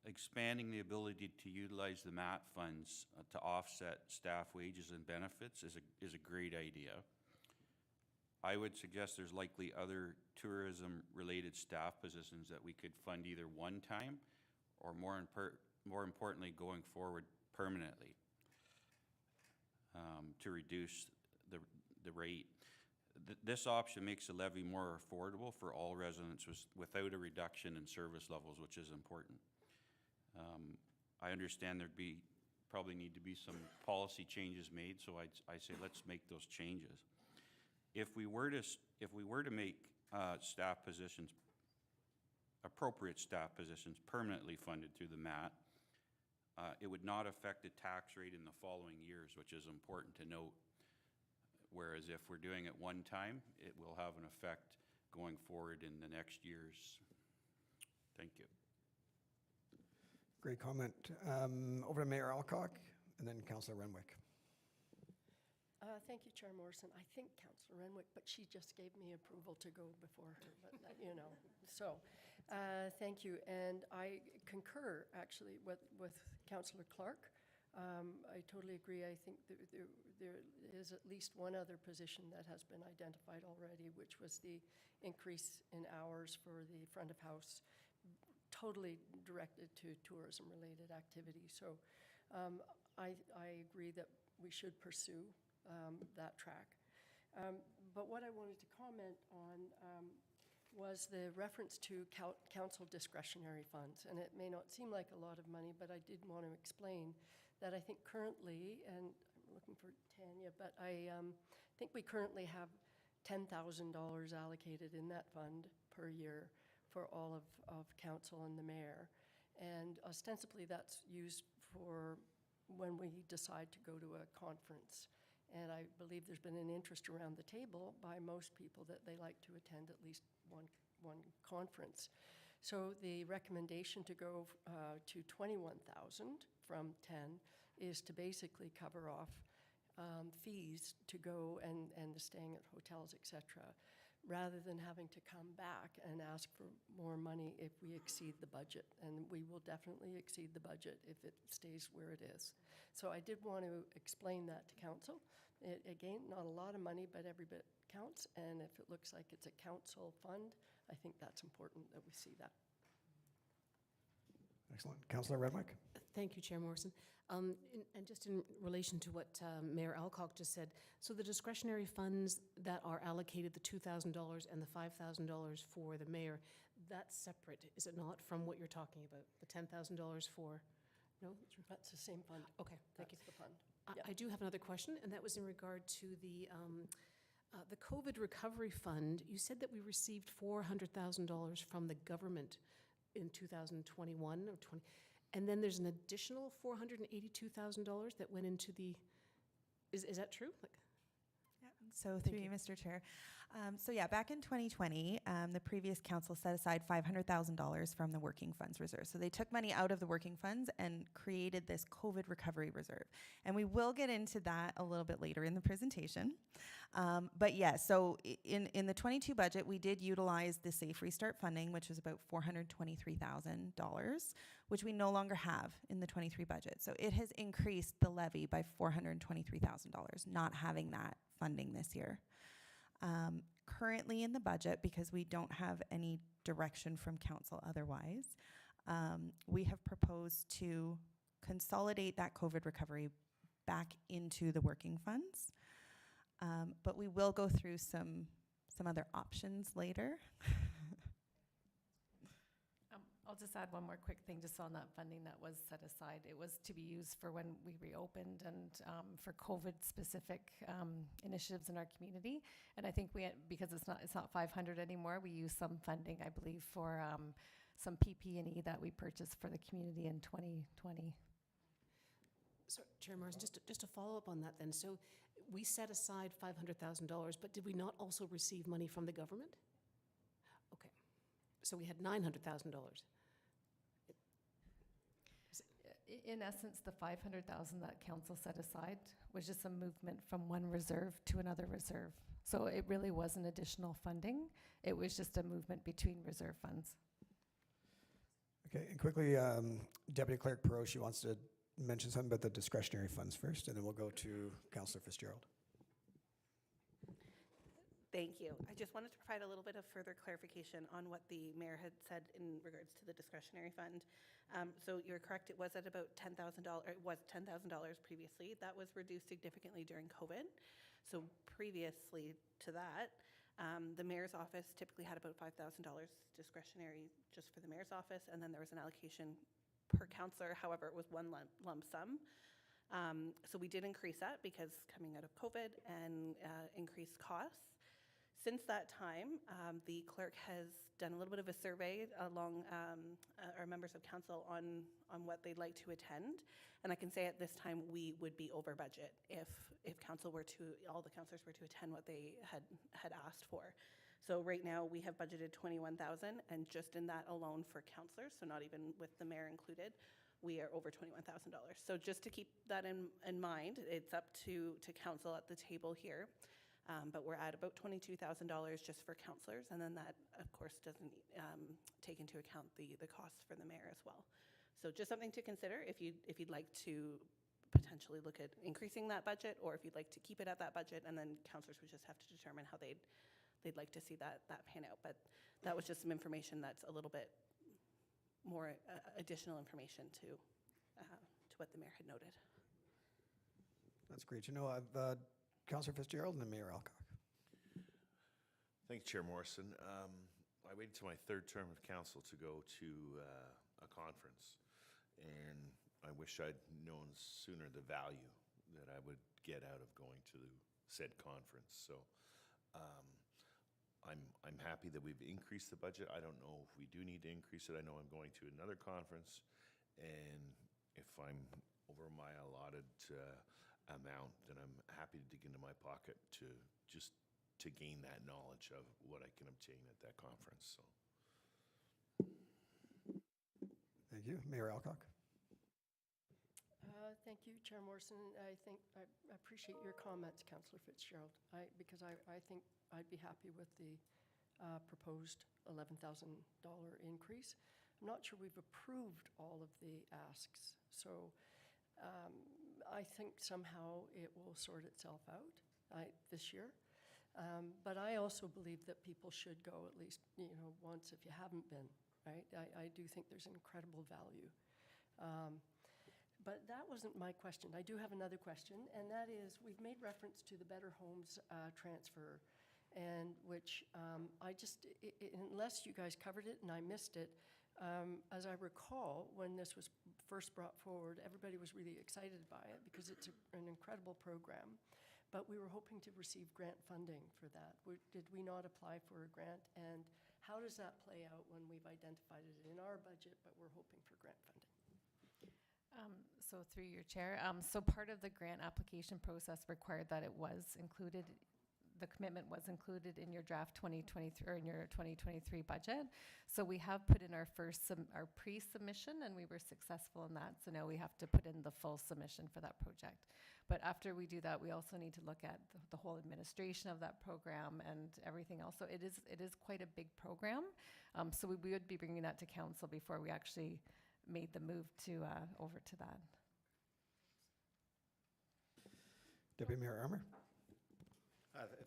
expanding the ability to utilize the MAP funds to offset staff wages and benefits is a great idea. I would suggest there's likely other tourism-related staff positions that we could fund either one time or more importantly, going forward permanently to reduce the rate. This option makes the levy more affordable for all residents without a reduction in service levels, which is important. I understand probably need to be some policy changes made, so I say let's make those changes. If we were to make staff positions, appropriate staff positions permanently funded through the MAT, it would not affect the tax rate in the following years, which is important to note. Whereas if we're doing it one time, it will have an effect going forward in the next years. Thank you. Great comment. Over to Mayor Alcock, and then Councillor Renwick. Thank you, Chair Morrison. I think Councillor Renwick, but she just gave me approval to go before her, but you know. So, thank you. And I concur, actually, with Councillor Clark. I totally agree. I think there is at least one other position that has been identified already, which was the increase in hours for the front of house, totally directed to tourism-related activities. So I agree that we should pursue that track. But what I wanted to comment on was the reference to council discretionary funds. And it may not seem like a lot of money, but I did want to explain that I think currently, and I'm looking for Tanya, but I think we currently have $10,000 allocated in that fund per year for all of council and the mayor. And ostensibly that's used for when we decide to go to a conference. And I believe there's been an interest around the table by most people that they like to attend at least one conference. So the recommendation to go to 21,000 from 10 is to basically cover off fees to go and the staying at hotels, et cetera, rather than having to come back and ask for more money if we exceed the budget. And we will definitely exceed the budget if it stays where it is. So I did want to explain that to council. Again, not a lot of money, but every bit counts. And if it looks like it's a council fund, I think that's important that we see that. Excellent. Councillor Renwick. Thank you, Chair Morrison. And just in relation to what Mayor Alcock just said, so the discretionary funds that are allocated, the $2,000 and the $5,000 for the mayor, that's separate, is it not, from what you're talking about? The $10,000 for, no? That's the same fund. Okay, thank you. That's the fund. I do have another question, and that was in regard to the COVID recovery fund. You said that we received $400,000 from the government in 2021 or 20, and then there's an additional $482,000 that went into the, is that true? So through you, Mr. Chair. So yeah, back in 2020, the previous council set aside $500,000 from the working funds reserve. So they took money out of the working funds and created this COVID recovery reserve. And we will get into that a little bit later in the presentation. But yeah, so in the 22 budget, we did utilize the Safe Restart funding, which was about $423,000, which we no longer have in the 23 budget. So it has increased the levy by $423,000, not having that funding this year. Currently in the budget, because we don't have any direction from council otherwise, we have proposed to consolidate that COVID recovery back into the working funds. But we will go through some other options later. I'll just add one more quick thing just on that funding that was set aside. It was to be used for when we reopened and for COVID-specific initiatives in our community. And I think because it's not 500 anymore, we use some funding, I believe, for some PP&E that we purchased for the community in 2020. So, Chair Morrison, just to follow up on that then. So we set aside $500,000, but did we not also receive money from the government? Okay. So we had $900,000. In essence, the $500,000 that council set aside was just a movement from one reserve to another reserve. So it really wasn't additional funding. It was just a movement between reserve funds. Okay, and quickly, Deputy Clerk Perot, she wants to mention something about the discretionary funds first, and then we'll go to Councillor Fitzgerald. Thank you. I just wanted to provide a little bit of further clarification on what the mayor had said in regards to the discretionary fund. So you're correct, it was at about $10,000, it was $10,000 previously. That was reduced significantly during COVID. So previously to that, the mayor's office typically had about $5,000 discretionary just for the mayor's office, and then there was an allocation per councillor. However, it was one lump sum. So we did increase that because coming out of COVID and increased costs. Since that time, the clerk has done a little bit of a survey along our members of council on what they'd like to attend. And I can say at this time, we would be over budget if all the councillors were to attend what they had asked for. So right now, we have budgeted $21,000, and just in that alone for councillors, so not even with the mayor included, we are over $21,000. So just to keep that in mind, it's up to council at the table here. But we're at about $22,000 just for councillors, and then that, of course, doesn't take into account the costs for the mayor as well. So just something to consider if you'd like to potentially look at increasing that budget, or if you'd like to keep it at that budget, and then councillors would just have to determine how they'd like to see that pan out. But that was just some information that's a little bit more additional information to what the mayor had noted. That's great to know. I've Councillor Fitzgerald and then Mayor Alcock. Thanks, Chair Morrison. I waited till my third term of council to go to a conference, and I wish I'd known sooner the value that I would get out of going to said conference. So I'm happy that we've increased the budget. I don't know if we do need to increase it. I know I'm going to another conference, and if I'm over my allotted amount, then I'm happy to dig into my pocket to gain that knowledge of what I can obtain at that conference. So, Thank you. Mayor Alcock. Thank you, Chair Morrison. I think I appreciate your comments, Councillor Fitzgerald, because I think I'd be happy with the proposed $11,000 increase. I'm not sure we've approved all of the asks, so I think somehow it will sort itself out this year. But I also believe that people should go at least, once if you haven't been, right? I do think there's incredible value. But that wasn't my question. I do have another question, and that is, we've made reference to the Better Homes transfer, and which unless you guys covered it and I missed it, as I recall, when this was first brought forward, everybody was really excited by it because it's an incredible program. But we were hoping to receive grant funding for that. Did we not apply for a grant? And how does that play out when we've identified it in our budget, but we're hoping for grant funding? So through your chair, so part of the grant application process required that it was included, the commitment was included in your draft 2023 or in your 2023 budget. So we have put in our pre-submission, and we were successful in that. So now we have to put in the full submission for that project. But after we do that, we also need to look at the whole administration of that program and everything else. So it is quite a big program. So we would be bringing that to council before we actually made the move to over to that. Deputy Mayor Armour.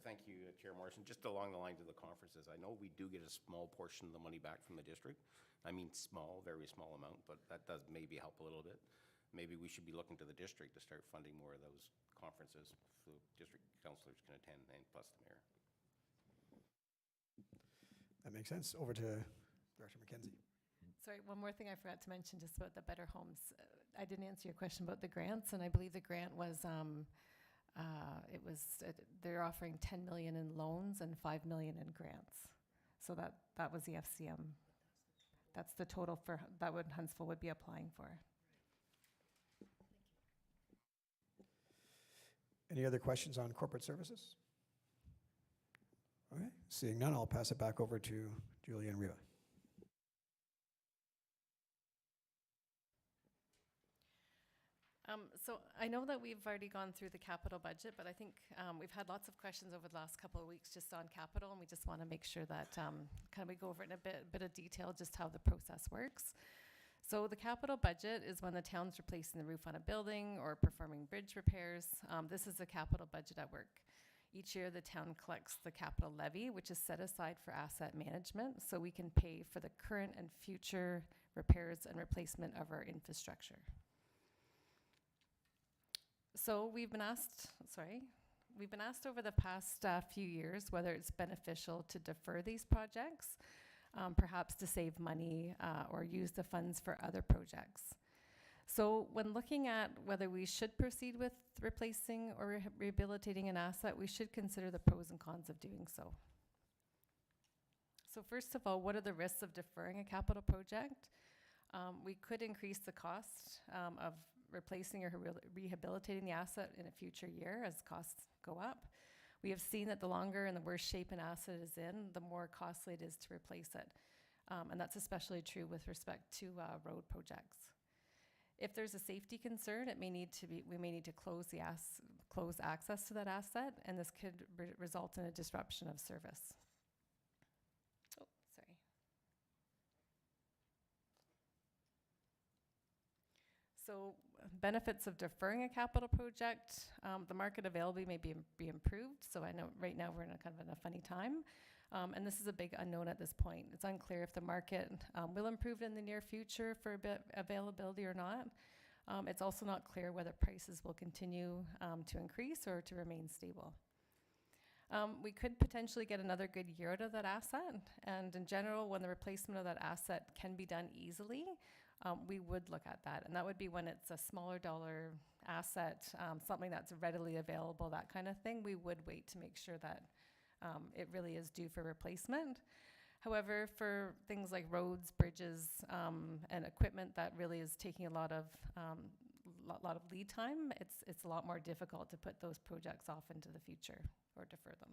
Thank you, Chair Morrison. Just along the lines of the conferences, I know we do get a small portion of the money back from the district. I mean small, very small amount, but that does maybe help a little bit. Maybe we should be looking to the district to start funding more of those conferences so district councillors can attend, and plus the mayor. That makes sense. Over to Director McKenzie. Sorry, one more thing I forgot to mention just about the Better Homes. I didn't answer your question about the grants, and I believe the grant was they're offering $10 million in loans and $5 million in grants. So that was the FCM. That's the total for that what Huntsville would be applying for. Any other questions on corporate services? Okay, seeing none, I'll pass it back over to Julianne Riva. So I know that we've already gone through the capital budget, but I think we've had lots of questions over the last couple of weeks just on capital, and we just want to make sure that kind of we go over it in a bit of detail, just how the process works. So the capital budget is when the town's replacing the roof on a building or performing bridge repairs. This is a capital budget at work. Each year, the town collects the capital levy, which is set aside for asset management, so we can pay for the current and future repairs and replacement of our infrastructure. So we've been asked over the past few years whether it's beneficial to defer these projects, perhaps to save money or use the funds for other projects. So when looking at whether we should proceed with replacing or rehabilitating an asset, we should consider the pros and cons of doing so. So first of all, what are the risks of deferring a capital project? We could increase the cost of replacing or rehabilitating the asset in a future year as costs go up. We have seen that the longer and the worse shape an asset is in, the more costly it is to replace it. And that's especially true with respect to road projects. If there's a safety concern, we may need to close access to that asset, and this could result in a disruption of service. Oh, sorry. So benefits of deferring a capital project, the market availability may be improved. So I know right now we're in a kind of a funny time. And this is a big unknown at this point. It's unclear if the market will improve in the near future for a bit availability or not. It's also not clear whether prices will continue to increase or to remain stable. We could potentially get another good year out of that asset. And in general, when the replacement of that asset can be done easily, we would look at that. And that would be when it's a smaller dollar asset, something that's readily available, that kind of thing. We would wait to make sure that it really is due for replacement. However, for things like roads, bridges, and equipment that really is taking a lot of lead time, it's a lot more difficult to put those projects off into the future or defer them.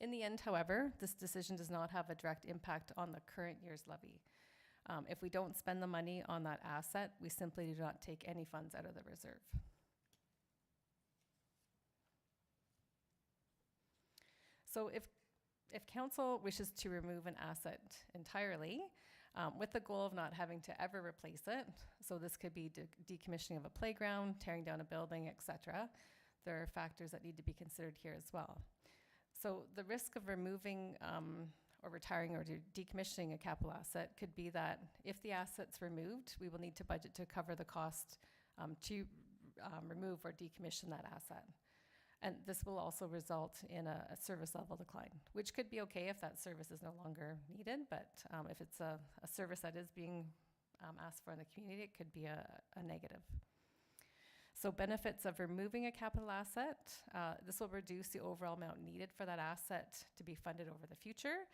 In the end, however, this decision does not have a direct impact on the current year's levy. If we don't spend the money on that asset, we simply do not take any funds out of the reserve. So if council wishes to remove an asset entirely, with the goal of not having to ever replace it, so this could be decommissioning of a playground, tearing down a building, etc., there are factors that need to be considered here as well. So the risk of removing or retiring or decommissioning a capital asset could be that if the asset's removed, we will need to budget to cover the cost to remove or decommission that asset. And this will also result in a service level decline, which could be okay if that service is no longer needed, but if it's a service that is being asked for in the community, it could be a negative. So benefits of removing a capital asset, this will reduce the overall amount needed for that asset to be funded over the future,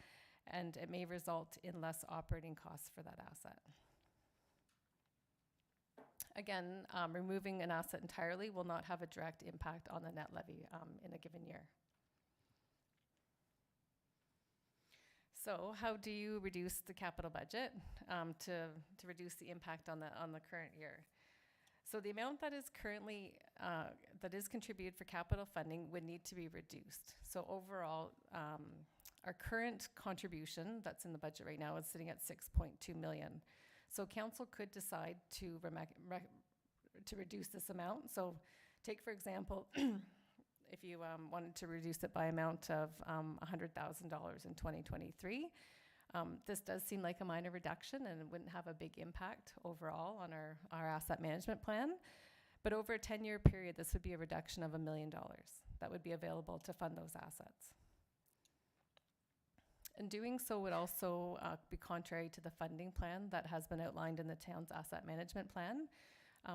and it may result in less operating costs for that asset. Again, removing an asset entirely will not have a direct impact on the net levy in a given year. So how do you reduce the capital budget to reduce the impact on the current year? So the amount that is currently that is contributed for capital funding would need to be reduced. So overall, our current contribution that's in the budget right now is sitting at 6.2 million. So council could decide to reduce this amount. So take, for example, if you wanted to reduce it by amount of $100,000 in 2023, this does seem like a minor reduction and it wouldn't have a big impact overall on our asset management plan. But over a 10-year period, this would be a reduction of $1 million that would be available to fund those assets. And doing so would also be contrary to the funding plan that has been outlined in the town's asset management plan,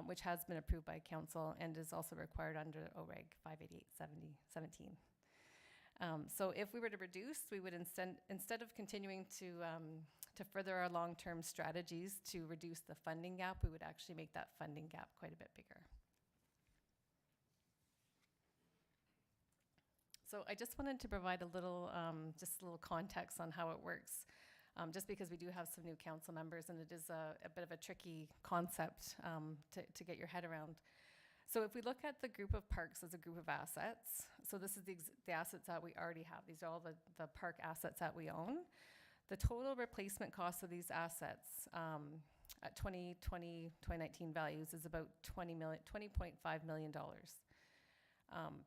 which has been approved by council and is also required under OREG 588-17. So if we were to reduce, we would instead of continuing to further our long-term strategies to reduce the funding gap, we would actually make that funding gap quite a bit bigger. So I just wanted to provide a little context on how it works. just because we do have some new council members, and it is a bit of a tricky concept to get your head around. So if we look at the group of parks as a group of assets, so this is the assets that we already have. These are all the park assets that we own. The total replacement cost of these assets at 2019 values is about $20.5 million.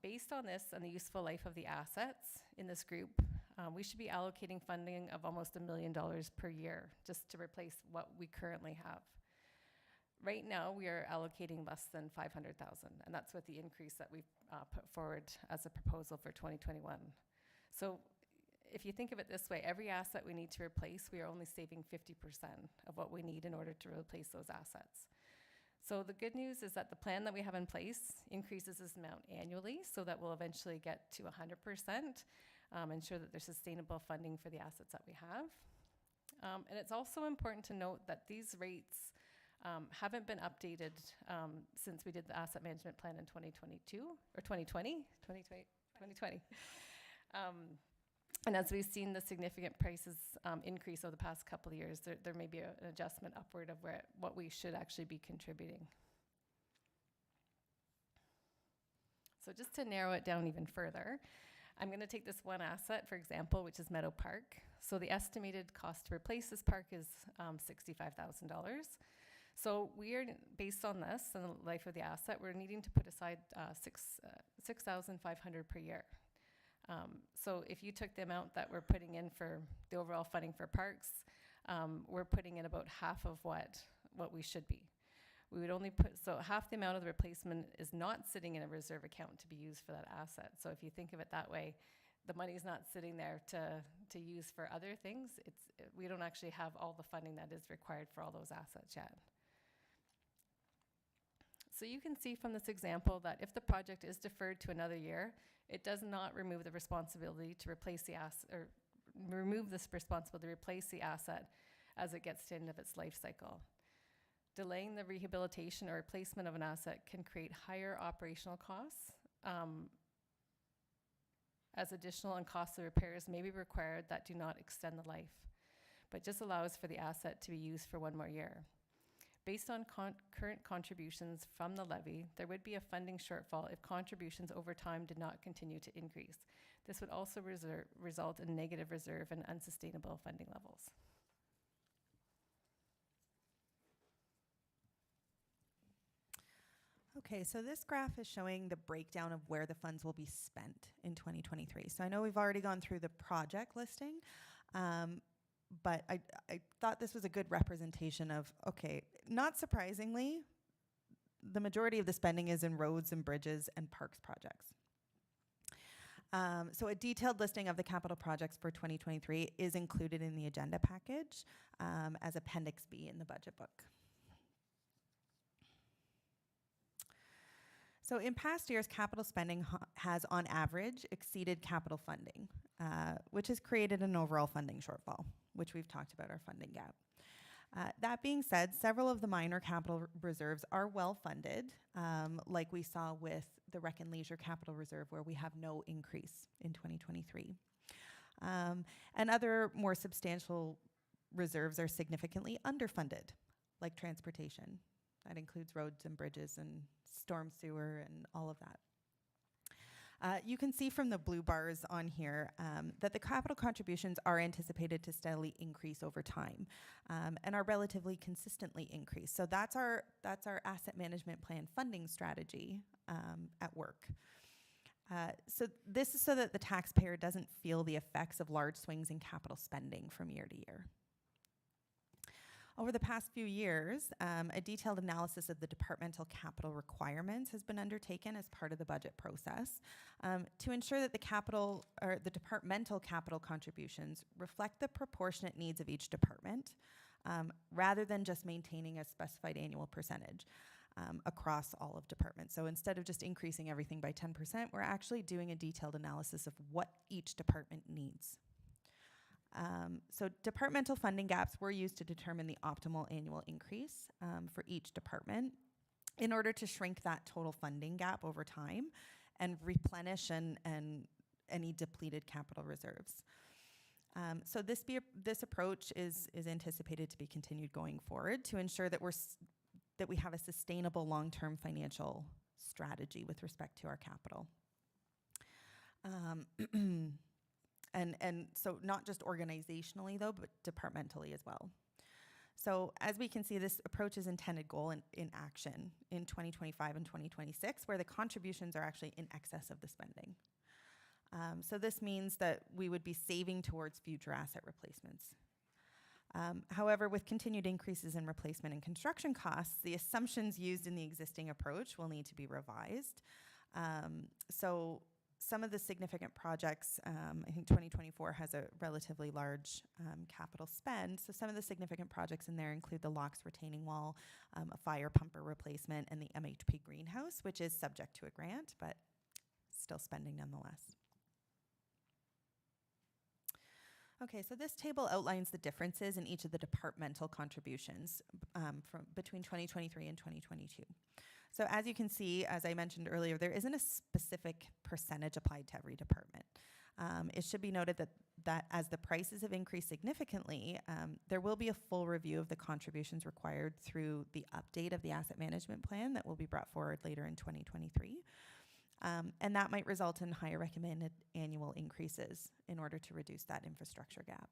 Based on this and the useful life of the assets in this group, we should be allocating funding of almost $1 million per year just to replace what we currently have. Right now, we are allocating less than $500,000, and that's with the increase that we've put forward as a proposal for 2021. So if you think of it this way, every asset we need to replace, we are only saving 50% of what we need in order to replace those assets. So the good news is that the plan that we have in place increases this amount annually, so that we'll eventually get to 100%, ensure that there's sustainable funding for the assets that we have. And it's also important to note that these rates haven't been updated since we did the asset management plan in 2022, or 2020. And as we've seen the significant prices increase over the past couple of years, there may be an adjustment upward of what we should actually be contributing. So just to narrow it down even further, I'm going to take this one asset, for example, which is Meadow Park. So the estimated cost to replace this park is $65,000. So we are, based on this and the life of the asset, we're needing to put aside $6,500 per year. So if you took the amount that we're putting in for the overall funding for parks, we're putting in about half of what we should be. We would only put, so half the amount of the replacement is not sitting in a reserve account to be used for that asset. So if you think of it that way, the money's not sitting there to use for other things. We don't actually have all the funding that is required for all those assets yet. So you can see from this example that if the project is deferred to another year, it does not remove the responsibility to replace the asset, or remove this responsibility to replace the asset as it gets to the end of its life cycle. Delaying the rehabilitation or replacement of an asset can create higher operational costs, as additional and costly repairs may be required that do not extend the life, but just allows for the asset to be used for one more year. Based on current contributions from the levy, there would be a funding shortfall if contributions over time did not continue to increase. This would also result in negative reserve and unsustainable funding levels. Okay, so this graph is showing the breakdown of where the funds will be spent in 2023. So I know we've already gone through the project listing, but I thought this was a good representation of, okay, not surprisingly, the majority of the spending is in roads and bridges and parks projects. So a detailed listing of the capital projects for 2023 is included in the agenda package as Appendix B in the budget book. So in past years, capital spending has on average exceeded capital funding, which has created an overall funding shortfall, which we've talked about our funding gap. That being said, several of the minor capital reserves are well funded, like we saw with the Rec and Leisure Capital Reserve, where we have no increase in 2023. And other more substantial reserves are significantly underfunded, like transportation. That includes roads and bridges and storm sewer and all of that. You can see from the blue bars on here that the capital contributions are anticipated to steadily increase over time and are relatively consistently increase. So that's our asset management plan funding strategy at work. So this is so that the taxpayer doesn't feel the effects of large swings in capital spending from year to year. Over the past few years, a detailed analysis of the departmental capital requirements has been undertaken as part of the budget process to ensure that the departmental capital contributions reflect the proportionate needs of each department, rather than just maintaining a specified annual percentage across all of departments. So instead of just increasing everything by 10%, we're actually doing a detailed analysis of what each department needs. So departmental funding gaps were used to determine the optimal annual increase for each department in order to shrink that total funding gap over time and replenish and any depleted capital reserves. So this approach is anticipated to be continued going forward to ensure that that we have a sustainable long-term financial strategy with respect to our capital. And so not just organizationally though, but departmentally as well. So as we can see, this approach is intended goal in action in 2025 and 2026, where the contributions are actually in excess of the spending. So this means that we would be saving towards future asset replacements. However, with continued increases in replacement and construction costs, the assumptions used in the existing approach will need to be revised. So some of the significant projects, I think 2024 has a relatively large capital spend. So some of the significant projects in there include the locks retaining wall, a fire pumper replacement, and the MHP greenhouse, which is subject to a grant, but still spending nonetheless. Okay, so this table outlines the differences in each of the departmental contributions between 2023 and 2022. So as you can see, as I mentioned earlier, there isn't a specific percentage applied to every department. It should be noted that as the prices have increased significantly, there will be a full review of the contributions required through the update of the asset management plan that will be brought forward later in 2023. And that might result in higher recommended annual increases in order to reduce that infrastructure gap.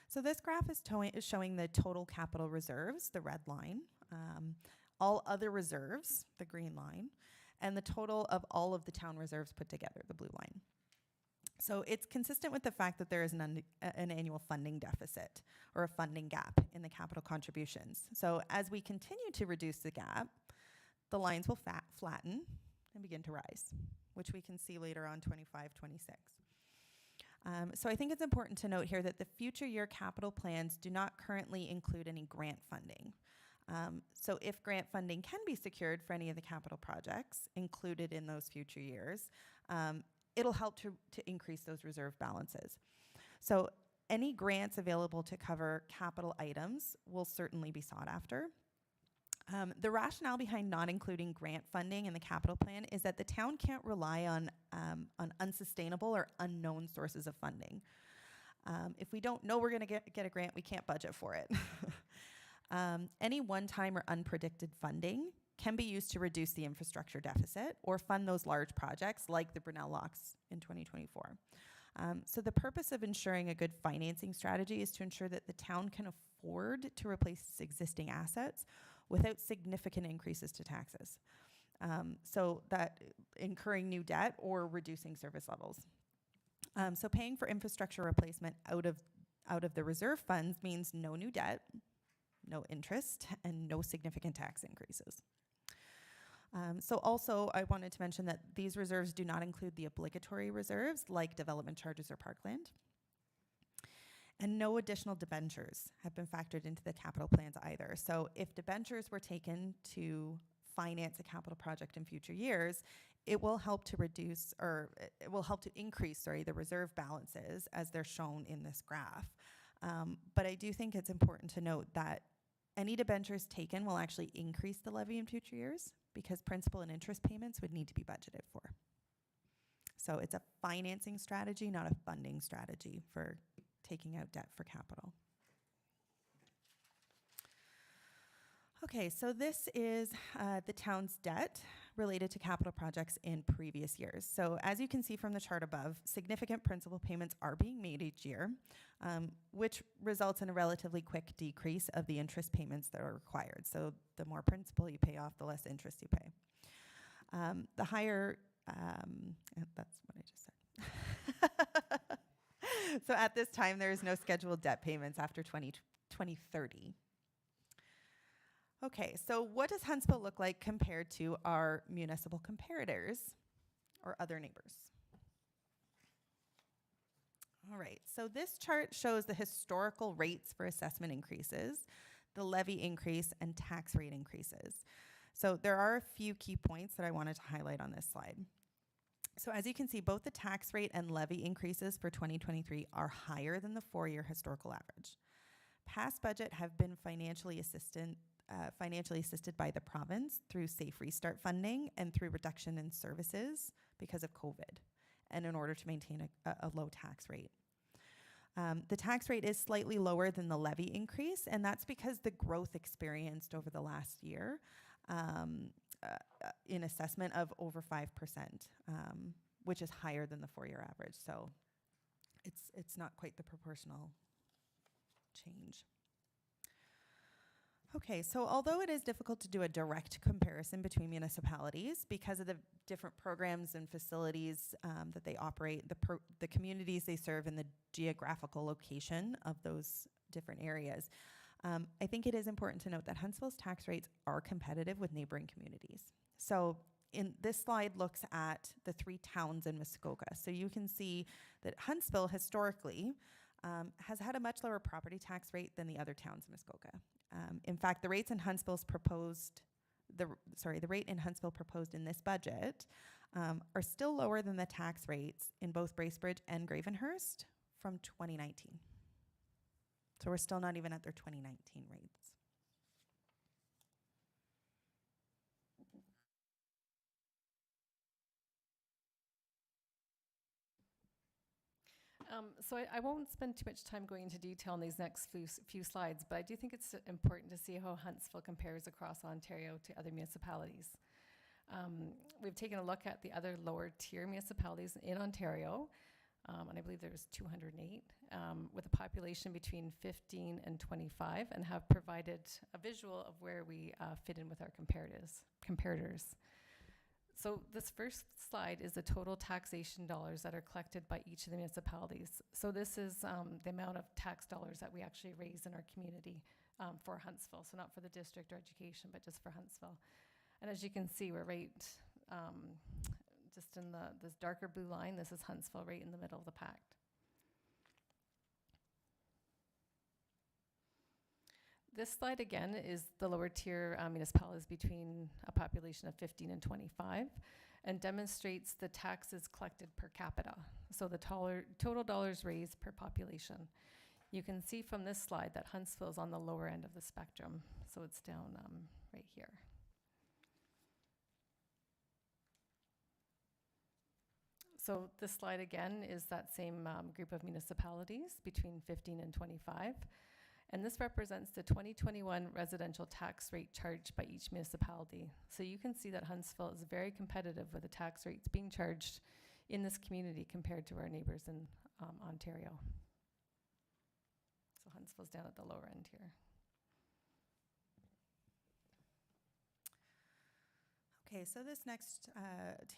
So this graph is showing the total capital reserves, the red line, all other reserves, the green line, and the total of all of the town reserves put together, the blue line. So it's consistent with the fact that there is an annual funding deficit or a funding gap in the capital contributions. So as we continue to reduce the gap, the lines will flatten and begin to rise, which we can see later on 25, 26. So I think it's important to note here that the future year capital plans do not currently include any grant funding. So if grant funding can be secured for any of the capital projects included in those future years, it'll help to increase those reserve balances. So any grants available to cover capital items will certainly be sought after. The rationale behind not including grant funding in the capital plan is that the town can't rely on unsustainable or unknown sources of funding. If we don't know we're going to get a grant, we can't budget for it. Any one-time or unpredicted funding can be used to reduce the infrastructure deficit or fund those large projects like the Brunel Locks in 2024. So the purpose of ensuring a good financing strategy is to ensure that the town can afford to replace existing assets without significant increases to taxes. So that incurring new debt or reducing service levels. So paying for infrastructure replacement out of the reserve funds means no new debt, no interest, and no significant tax increases. So also, I wanted to mention that these reserves do not include the obligatory reserves like development charges or parkland. And no additional debentures have been factored into the capital plans either. So if debentures were taken to finance a capital project in future years, it will help to reduce, or it will help to increase, the reserve balances as they're shown in this graph. But I do think it's important to note that any debentures taken will actually increase the levy in future years because principal and interest payments would need to be budgeted for. So it's a financing strategy, not a funding strategy for taking out debt for capital. Okay, so this is the town's debt related to capital projects in previous years. So as you can see from the chart above, significant principal payments are being made each year, which results in a relatively quick decrease of the interest payments that are required. So the more principal you pay off, the less interest you pay. The higher, that's what I just said. So at this time, there is no scheduled debt payments after 2030. Okay, so what does Huntsville look like compared to our municipal comparators or other neighbors? All right, so this chart shows the historical rates for assessment increases, the levy increase, and tax rate increases. So there are a few key points that I wanted to highlight on this slide. So as you can see, both the tax rate and levy increases for 2023 are higher than the 4-year historical average. Past budget have been financially assisted by the province through Safe Restart funding and through reduction in services because of COVID. and in order to maintain a low tax rate. The tax rate is slightly lower than the levy increase, and that's because the growth experienced over the last year in assessment of over 5%, which is higher than the 4-year average. So it's not quite the proportional change. Okay, so although it is difficult to do a direct comparison between municipalities because of the different programs and facilities that they operate, the communities they serve, and the geographical location of those different areas, I think it is important to note that Huntsville's tax rates are competitive with neighboring communities. So in this slide looks at the 3 towns in Muskoka. So you can see that Huntsville historically has had a much lower property tax rate than the other towns in Muskoka. In fact, the rates in Huntsville's proposed, the rate in Huntsville proposed in this budget are still lower than the tax rates in both Bracebridge and Gravenhurst from 2019. So we're still not even at their 2019 rates. So I won't spend too much time going into detail on these next few slides, but I do think it's important to see how Huntsville compares across Ontario to other municipalities. We've taken a look at the other lower tier municipalities in Ontario, and I believe there's 208, with a population between 15 and 25, and have provided a visual of where we fit in with our comparators. So this first slide is the total taxation dollars that are collected by each of the municipalities. So this is the amount of tax dollars that we actually raise in our community for Huntsville. So not for the district or education, but just for Huntsville. And as you can see, we're right just in this darker blue line. This is Huntsville right in the middle of the pack. This slide again is the lower tier municipalities between a population of 15 and 25, and demonstrates the taxes collected per capita. So the total dollars raised per population. You can see from this slide that Huntsville is on the lower end of the spectrum. So it's down right here. So this slide again is that same group of municipalities between 15 and 25. And this represents the 2021 residential tax rate charged by each municipality. So you can see that Huntsville is very competitive with the tax rates being charged in this community compared to our neighbors in Ontario. So Huntsville's down at the lower end here. Okay, so this next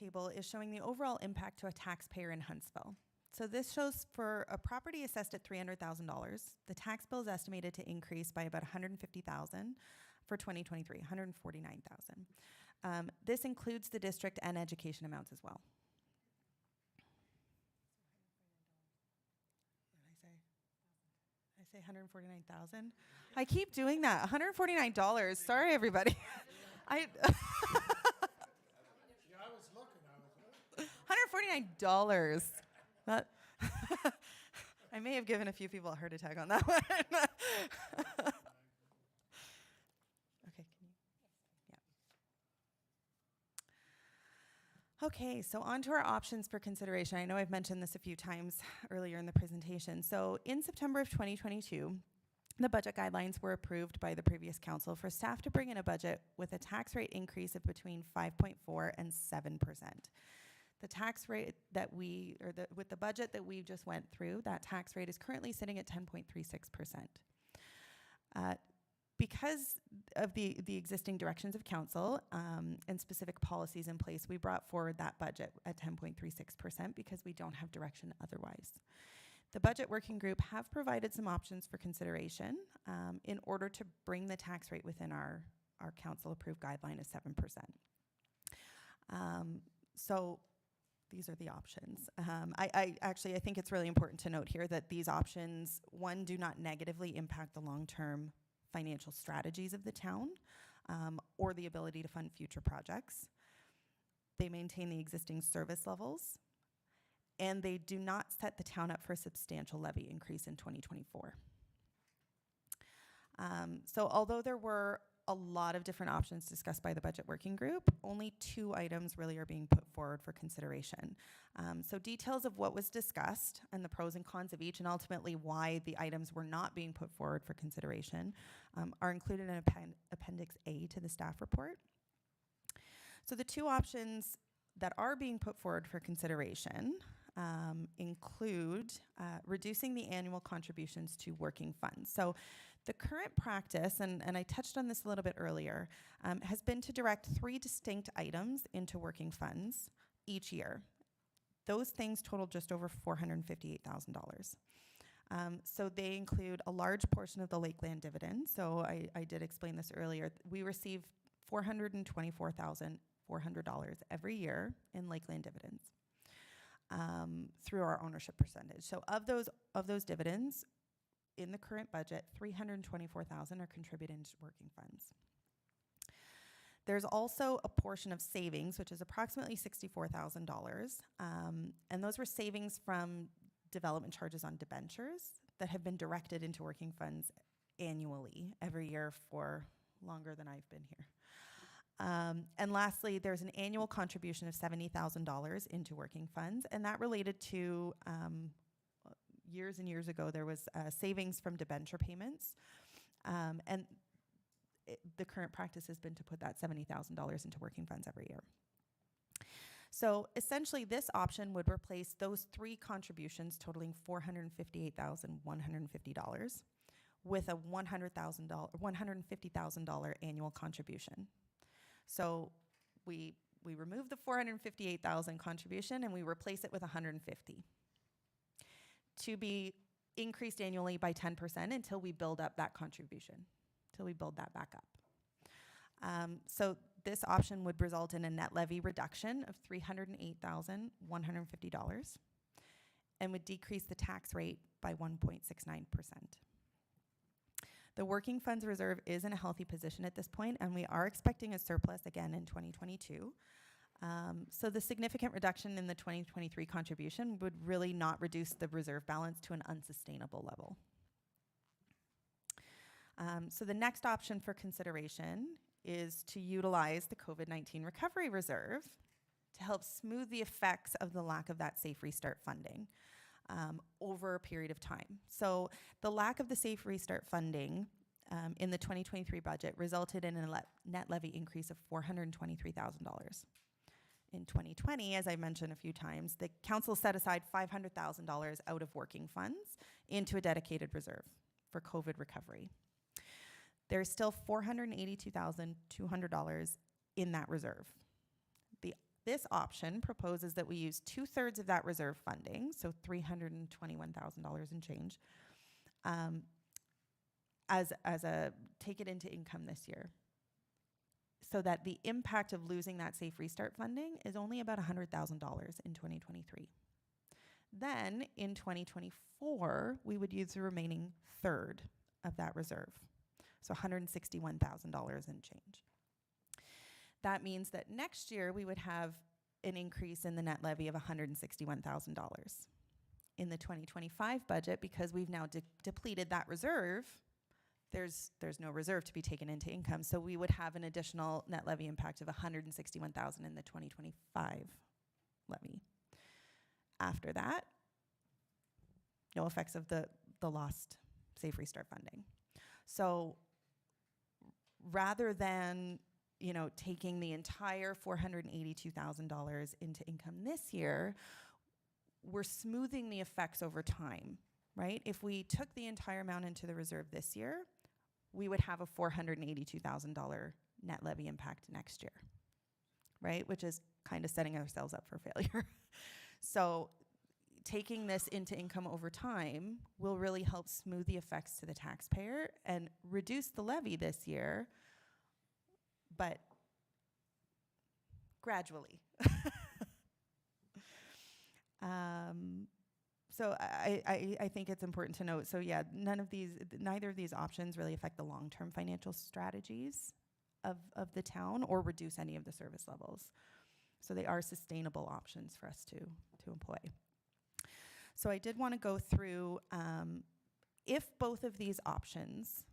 table is showing the overall impact to a taxpayer in Huntsville. So this shows for a property assessed at $300,000, the tax bill is estimated to increase by about $150,000 for 2023, $149,000. This includes the district and education amounts as well. Did I say 149,000? I keep doing that. $149. Sorry, everybody. $149. That I may have given a few people a heart attack on that one. Okay, Okay, so on to our options for consideration. I know I've mentioned this a few times earlier in the presentation. So in September of 2022, the budget guidelines were approved by the previous council for staff to bring in a budget with a tax rate increase of between 5.4 and 7%. The tax rate that with the budget that we just went through, that tax rate is currently sitting at 10.36%. Because of the existing directions of council and specific policies in place, we brought forward that budget at 10.36% because we don't have direction otherwise. The budget working group have provided some options for consideration in order to bring the tax rate within our council approved guideline of 7%. So these are the options. I think it's really important to note here that these options, one, do not negatively impact the long-term financial strategies of the town or the ability to fund future projects. They maintain the existing service levels, and they do not set the town up for a substantial levy increase in 2024. So although there were a lot of different options discussed by the budget working group, only 2 items really are being put forward for consideration. So details of what was discussed and the pros and cons of each, and ultimately why the items were not being put forward for consideration, are included in Appendix A to the staff report. So the 2 options that are being put forward for consideration include reducing the annual contributions to working funds. So the current practice, and I touched on this a little bit earlier, has been to direct 3 distinct items into working funds each year. Those things total just over $458,000. So they include a large portion of the Lakeland dividend. So I did explain this earlier. We receive $424,400 every year in Lakeland dividends through our ownership percentage. So of those dividends, in the current budget, $324,000 are contributed into working funds. There's also a portion of savings, which is approximately $64,000, and those were savings from development charges on debentures that have been directed into working funds annually every year for longer than I've been here. And lastly, there's an annual contribution of $70,000 into working funds, and that related to years and years ago, there was savings from debenture payments, and the current practice has been to put that $70,000 into working funds every year. So essentially, this option would replace those 3 contributions totaling $458,150 with a $150,000 annual contribution. So we remove the $458,000 contribution and we replace it with $150,000 to be increased annually by 10% until we build up that contribution, until we build that back up. So this option would result in a net levy reduction of $308,150 and would decrease the tax rate by 1.69%. The working funds reserve is in a healthy position at this point, and we are expecting a surplus again in 2022. So the significant reduction in the 2023 contribution would really not reduce the reserve balance to an unsustainable level. So the next option for consideration is to utilize the COVID-19 recovery reserve to help smooth the effects of the lack of that Safe Restart funding over a period of time. So the lack of the Safe Restart funding in the 2023 budget resulted in a net levy increase of $423,000. In 2020, as I mentioned a few times, the council set aside $500,000 out of working funds into a dedicated reserve for COVID recovery. There's still $482,200 in that reserve. This option proposes that we use 2/3 of that reserve funding, so $321,000 and change, as a take it into income this year, so that the impact of losing that Safe Restart funding is only about $100,000 in 2023. Then in 2024, we would use the remaining 1/3 of that reserve, so $161,000 and change. That means that next year we would have an increase in the net levy of $161,000. In the 2025 budget, because we've now depleted that reserve, there's no reserve to be taken into income, so we would have an additional net levy impact of $161,000 in the 2025 levy. After that, no effects of the lost Safe Restart funding. So rather than taking the entire $482,000 into income this year, we're smoothing the effects over time, right? If we took the entire amount into the reserve this year, we would have a $482,000 net levy impact next year, right? Which is kind of setting ourselves up for failure. So taking this into income over time will really help smooth the effects to the taxpayer and reduce the levy this year, but gradually. So I think it's important to note, so yeah, neither of these options really affect the long-term financial strategies of the town or reduce any of the service levels. So they are sustainable options for us to employ. So I did want to go through, if both of these options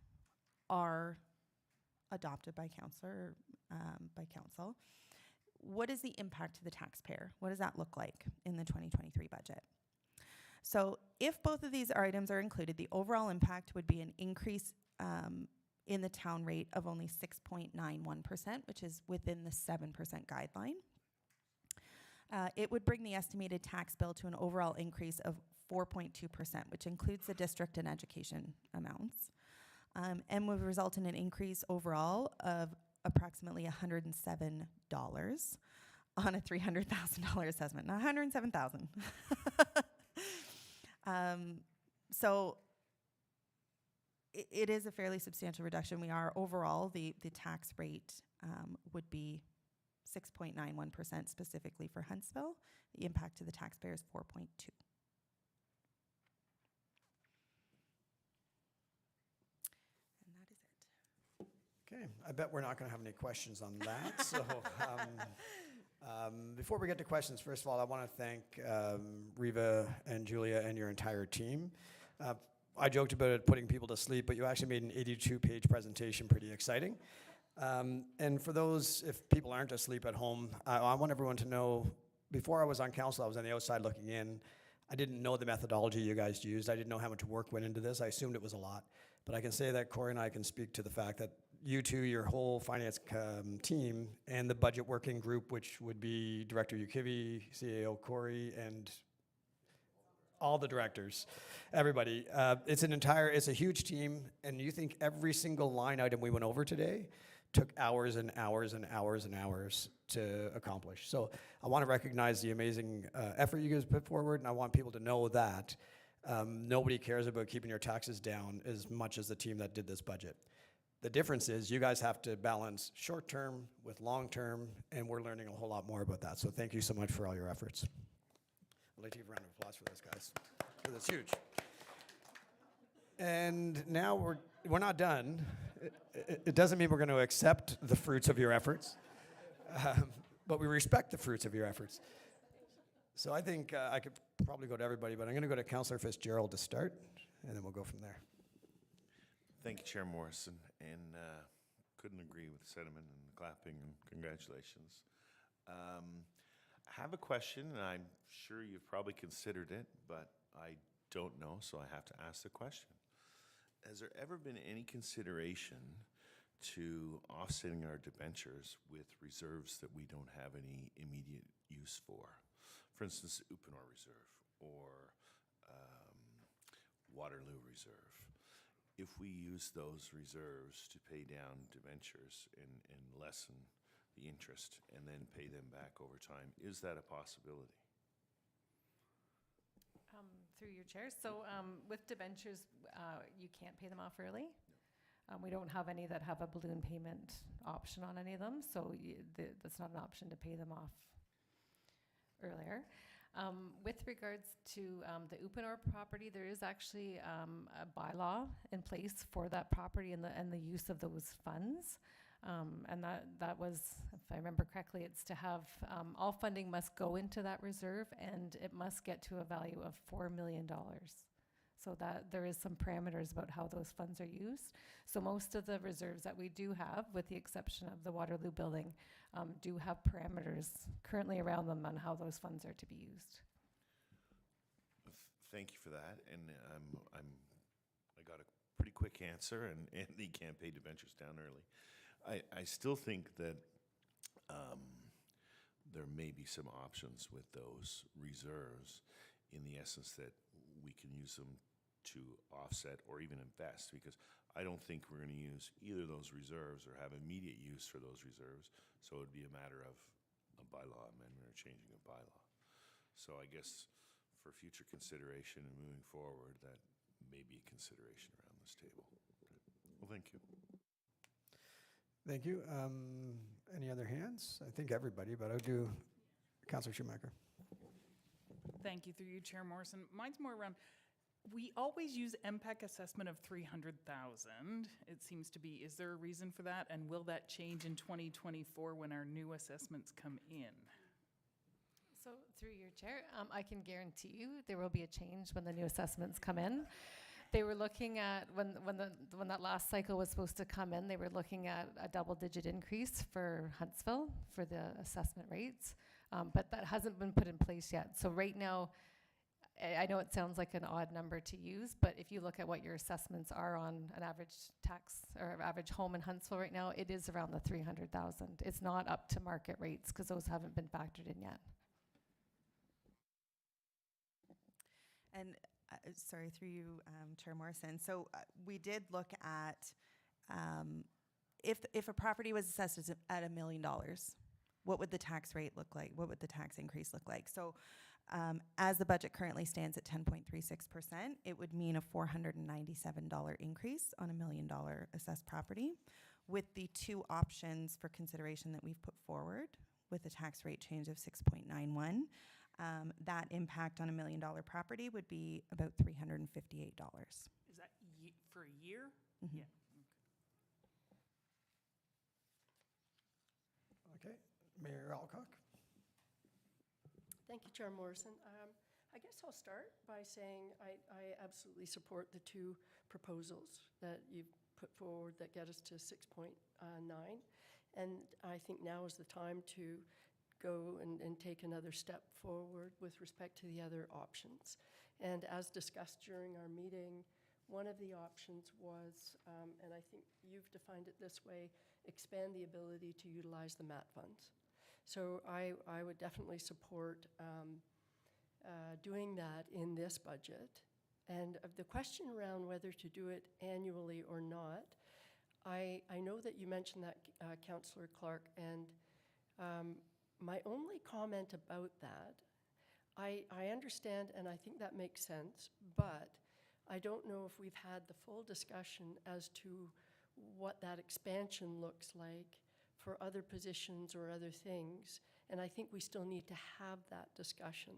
are adopted by council, what is the impact to the taxpayer? What does that look like in the 2023 budget? So if both of these items are included, the overall impact would be an increase in the town rate of only 6.91%, which is within the 7% guideline. It would bring the estimated tax bill to an overall increase of 4.2%, which includes the district and education amounts, and would result in an increase overall of approximately $107 on a $300,000 assessment. Not $107,000. So it is a fairly substantial reduction. We are overall, the tax rate would be 6.91% specifically for Huntsville. The impact to the taxpayer is 4.2. And that is it. Okay, I bet we're not going to have any questions on that. So before we get to questions, first of all, I want to thank Riva and Julia and your entire team. I joked about it putting people to sleep, but you actually made an 82-page presentation pretty exciting. And for those, if people aren't asleep at home, I want everyone to know, before I was on council, I was on the outside looking in. I didn't know the methodology you guys used. I didn't know how much work went into this. I assumed it was a lot. But I can say that Corey and I can speak to the fact that you two, your whole finance team, and the budget working group, which would be Director Ukivi, CAO Corey, and all the directors, everybody. It's a huge team, and you think every single line item we went over today took hours and hours and hours and hours to accomplish. So I want to recognize the amazing effort you guys put forward, and I want people to know that nobody cares about keeping your taxes down as much as the team that did this budget. The difference is you guys have to balance short-term with long-term, and we're learning a whole lot more about that. So thank you so much for all your efforts. I'd like to give a round of applause for those guys, because it's huge. And now we're not done. It doesn't mean we're going to accept the fruits of your efforts, but we respect the fruits of your efforts. So I think I could probably go to everybody, but I'm going to go to Councillor Fitzgerald to start, and then we'll go from there. Thank you, Chair Morrison, and couldn't agree with the sentiment and the clapping, and congratulations. I have a question, and I'm sure you've probably considered it, but I don't know, so I have to ask the question. Has there ever been any consideration to offsetting our debentures with reserves that we don't have any immediate use for? For instance, Uponor Reserve or Waterloo Reserve. If we use those reserves to pay down debentures and lessen the interest and then pay them back over time, is that a possibility? Through your chair. So with debentures, you can't pay them off early. We don't have any that have a balloon payment option on any of them, so that's not an option to pay them off earlier. With regards to the Uponor property, there is actually a bylaw in place for that property and the use of those funds. And that was, if I remember correctly, it's to have, all funding must go into that reserve and it must get to a value of $4 million. So that there is some parameters about how those funds are used. So most of the reserves that we do have, with the exception of the Waterloo building, do have parameters currently around them on how those funds are to be used. Thank you for that, and I got a pretty quick answer, and Andy can't pay debentures down early. I still think that there may be some options with those reserves in the essence that we can use them to offset or even invest, because I don't think we're going to use either of those reserves or have immediate use for those reserves. So it would be a matter of a bylaw amendment or changing a bylaw. So I guess for future consideration and moving forward, that may be a consideration around this table. Well, thank you. Thank you. Any other hands? I think everybody, but I'll do Councillor Schumacher. Thank you, through you, Chair Morrison. Mine's more around, we always use MPEC assessment of 300,000, it seems to be. Is there a reason for that? And will that change in 2024 when our new assessments come in? So through your chair, I can guarantee you there will be a change when the new assessments come in. They were looking at, when that last cycle was supposed to come in, they were looking at a double-digit increase for Huntsville for the assessment rates. But that hasn't been put in place yet. So right now, I know it sounds like an odd number to use, but if you look at what your assessments are on an average tax or average home in Huntsville right now, it is around the 300,000. It's not up to market rates because those haven't been factored in yet. And sorry, through you, Chair Morrison. So we did look at if a property was assessed at $1 million, what would the tax rate look like? What would the tax increase look like? So as the budget currently stands at 10.36%, it would mean a $497 increase on $1 million assessed property. With the two options for consideration that we've put forward, with a tax rate change of 6.91, that impact on $1 million property would be about $358. Is that for a year? Mhm. Yeah. Okay, Mayor Alcock? Thank you, Chair Morrison. I guess I'll start by saying I absolutely support the two proposals that you've put forward that get us to 6.9. And I think now is the time to go and take another step forward with respect to the other options. And as discussed during our meeting, one of the options was, and I think you've defined it this way, expand the ability to utilize the MAT funds. So I would definitely support doing that in this budget. And of the question around whether to do it annually or not, I know that you mentioned that, Councillor Clark, and my only comment about that, I understand and I think that makes sense, but I don't know if we've had the full discussion as to what that expansion looks like for other positions or other things, and I think we still need to have that discussion.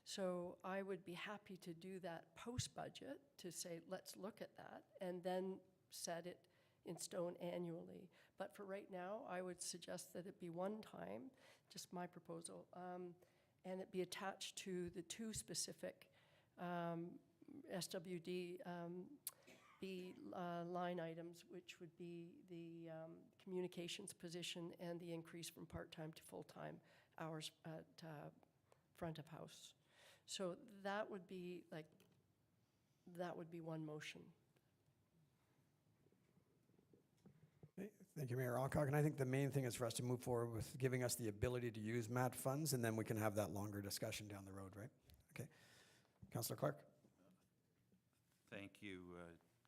So I would be happy to do that post-budget, to say, let's look at that, and then set it in stone annually. But for right now, I would suggest that it be one time, just my proposal, and it be attached to the two specific SWD line items, which would be the communications position and the increase from part-time to full-time hours at front of house. So that would be one motion. Okay, thank you, Mayor Alcock. And I think the main thing is for us to move forward with giving us the ability to use MAT funds, and then we can have that longer discussion down the road, right? Okay. Councillor Clark? Thank you,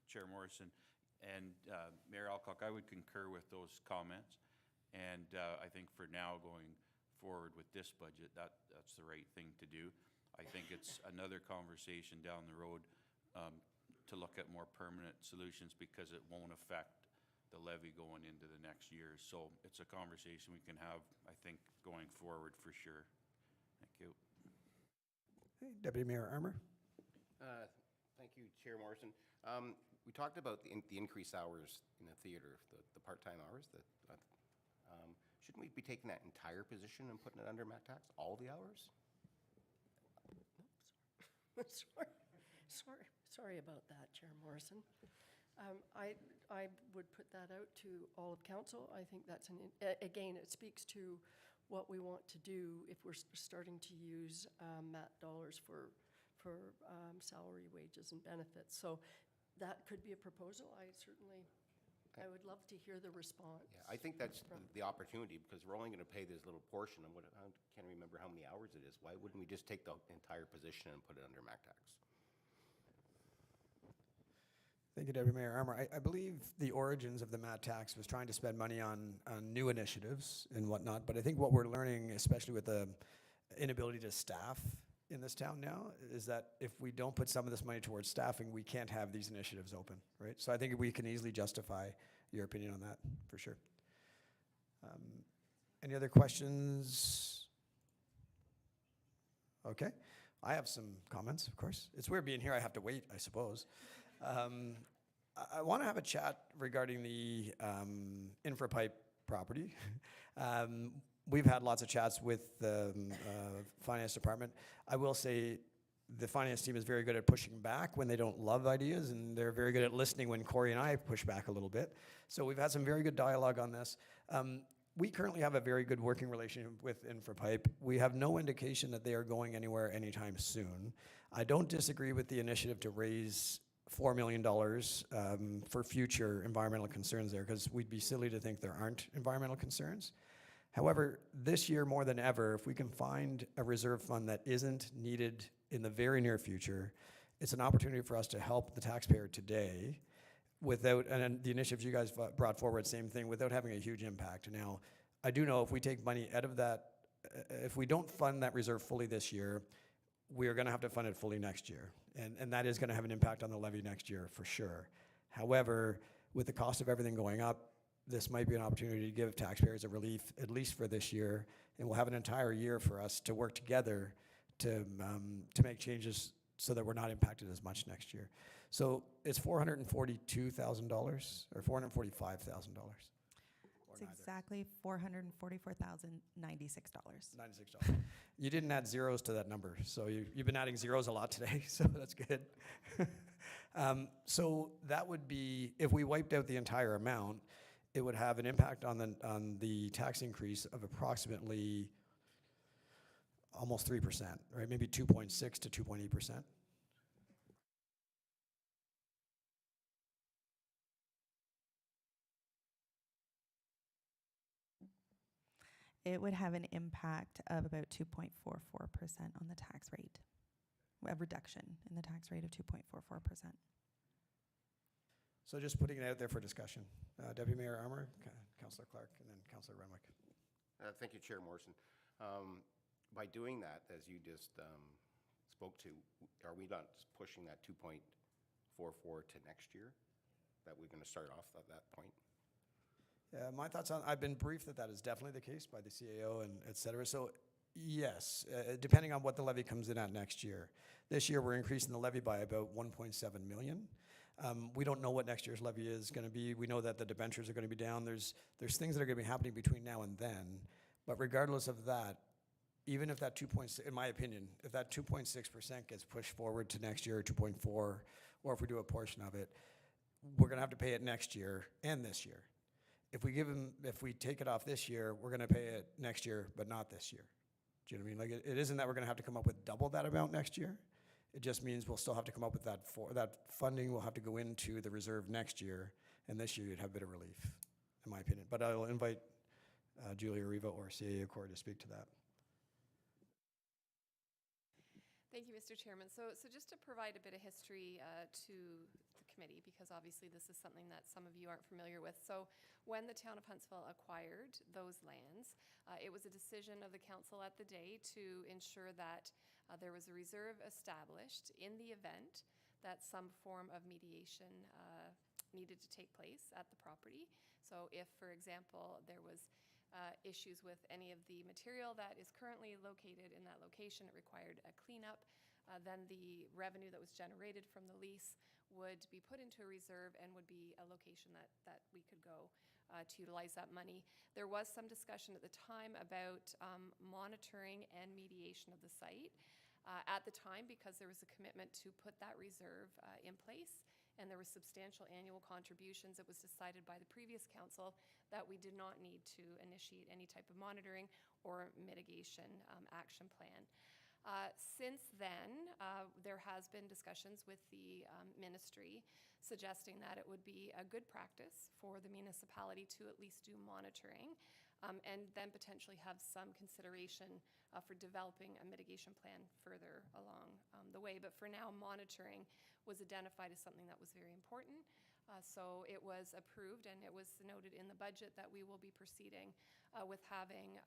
Chair Morrison. And Mayor Alcock, I would concur with those comments. And I think for now, going forward with this budget, that's the right thing to do. I think it's another conversation down the road to look at more permanent solutions, because it won't affect the levy going into the next year. So it's a conversation we can have, I think, going forward for sure. Thank you. Okay, Deputy Mayor Armour? Thank you, Chair Morrison. We talked about the increased hours in the theater, the part-time hours. Shouldn't we be taking that entire position and putting it under MAT tax, all the hours? Sorry about that, Chair Morrison. I would put that out to all of council. I think that's again, it speaks to what we want to do if we're starting to use MAT dollars for salary, wages, and benefits. So that could be a proposal. I would love to hear the response. Yeah, I think that's the opportunity, because we're only going to pay this little portion. I can't remember how many hours it is. Why wouldn't we just take the entire position and put it under MAC tax? Thank you, Deputy Mayor Armour. I believe the origins of the MAT tax was trying to spend money on new initiatives and whatnot, but I think what we're learning, especially with the inability to staff in this town now, is that if we don't put some of this money towards staffing, we can't have these initiatives open, right? So I think we can easily justify your opinion on that, for sure. Any other questions? Okay. I have some comments, of course. It's weird being here. I have to wait, I suppose. I want to have a chat regarding the InfraPipe property. We've had lots of chats with the finance department. I will say the finance team is very good at pushing back when they don't love ideas, and they're very good at listening when Corey and I push back a little bit. So we've had some very good dialogue on this. We currently have a very good working relationship with InfraPipe. We have no indication that they are going anywhere anytime soon. I don't disagree with the initiative to raise $4 million for future environmental concerns there, because we'd be silly to think there aren't environmental concerns. However, this year more than ever, if we can find a reserve fund that isn't needed in the very near future, it's an opportunity for us to help the taxpayer today without, and the initiatives you guys brought forward, same thing, without having a huge impact. Now, I do know if we take money out of that, if we don't fund that reserve fully this year, we are gonna have to fund it fully next year. And that is gonna have an impact on the levy next year for sure. However, with the cost of everything going up, this might be an opportunity to give taxpayers a relief, at least for this year, and we'll have an entire year for us to work together to make changes so that we're not impacted as much next year. So it's $442,000 or $445,000. It's exactly $444,096. $96. You didn't add zeros to that number, so you've been adding zeros a lot today, so that's good. So that would be, if we wiped out the entire amount, it would have an impact on the tax increase of approximately almost 3%, right? Maybe 2.6 to 2.8%. It would have an impact of about 2.44% on the tax rate, a reduction in the tax rate of 2.44%. So just putting it out there for discussion. Deputy Mayor Armour, Councillor Clark, and then Councillor Renwick. Thank you, Chair Morrison. By doing that, as you just spoke to, are we not pushing that 2.44 to next year? That we're going to start off at that point? My thoughts on, I've been briefed that is definitely the case by the CAO and et cetera. So yes, depending on what the levy comes in at next year. This year we're increasing the levy by about 1.7 million. We don't know what next year's levy is going to be. We know that the debentures are going to be down. There's things that are going to be happening between now and then. But regardless of that, even if that 2.6, in my opinion, if that 2.6% gets pushed forward to next year, or 2.4, or if we do a portion of it, we're going to have to pay it next year and this year. If we take it off this year, we're going to pay it next year, but not this year. Do you know what I mean? Like it isn't that we're going to have to come up with double that amount next year. It just means we'll still have to come up with that funding will have to go into the reserve next year, and this year you'd have a bit of relief, in my opinion. But I will invite Julia Riva or CAA Corps to speak to that. Thank you, Mr. Chairman. So just to provide a bit of history to the committee, because obviously this is something that some of you aren't familiar with. So when the town of Huntsville acquired those lands, it was a decision of the council at the day to ensure that there was a reserve established in the event that some form of mediation needed to take place at the property. So if, for example, there was issues with any of the material that is currently located in that location, it required a cleanup, then the revenue that was generated from the lease would be put into a reserve and would be a location that we could go to utilize that money. There was some discussion at the time about monitoring and mediation of the site. At the time, because there was a commitment to put that reserve in place, and there were substantial annual contributions, it was decided by the previous council that we did not need to initiate any type of monitoring or mitigation action plan. Since then, there has been discussions with the ministry suggesting that it would be a good practice for the municipality to at least do monitoring and then potentially have some consideration for developing a mitigation plan further along the way. But for now, monitoring was identified as something that was very important. So it was approved, and it was noted in the budget that we will be proceeding with having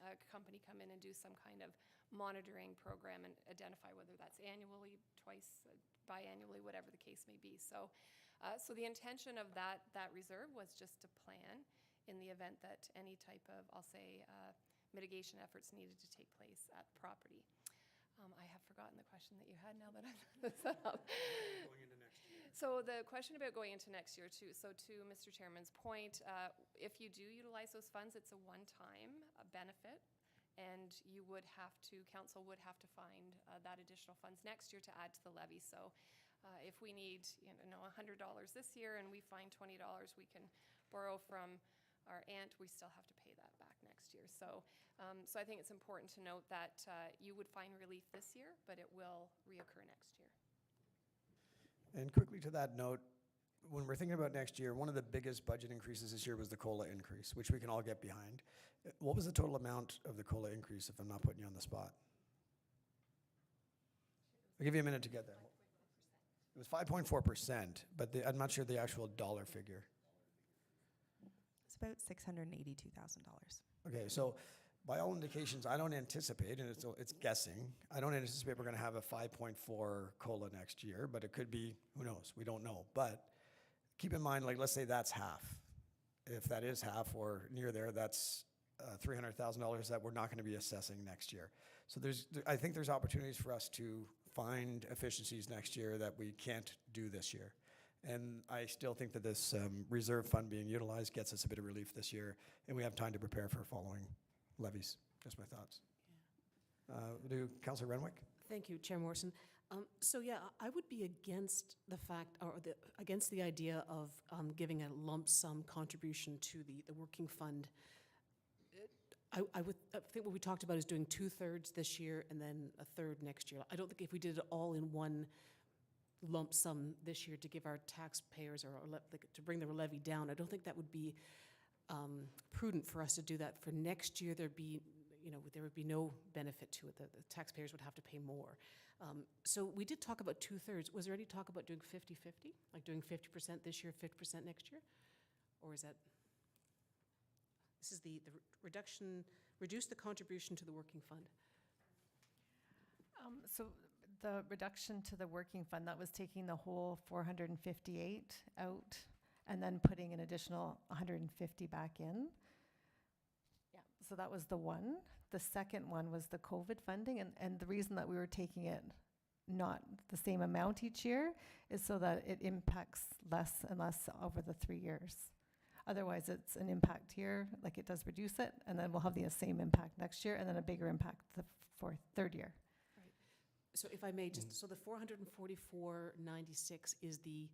a company come in and do some kind of monitoring program and identify whether that's annually, twice, biannually, whatever the case may be. So the intention of that reserve was just to plan in the event that any type of, I'll say, mitigation efforts needed to take place at the property. I have forgotten the question that you had now that I've set up. Going into next year. So the question about going into next year too, so to Mr. Chairman's point, if you do utilize those funds, it's a one-time benefit And you would have to, council would have to find that additional funds next year to add to the levy. So if we need, $100 this year and we find $20 we can borrow from our aunt, we still have to pay that back next year. So so I think it's important to note that you would find relief this year, but it will reoccur next year. And quickly to that note, when we're thinking about next year, one of the biggest budget increases this year was the COLA increase, which we can all get behind. What was the total amount of the COLA increase, if I'm not putting you on the spot? I'll give you a minute to get there. It was 5.4%, but I'm not sure the actual dollar figure. It's about $682,000. Okay, so by all indications, I don't anticipate, and it's guessing, I don't anticipate we're going to have a 5.4 COLA next year, but it could be, who knows, we don't know. But keep in mind, like, let's say that's half. If that is half or near there, that's $300,000 that we're not going to be assessing next year. So I think there's opportunities for us to find efficiencies next year that we can't do this year. And I still think that this reserve fund being utilized gets us a bit of relief this year, and we have time to prepare for following levies. Just my thoughts. Do Councillor Renwick? Thank you, Chair Morrison. So yeah, I would be against the fact, or against the idea of giving a lump sum contribution to the working fund. I think what we talked about is doing 2/3 this year and then 1/3 next year. I don't think if we did it all in one lump sum this year to give our taxpayers to bring the levy down, I don't think that would be prudent for us to do that. For next year, there would be no benefit to it. The taxpayers would have to pay more. So we did talk about 2/3. Was there any talk about doing 50-50? Like doing 50% this year, 50% next year? Or is that, this is the reduction, reduce the contribution to the working fund? So the reduction to the working fund, that was taking the whole 458 out and then putting an additional 150 back in. Yeah, so that was the one. The second one was the COVID funding, and the reason that we were taking it not the same amount each year is so that it impacts less and less over the 3 years. Otherwise, it's an impact here, like it does reduce it, and then we'll have the same impact next year, and then a bigger impact the third year. Right. So if I may, just so the 444.96 is the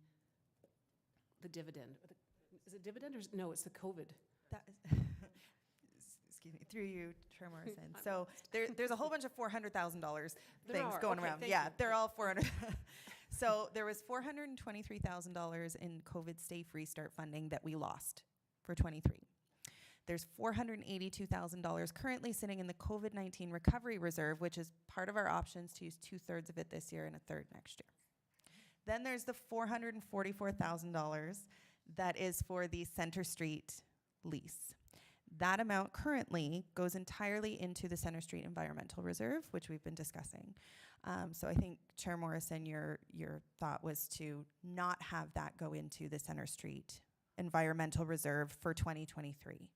dividend. Is it dividend or no? It's the COVID. That is excuse me, through you, Chair Morrison. So there's a whole bunch of $400,000 things going around. Yeah, they're all 400. So there was $423,000 in COVID Stay Free Start funding that we lost for 23. There's $482,000 currently sitting in the COVID-19 Recovery Reserve, which is part of our options to use 2/3 of it this year and 1/3 next year. Then there's the $444,000 that is for the Center Street lease. That amount currently goes entirely into the Center Street Environmental Reserve, which we've been discussing. So I think, Chair Morrison, your thought was to not have that go into the Center Street Environmental Reserve for 2023.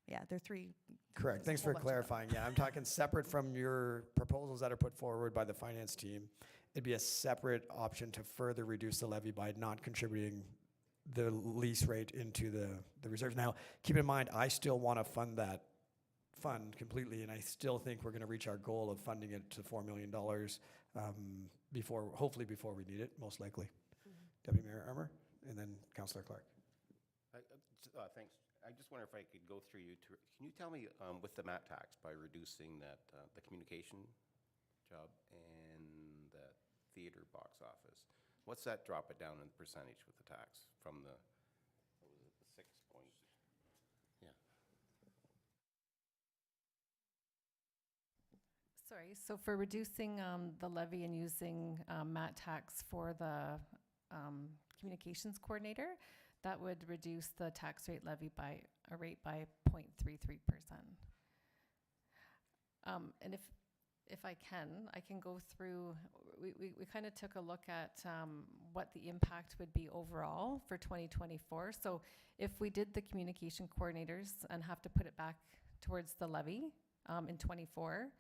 Yeah, they're three. Correct. Thanks for clarifying. Yeah, I'm talking separate from your proposals that are put forward by the finance team. It'd be a separate option to further reduce the levy by not contributing the lease rate into the reserves. Now, keep in mind, I still want to fund that fund completely, and I still think we're going to reach our goal of funding it to $4 million hopefully before we need it, most likely. Deputy Mayor Armour, and then Councillor Clark. Thanks. I just wonder if I could go through you. Can you tell me with the MAT tax, by reducing that the communication job and the theater box office, what's that drop it down in percentage with the tax from the, what was it, the 6 point? Yeah. Sorry, so for reducing the levy and using MAT tax for the communications coordinator, that would reduce the tax rate levy by a rate by 0.33%. And if I can go through, we kind of took a look at what the impact would be overall for 2024. So if we did the communication coordinators and have to put it back towards the levy in 24,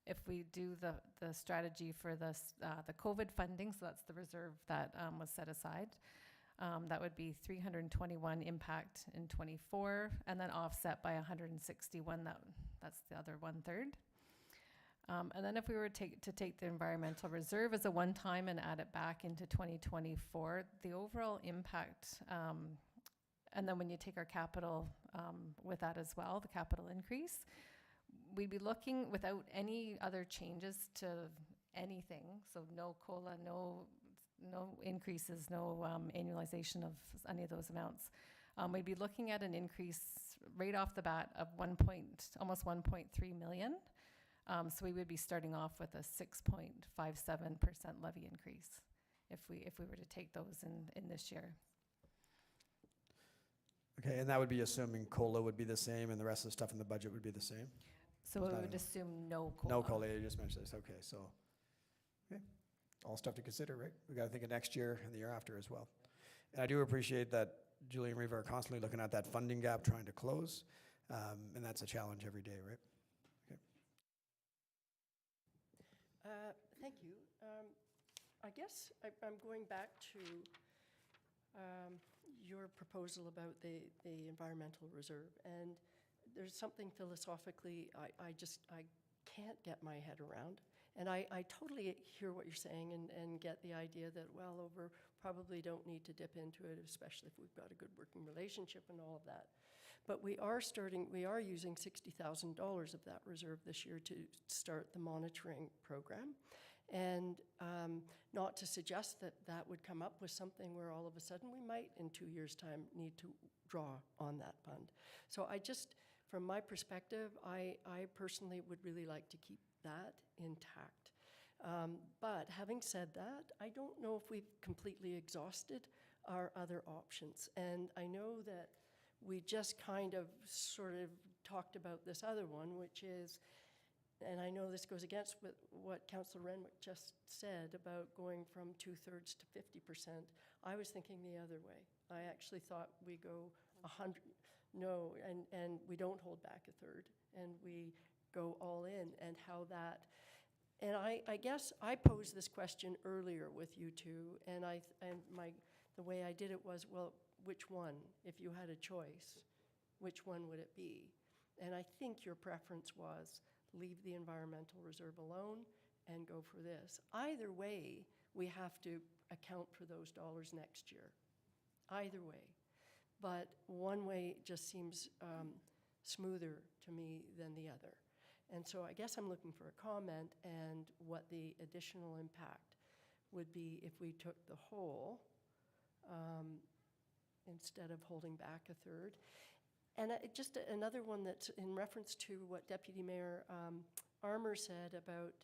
if we do the strategy for the COVID funding, so that's the reserve that was set aside, that would be 321 impact in 24, and then offset by 161 That's the other 1/3. And then if we were to take the environmental reserve as a one-time and add it back into 2024, the overall impact, and then when you take our capital with that as well, the capital increase, we'd be looking without any other changes to anything, so no COLA, no increases, no annualization of any of those amounts. We'd be looking at an increase right off the bat of almost 1.3 million. So we would be starting off with a 6.57% levy increase if we were to take those in this year. Okay, and that would be assuming COLA would be the same and the rest of the stuff in the budget would be the same? So It's we not would enough. assume no COLA. No COLA, you just mentioned this, okay, so, okay, all stuff to consider, right? We gotta think of next year and the year after as well. And I do appreciate that Julie and Reva are constantly looking at that funding gap, trying to close, and that's a challenge every day, right? Thank you. I guess I'm going back to your proposal about the environmental reserve, and there's something philosophically I can't get my head around. And I totally hear what you're saying and get the idea that, well, probably don't need to dip into it, especially if we've got a good working relationship and all of that. But we are using $60,000 of that reserve this year to start the monitoring program. And not to suggest that that would come up with something where all of a sudden we might, in 2 years' time, need to draw on that fund. So from my perspective, I personally would really like to keep that intact. But having said that, I don't know if we've completely exhausted our other options. And I know that we just kind of sort of talked about this other one, which is, and I know this goes against what Councillor Renwick just said about going from 2/3 to 50%. I was thinking the other way. I actually thought we go 100, no, and we don't hold back a third, and we go all in, and how that, and I guess I posed this question earlier with you two, and the way I did it was, well, which one, if you had a choice, which one would it be? And I think your preference was leave the environmental reserve alone and go for this. Either way, we have to account for those dollars next year. Either way. But one way just seems smoother to me than the other. And so I guess I'm looking for a comment and what the additional impact would be if we took the whole instead of holding back a third. And just another one that's in reference to what Deputy Mayor Armour said about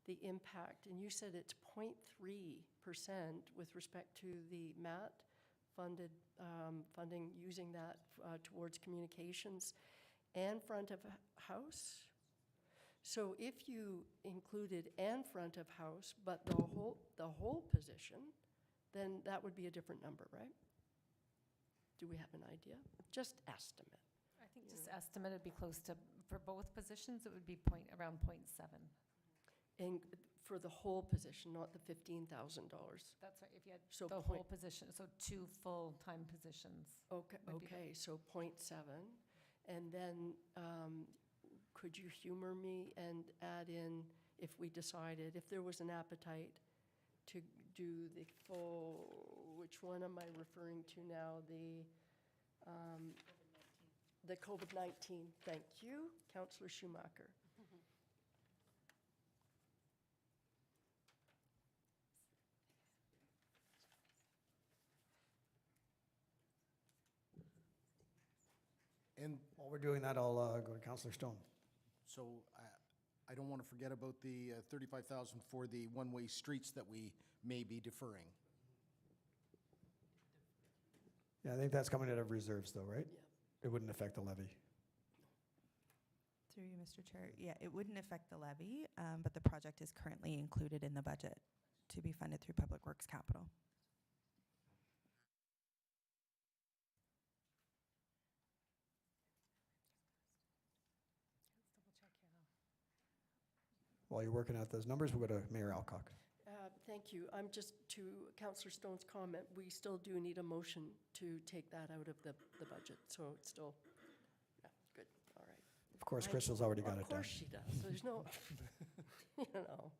the impact, and you said it's 0.3% with respect to the MAT funded funding, using that towards communications and front of house. So if you included and front of house, but the whole position, then that would be a different number, right? Do we have an idea? Just estimate. I think just estimate it'd be close to, for both positions, it would be around 0.7. And for the whole position, not the $15,000. That's right, if you had So the whole position, so 2 full-time positions. Okay, so 0.7. And then could you humor me and add in, if we decided, if there was an appetite to do the full, which one am I referring to now? The COVID-19. Thank you, Councillor Schumacher. And while we're doing that, I'll go to Councillor Stone. so I don't want to forget about the 35,000 for the one-way streets that we may be deferring. Yeah, I think that's coming out of reserves though, right? Yeah. It wouldn't affect the levy. Through you, Mr. Chair. Yeah, it wouldn't affect the levy, but the project is currently included in the budget to be funded through Public Works Capital. While you're working out those numbers, we'll go to Mayor Alcock. Thank you. I'm just, to Councillor Stone's comment, we still do need a motion to take that out of the budget, so it's still, yeah, good, all right. Of course, Crystal's already got it done. Of course she does. There's no, you know.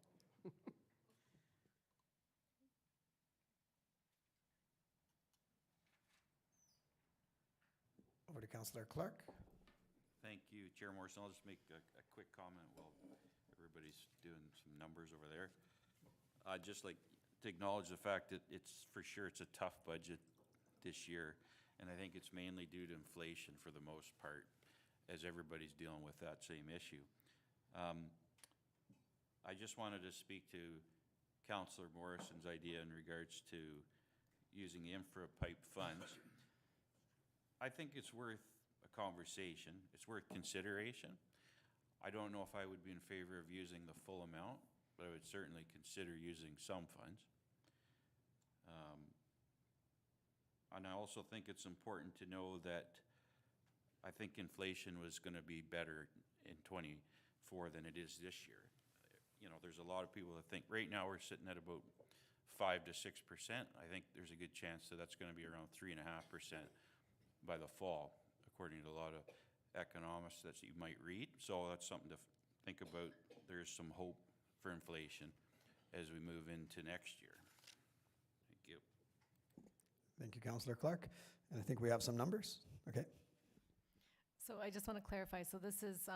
Over to Councillor Clark. Thank you, Chair Morrison. I'll just make a quick comment while everybody's doing some numbers over there. I'd just like to acknowledge the fact that it's, for sure, it's a tough budget this year. And I think it's mainly due to inflation for the most part, as everybody's dealing with that same issue. I just wanted to speak to Councillor Morrison's idea in regards to using the infra pipe funds. I think it's worth a conversation. It's worth consideration. I don't know if I would be in favor of using the full amount, but I would certainly consider using some funds. And I also think it's important to know that I think inflation was going to be better in '24 than it is this year. You know, there's a lot of people that think right now we're sitting at about 5 to 6%. I think there's a good chance that that's going to be around 3.5% by the fall, according to a lot of economists that you might read. So that's something to think about. There's some hope for inflation as we move into next year. Thank you. Thank you, Councillor Clark. And I think we have some numbers. Okay. So I just want to clarify, so this is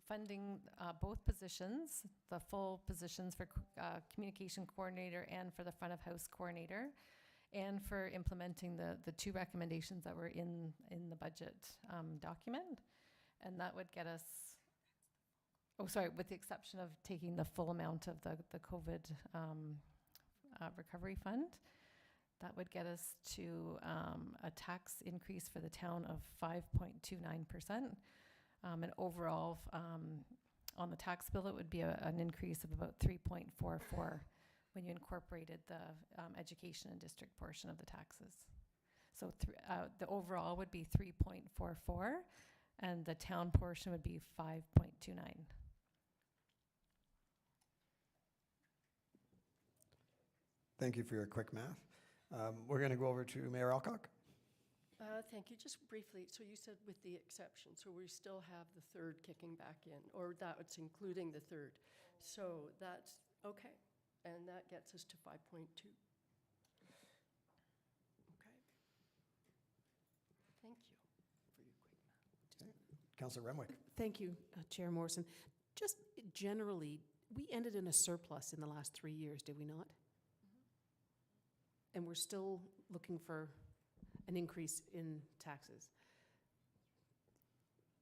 funding both positions, the full positions for communication coordinator and for the front of house coordinator, and for implementing the two recommendations that were in the budget document. And that would get us, oh, sorry, with the exception of taking the full amount of the COVID recovery fund. That would get us to a tax increase for the town of 5.29%. And overall, on the tax bill, it would be an increase of about 3.44 when you incorporated the education and district portion of the taxes. So the overall would be 3.44, and the town portion would be 5.29. Thank you for your quick math. We're going to go over to Mayor Alcock. Thank you. Just briefly, so you said with the exception, so we still have the third kicking back in, or that's including the third. So that's, okay, and that gets us to 5.2. Okay. Thank you for your quick math. Councillor Renwick. Thank you, Chair Morrison. Just generally, we ended in a surplus in the last 3 years, did we not? And we're still looking for an increase in taxes.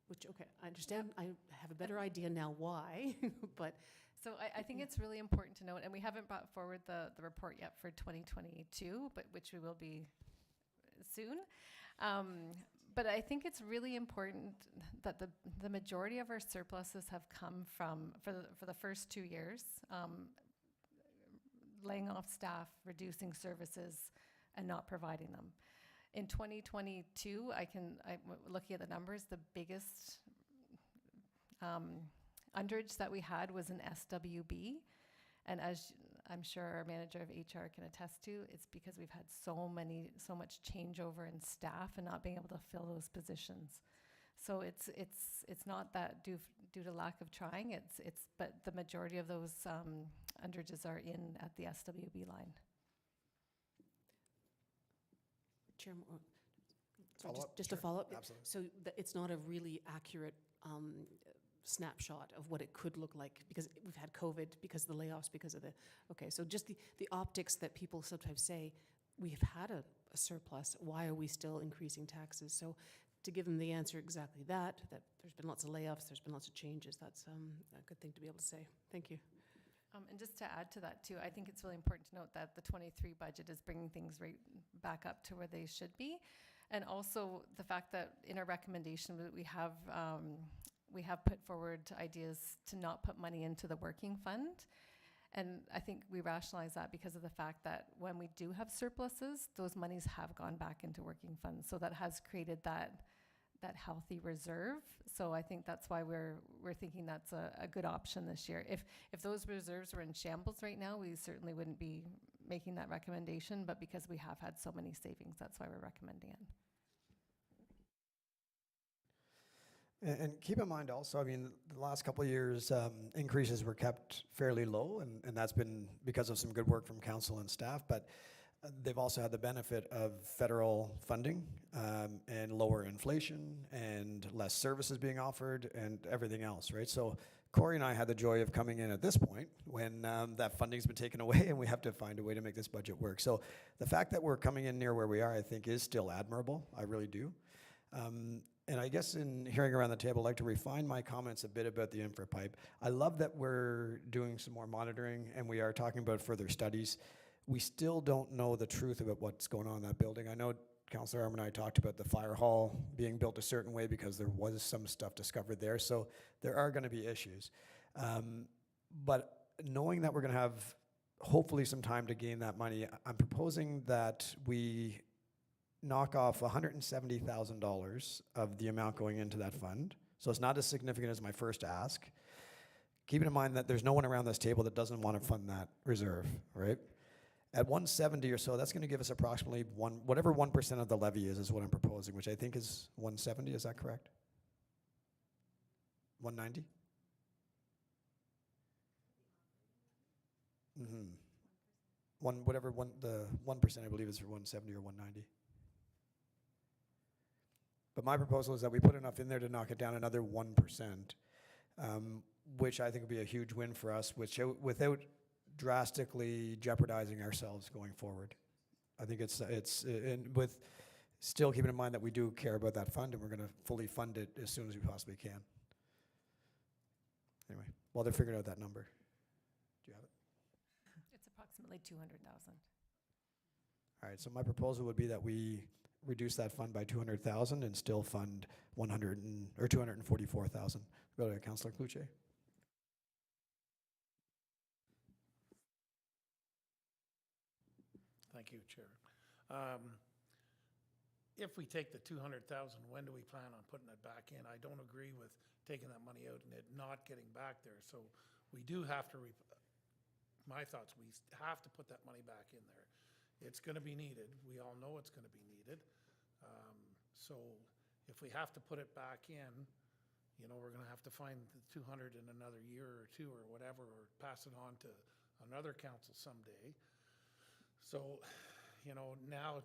Which, okay, I understand, I have a better idea now why, but. So I think it's really important to note, and we haven't brought forward the report yet for 2022, but which we will be soon. But I think it's really important that the majority of our surpluses have come from, for the first 2 years, laying off staff, reducing services, and not providing them. In 2022, looking at the numbers, the biggest underage that we had was in SWB. And as I'm sure our manager of HR can attest to, it's because we've had so much changeover in staff and not being able to fill those positions. So it's not that due to lack of trying, but the majority of those underages are in at the SWB line. Chair, Follow up? just Sure. to follow up. Absolutely. So it's not a really accurate snapshot of what it could look like, because we've had COVID, because of the layoffs, because of the, okay, so just the optics that people sometimes say, we've had a surplus, why are we still increasing taxes? So to give them the answer exactly that there's been lots of layoffs, there's been lots of changes, that's a good thing to be able to say. Thank you. And just to add to that too, I think it's really important to note that the 23 budget is bringing things right back up to where they should be. And also the fact that in our recommendation that we have put forward ideas to not put money into the working fund. And I think we rationalize that because of the fact that when we do have surpluses, those monies have gone back into working funds. So that has created that healthy reserve. So I think that's why we're thinking that's a good option this year. If those reserves were in shambles right now, we certainly wouldn't be making that recommendation, but because we have had so many savings, that's why we're recommending it. And keep in mind also, I mean, the last couple of years, increases were kept fairly low, and that's been because of some good work from council and staff, but they've also had the benefit of federal funding and lower inflation and less services being offered and everything else, right? So Corey and I had the joy of coming in at this point when that funding's been taken away and we have to find a way to make this budget work. So the fact that we're coming in near where we are, I think, is still admirable. I really do. And I guess in hearing around the table, I'd like to refine my comments a bit about the infra pipe. I love that we're doing some more monitoring and we are talking about further studies. We still don't know the truth about what's going on in that building. I know Councillor Arm and I talked about the fire hall being built a certain way because there was some stuff discovered there, so there are going to be issues. But knowing that we're going to have hopefully some time to gain that money, I'm proposing that we knock off $170,000 of the amount going into that fund. So it's not as significant as my first ask. Keeping in mind that there's no one around this table that doesn't want to fund that reserve, right? At 170 or so, that's going to give us approximately whatever 1% of the levy is what I'm proposing, which I think is 170, is that correct? 190? The 1% I believe is for 170 or 190. But my proposal is that we put enough in there to knock it down another 1%, which I think would be a huge win for us, without drastically jeopardizing ourselves going forward. I think it's and with still keeping in mind that we do care about that fund and we're going to fully fund it as soon as we possibly can. Anyway, while they're figuring out that number. Do you have it? It's approximately 200,000. All right, so my proposal would be that we reduce that fund by 200,000 and still fund 244,000. Go to Councillor Cloutier. Thank you, Chair. If we take the 200,000, when do we plan on putting it back in? I don't agree with taking that money out and it not getting back there. So we do have to, my thoughts, we have to put that money back in there. It's going to be needed. We all know it's going to be needed. So if we have to put it back in, you know, we're going to have to find the 200 in another year or two or whatever, or pass it on to another council someday. So, you know, now,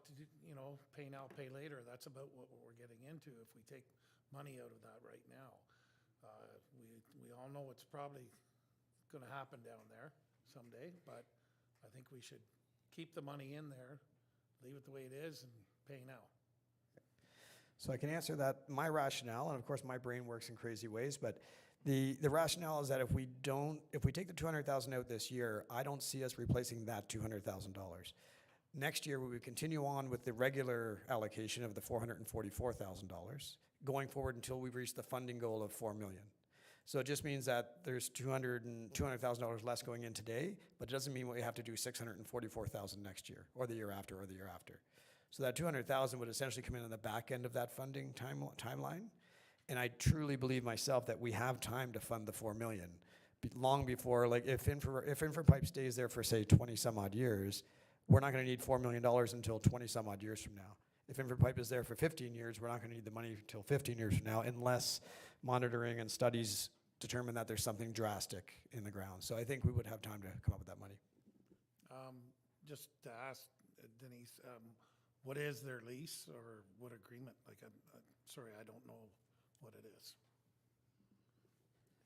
pay now, pay later, that's about what we're getting into if we take money out of that right now. We all know it's probably going to happen down there someday, but I think we should keep the money in there, leave it the way it is, and pay now. So I can answer that. My rationale, and of course my brain works in crazy ways, but the rationale is that if we take the 200,000 out this year, I don't see us replacing that $200,000. Next year, we would continue on with the regular allocation of the $444,000, going forward until we've reached the funding goal of $4 million. So it just means that there's $200,000 less going in today, but it doesn't mean we have to do $644,000 next year, or the year after, or the year after. So that 200,000 would essentially come in on the back end of that funding timeline. And I truly believe myself that we have time to fund the $4 million long before, like if InfraPipe stays there for say 20 some odd years, we're not going to need $4 million until 20 some odd years from now. If InfraPipe is there for 15 years, we're not going to need the money until 15 years from now, unless monitoring and studies determine that there's something drastic in the ground. So I think we would have time to come up with that money. Just to ask Denise, what is their lease or what agreement? Like, sorry, I don't know what it is.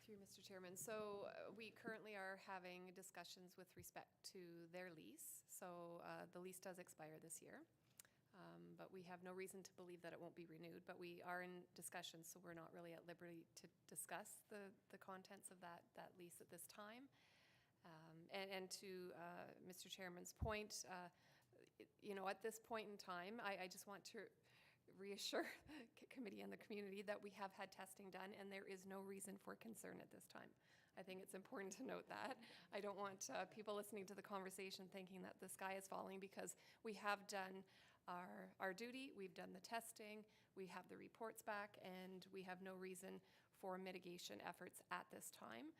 Through Mr. Chairman, so we currently are having discussions with respect to their lease. So the lease does expire this year, but we have no reason to believe that it won't be renewed. But we are in discussions, so we're not really at liberty to discuss the contents of that lease at this time. And to Mr. Chairman's point, you know, at this point in time, I just want to reassure the committee and the community that we have had testing done and there is no reason for concern at this time. I think it's important to note that. I don't want people listening to the conversation thinking that the sky is falling, because we have done our duty, we've done the testing, we have the reports back, and we have no reason for mitigation efforts at this time.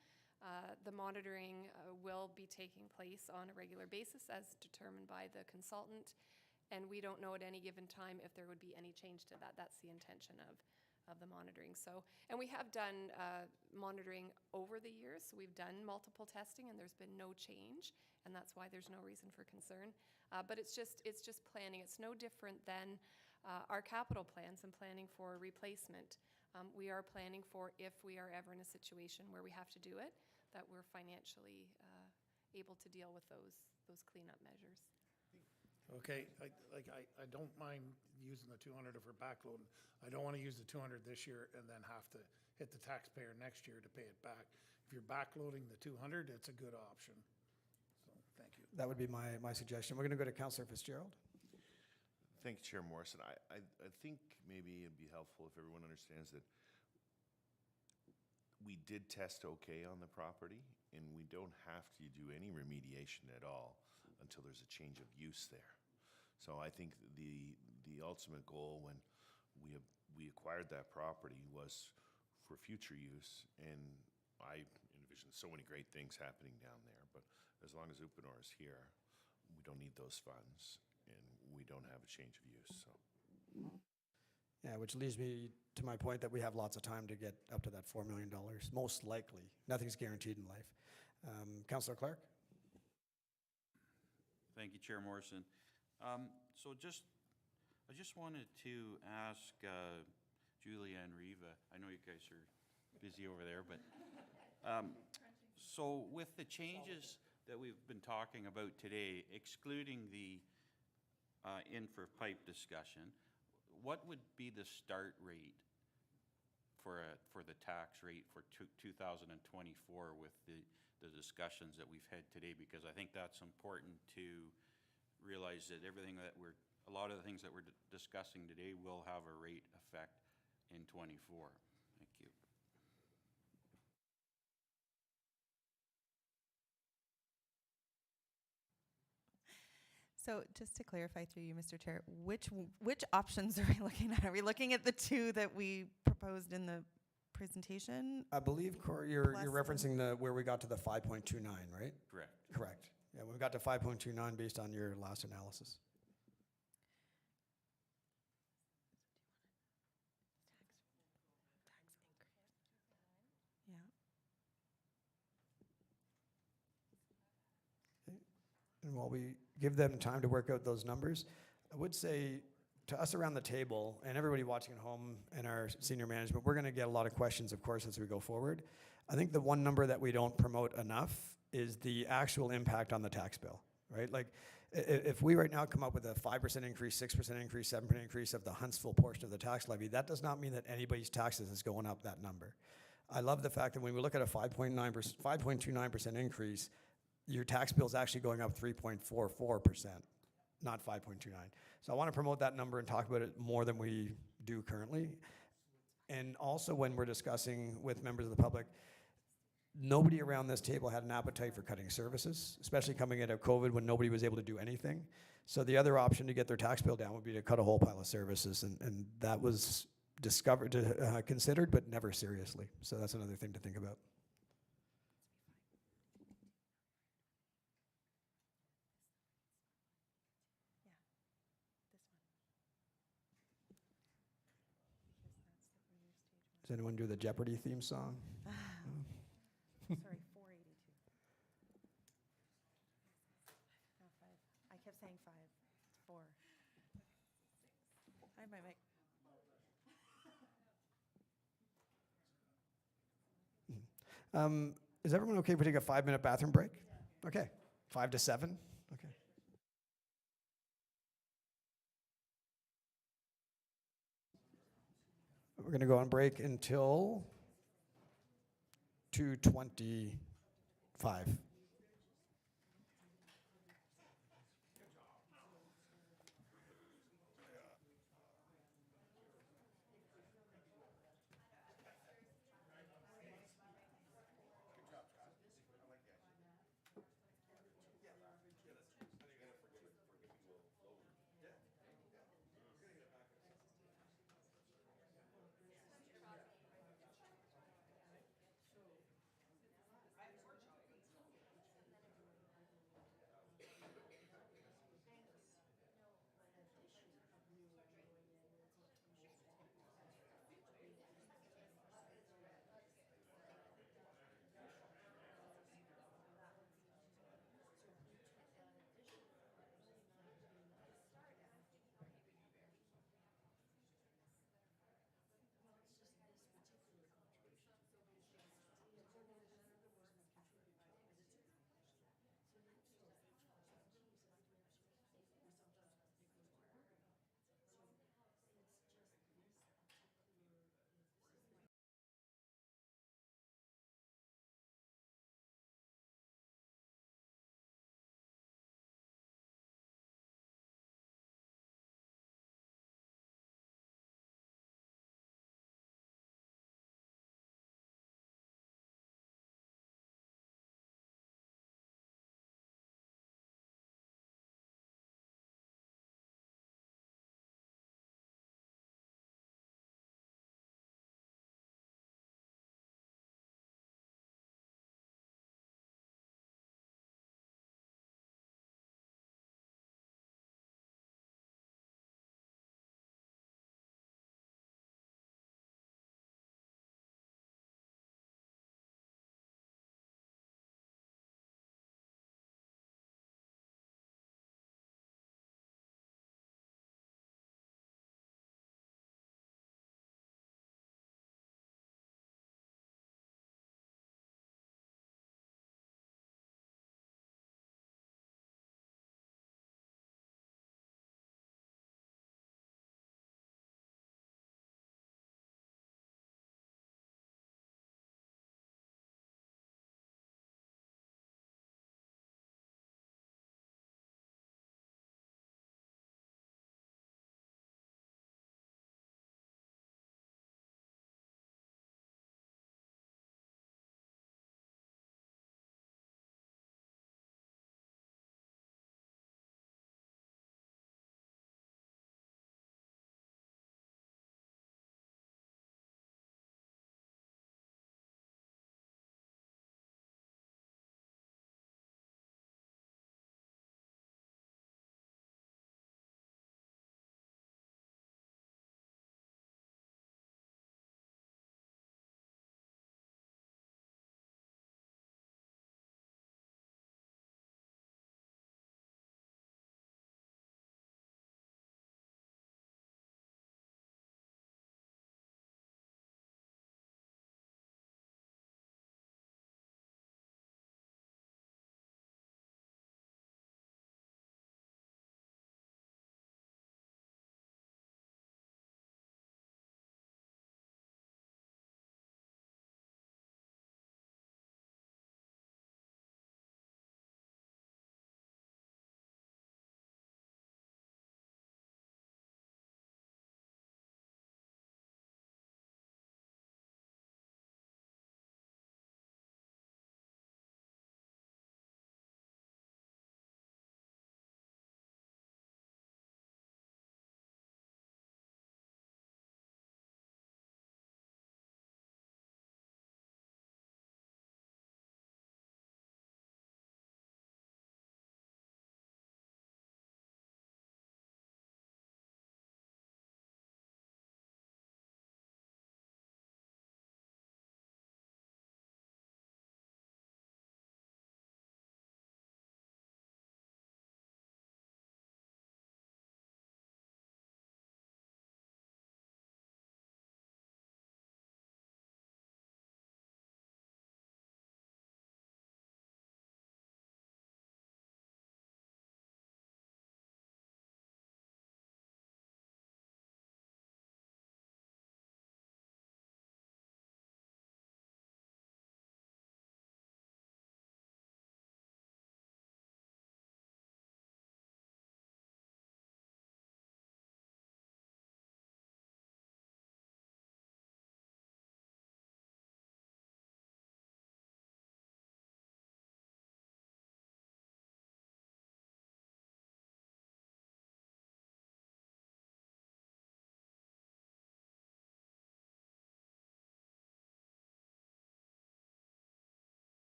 The monitoring will be taking place on a regular basis as determined by the consultant, and we don't know at any given time if there would be any change to that. That's the intention of the monitoring. So, and we have done monitoring over the years. So we've done multiple testing, and there's been no change, and that's why there's no reason for concern. But it's just planning. It's no different than our capital plans and planning for replacement. We are planning for if we are ever in a situation where we have to do it, that we're financially able to deal with those cleanup measures. Okay, I don't mind using the 200 if we're backloading. I don't want to use the 200 this year and then have to hit the taxpayer next year to pay it back. If you're backloading the 200, it's a good option. So, thank you. That would be my suggestion. We're going to go to Councillor Fitzgerald. Thank you, Chair Morrison. I think maybe it'd be helpful if everyone understands that we did test okay on the property, and we don't have to do any remediation at all until there's a change of use there. So I think the ultimate goal when we acquired that property was for future use, and I envision so many great things happening down there. But as long as Uponor is here, we don't need those funds, and we don't have a change of use. So. Yeah, which leads me to my point that we have lots of time to get up to that $4 million, most likely. Nothing's guaranteed in life. Councillor Clark? Thank you, Chair Morrison. So I just wanted to ask Julia and Riva, I know you guys are busy over there, but so with the changes that we've been talking about today, excluding the infra pipe discussion, what would be the start rate for the tax rate for 2024 with the discussions that we've had today? Because I think that's important to realize that a lot of the things that we're discussing today will have a rate effect in 24. Thank you. So just to clarify through you, Mr. Chair, which options are we looking at? Are we looking at the two that we proposed in the presentation? I believe, Corey, you're referencing where we got to the 5.29, right? Correct. Correct. Yeah, we got to 5.29 based on your last analysis. Yeah. And while we give them time to work out those numbers, I would say to us around the table and everybody watching at home and our senior management, we're going to get a lot of questions, of course, as we go forward. I think the one number that we don't promote enough is the actual impact on the tax bill, right? Like if we right now come up with a 5% increase, 6% increase, 7% increase of the Huntsville portion of the tax levy, that does not mean that anybody's taxes is going up that number. I love the fact that when we look at a 5.29% increase, your tax bill is actually going up 3.44%, not 5.29. So I want to promote that number and talk about it more than we do currently. And also when we're discussing with members of the public, nobody around this table had an appetite for cutting services, especially coming out of COVID when nobody was able to do anything. So the other option to get their tax bill down would be to cut a whole pile of services, and that was considered, but never seriously. So that's another thing to think about. Does anyone do the Jeopardy theme song? Sorry, 482. No, 5. I kept saying 5. It's 4. I have my mic. Is everyone okay if we take a 5-minute bathroom break? Okay, 5 to 7. Okay. We're going to go on break until 2:25.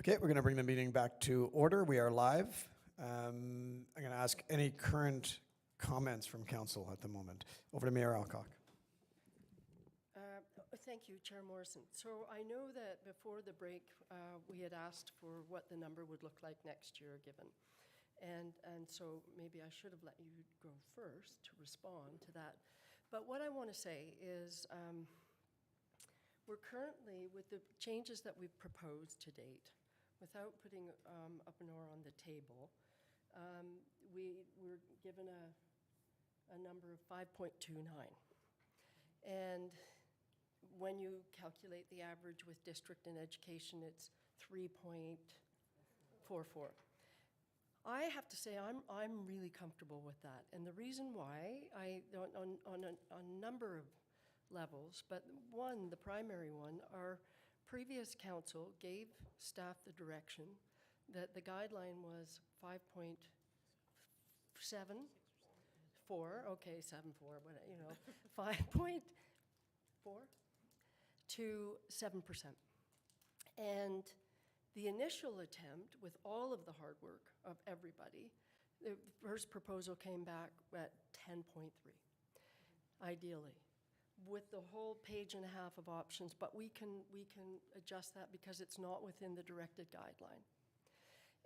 Okay, we're going to bring the meeting back to order. We are live. I'm going to ask any current comments from council at the moment. Over to Mayor Alcock. Thank you, Chair Morrison. So I know that before the break, we had asked for what the number would look like next year given. And so maybe I should have let you go first to respond to that. But what I want to say is we're currently, with the changes that we've proposed to date, without putting up and or on the table, we were given a number of 5.29. And when you calculate the average with district and education, it's 3.44. I have to say I'm really comfortable with that. And the reason why, on a number of levels, but one, the primary one, our previous council gave staff the direction that the guideline was 5.74, okay, 7.4, but 5.4 to 7%. And the initial attempt, with all of the hard work of everybody, the first proposal came back at 10.3, ideally, with the whole page and a half of options, but we can adjust that because it's not within the directed guideline.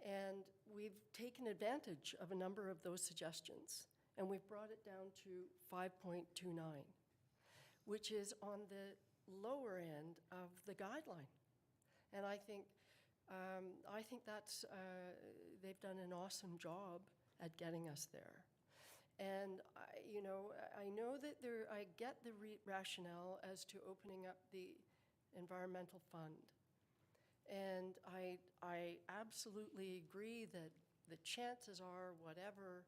And we've taken advantage of a number of those suggestions, and we've brought it down to 5.29, which is on the lower end of the guideline. And I think that's, they've done an awesome job at getting us there. And, I know that I get the rationale as to opening up the environmental fund. And I absolutely agree that the chances are whatever,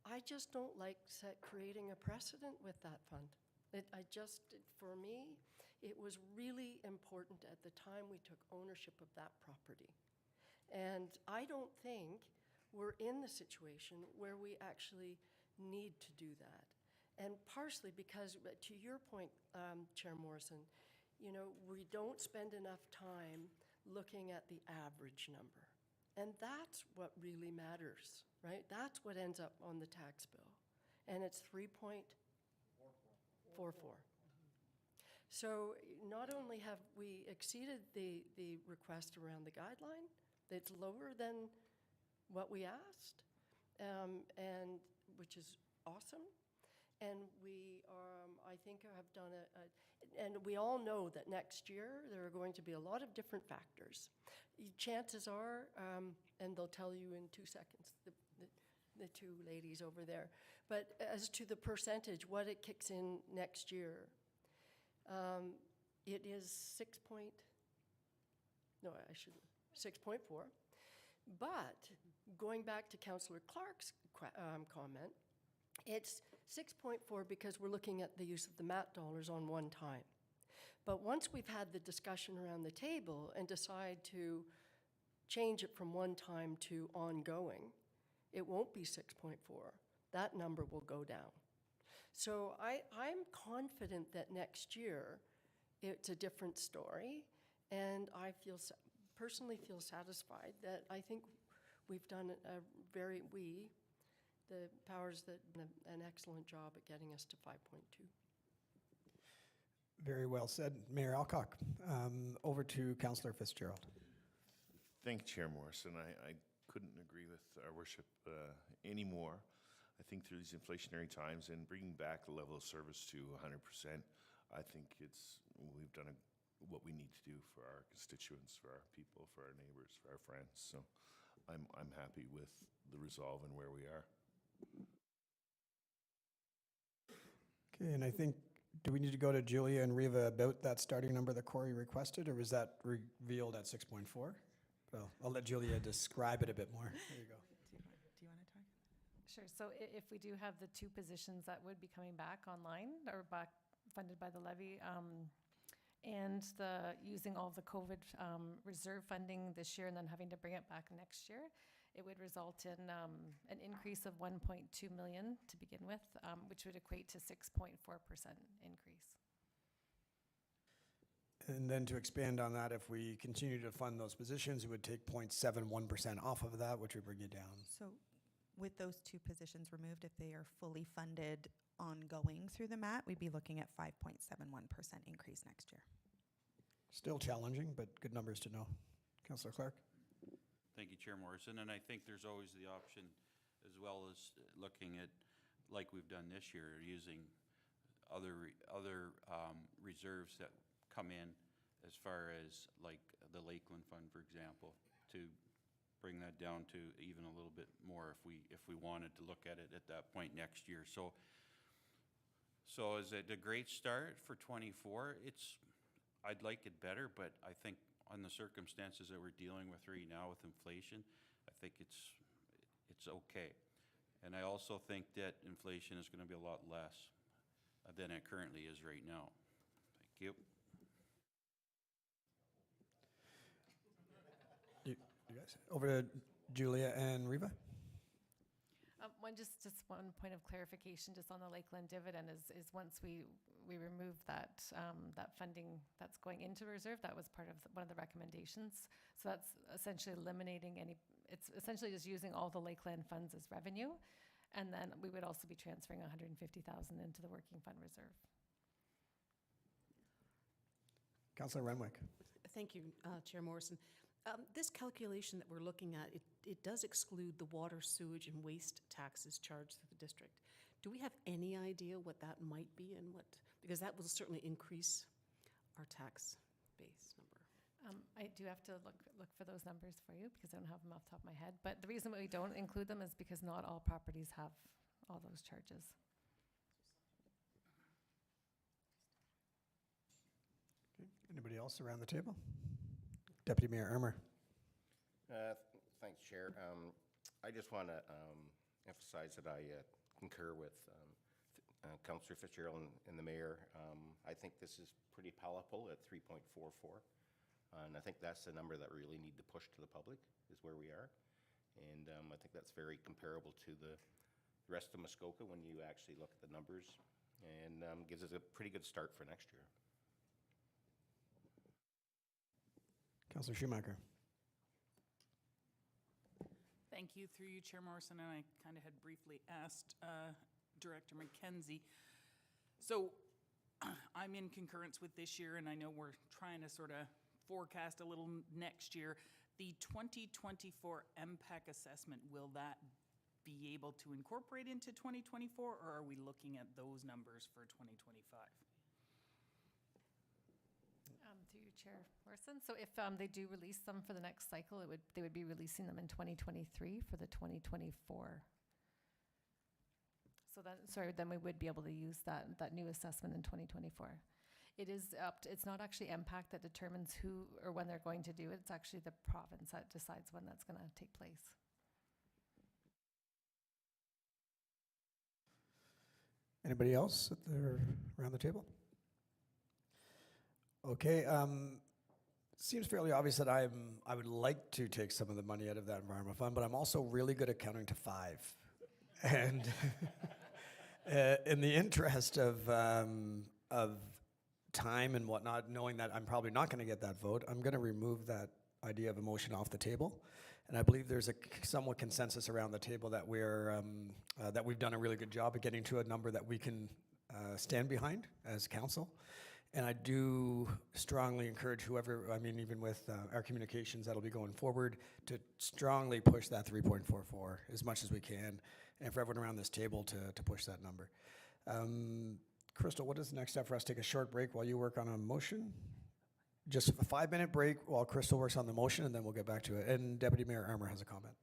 I just don't like creating a precedent with that fund. For me, it was really important at the time we took ownership of that property. And I don't think we're in the situation where we actually need to do that. And partially because, to your point, Chair Morrison, we don't spend enough time looking at the average number. And that's what really matters, right? That's what ends up on the tax bill. And it's 3.44. So not only have we exceeded the request around the guideline, it's lower than what we asked, and which is awesome. And we, I think, have done and we all know that next year there are going to be a lot of different factors. Chances are, and they'll tell you in 2 seconds, the two ladies over there. But as to the percentage, what it kicks in next year, it is 6.4. But going back to Councillor Clark's comment, it's 6.4 because we're looking at the use of the MAT dollars on one time. But once we've had the discussion around the table and decide to change it from one time to ongoing, it won't be 6.4. That number will go down. So I'm confident that next year it's a different story, and I personally feel satisfied that I think we've done the powers that an excellent job at getting us to 5.2. Very well said, Mayor Alcock. Over to Councillor Fitzgerald. Thank you, Chair Morrison. I couldn't agree with our worship anymore. I think through these inflationary times and bringing back the level of service to 100%, I think we've done what we need to do for our constituents, for our people, for our neighbors, for our friends. So I'm happy with the resolve and where we are. Okay, and I think, do we need to go to Julia and Riva about that starting number that Corey requested, or was that revealed at 6.4? Well, I'll let Julia describe it a bit more. There you go. Do you want to talk? Sure. So if we do have the two positions that would be coming back online or back funded by the levy, and using all the COVID reserve funding this year and then having to bring it back next year, it would result in an increase of 1.2 million to begin with, which would equate to 6.4% increase. And then to expand on that, if we continue to fund those positions, it would take 0.71% off of that, which would bring you down. So with those two positions removed, if they are fully funded ongoing through the MAT, we'd be looking at 5.71% increase next year. Still challenging, but good numbers to know. Councillor Clark? Thank you, Chair Morrison. And I think there's always the option, as well as looking at, like we've done this year, using other reserves that come in, as far as like the Lakeland Fund, for example, to bring that down to even a little bit more if we wanted to look at it at that point next year. So is it a great start for '24? I'd like it better, but I think on the circumstances that we're dealing with right now with inflation, I think it's okay. And I also think that inflation is going to be a lot less than it currently is right now. Thank you. You guys, over to Julia and Reva. One point of clarification, just on the Lakeland dividend, is once we remove that funding that's going into reserve, that was part of one of the recommendations. So that's essentially eliminating it's essentially just using all the Lakeland funds as revenue. And then we would also be transferring 150,000 into the working fund reserve. Councillor Renwick. Thank you, Chair Morrison. This calculation that we're looking at, it does exclude the water, sewage, and waste taxes charged to the district. Do we have any idea what that might be and what, because that will certainly increase our tax base number. I do have to look for those numbers for you because I don't have them off the top of my head. But the reason why we don't include them is because not all properties have all those charges. Okay. Anybody else around the table? Deputy Mayor Armour. Thanks, Chair. I just want to emphasize that I concur with Councillor Fitzgerald and the Mayor. I think this is pretty palatable at 3.44. And I think that's the number that we really need to push to the public, is where we are. And I think that's very comparable to the rest of Muskoka when you actually look at the numbers, and gives us a pretty good start for next year. Councillor Schumacher. Thank you. Through you, Chair Morrison, and I kind of had briefly asked Director McKenzie. So I'm in concurrence with this year, and I know we're trying to sort of forecast a little next year. The 2024 MPAC assessment, will that be able to incorporate into 2024, or are we looking at those numbers for 2025? Through you, Chair Morrison. So if they do release them for the next cycle, they would be releasing them in 2023 for the 2024. So then we would be able to use that new assessment in 2024. It is it's not actually MPAC that determines who or when they're going to do it. It's actually the province that decides when that's going to take place. Anybody else around the table? Okay, seems fairly obvious that I would like to take some of the money out of that environmental fund, but I'm also really good at counting to 5. And in the interest of time and whatnot, knowing that I'm probably not going to get that vote, I'm going to remove that idea of a motion off the table. And I believe there's a somewhat consensus around the table that we've done a really good job of getting to a number that we can stand behind as council. And I do strongly encourage whoever, even with our communications that'll be going forward, to strongly push that 3.44 as much as we can, and for everyone around this table to push that number. Crystal, what is the next step for us? Take a short break while you work on a motion? Just a 5-minute break while Crystal works on the motion, and then we'll get back to it. And Deputy Mayor Armour has a comment.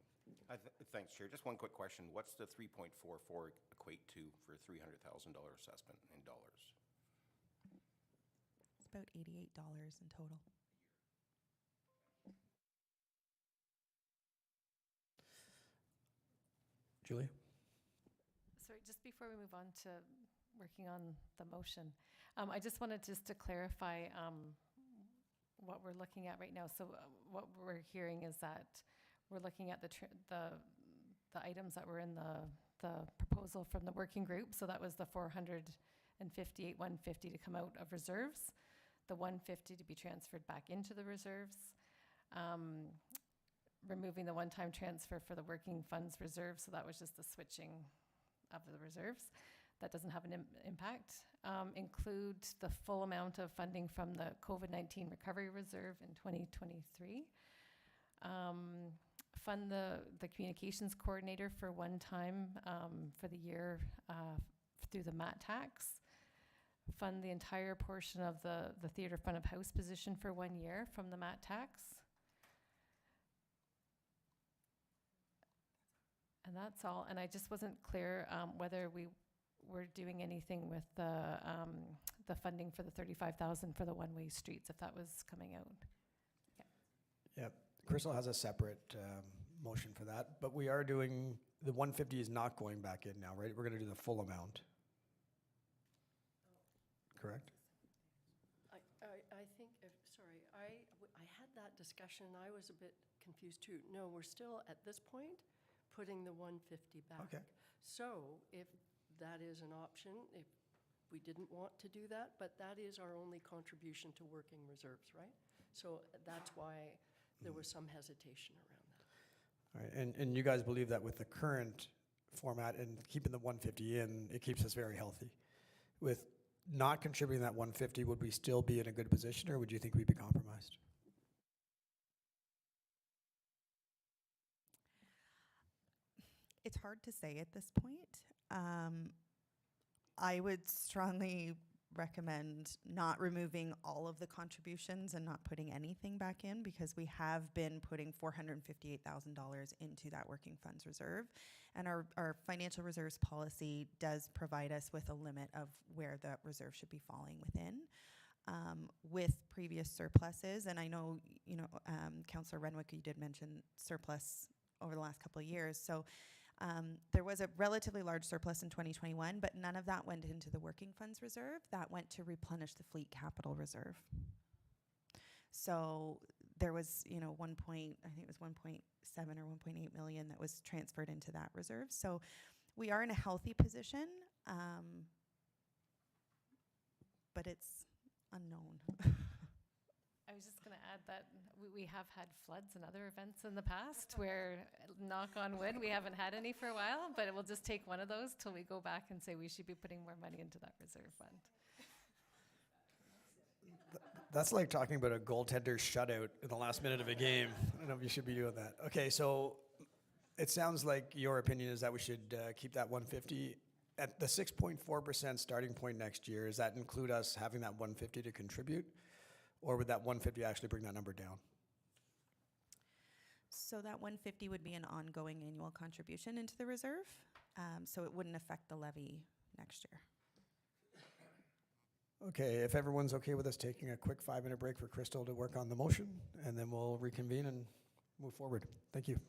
Thanks, Chair. Just one quick question. What's the 3.44 equate to for a $300,000 assessment in dollars? About $88 in total. Julia? Sorry, just before we move on to working on the motion, I just wanted to clarify what we're looking at right now. So what we're hearing is that we're looking at the items that were in the proposal from the working group. So that was the 458,150 to come out of reserves. the 150 to be transferred back into the reserves, removing the one-time transfer for the working funds reserve, so that was just the switching of the reserves. That doesn't have an impact. Include the full amount of funding from the COVID-19 recovery reserve in 2023. Fund the communications coordinator for one time for the year through the MAT tax. Fund the entire portion of the theatre front of house position for 1 year from the MAT tax. And that's all. And I just wasn't clear whether we were doing anything with the funding for the 35,000 for the one-way streets, if that was coming out. Yep. Crystal has a separate motion for that, but we are doing, the 150 is not going back in now, right? We're going to do the full amount. Correct? I think, sorry, I had that discussion, and I was a bit confused too. No, we're still, at this point, putting the 150 back. Okay. So if that is an option, if we didn't want to do that, but that is our only contribution to working reserves, right? So that's why there was some hesitation around that. All right, and you guys believe that with the current format and keeping the 150 in, it keeps us very healthy. With not contributing that 150, would we still be in a good position, or would you think we'd be compromised? It's hard to say at this point. I would strongly recommend not removing all of the contributions and not putting anything back in, because we have been putting $458,000 into that working funds reserve. And our financial reserves policy does provide us with a limit of where the reserve should be falling within. With previous surpluses, and I know, Councillor Renwick, you did mention surplus over the last couple of years. So there was a relatively large surplus in 2021, but none of that went into the working funds reserve. That went to replenish the fleet capital reserve. So there was, I think it was 1.7 or 1.8 million that was transferred into that reserve. So we are in a healthy position, but it's unknown. I was just going to add that we have had floods and other events in the past where, knock on wood, we haven't had any for a while, but it will just take one of those till we go back and say we should be putting more money into that reserve fund. That's like talking about a goaltender shutout in the last minute of a game. I don't know if you should be doing that. Okay, so it sounds like your opinion is that we should keep that 150 at the 6.4% starting point next year. Does that include us having that 150 to contribute? Or would that 150 actually bring that number down? So that 150 would be an ongoing annual contribution into the reserve, so it wouldn't affect the levy next year. Okay, if everyone's okay with us taking a quick 5-minute break for Crystal to work on the motion, and then we'll reconvene and move forward. Thank you.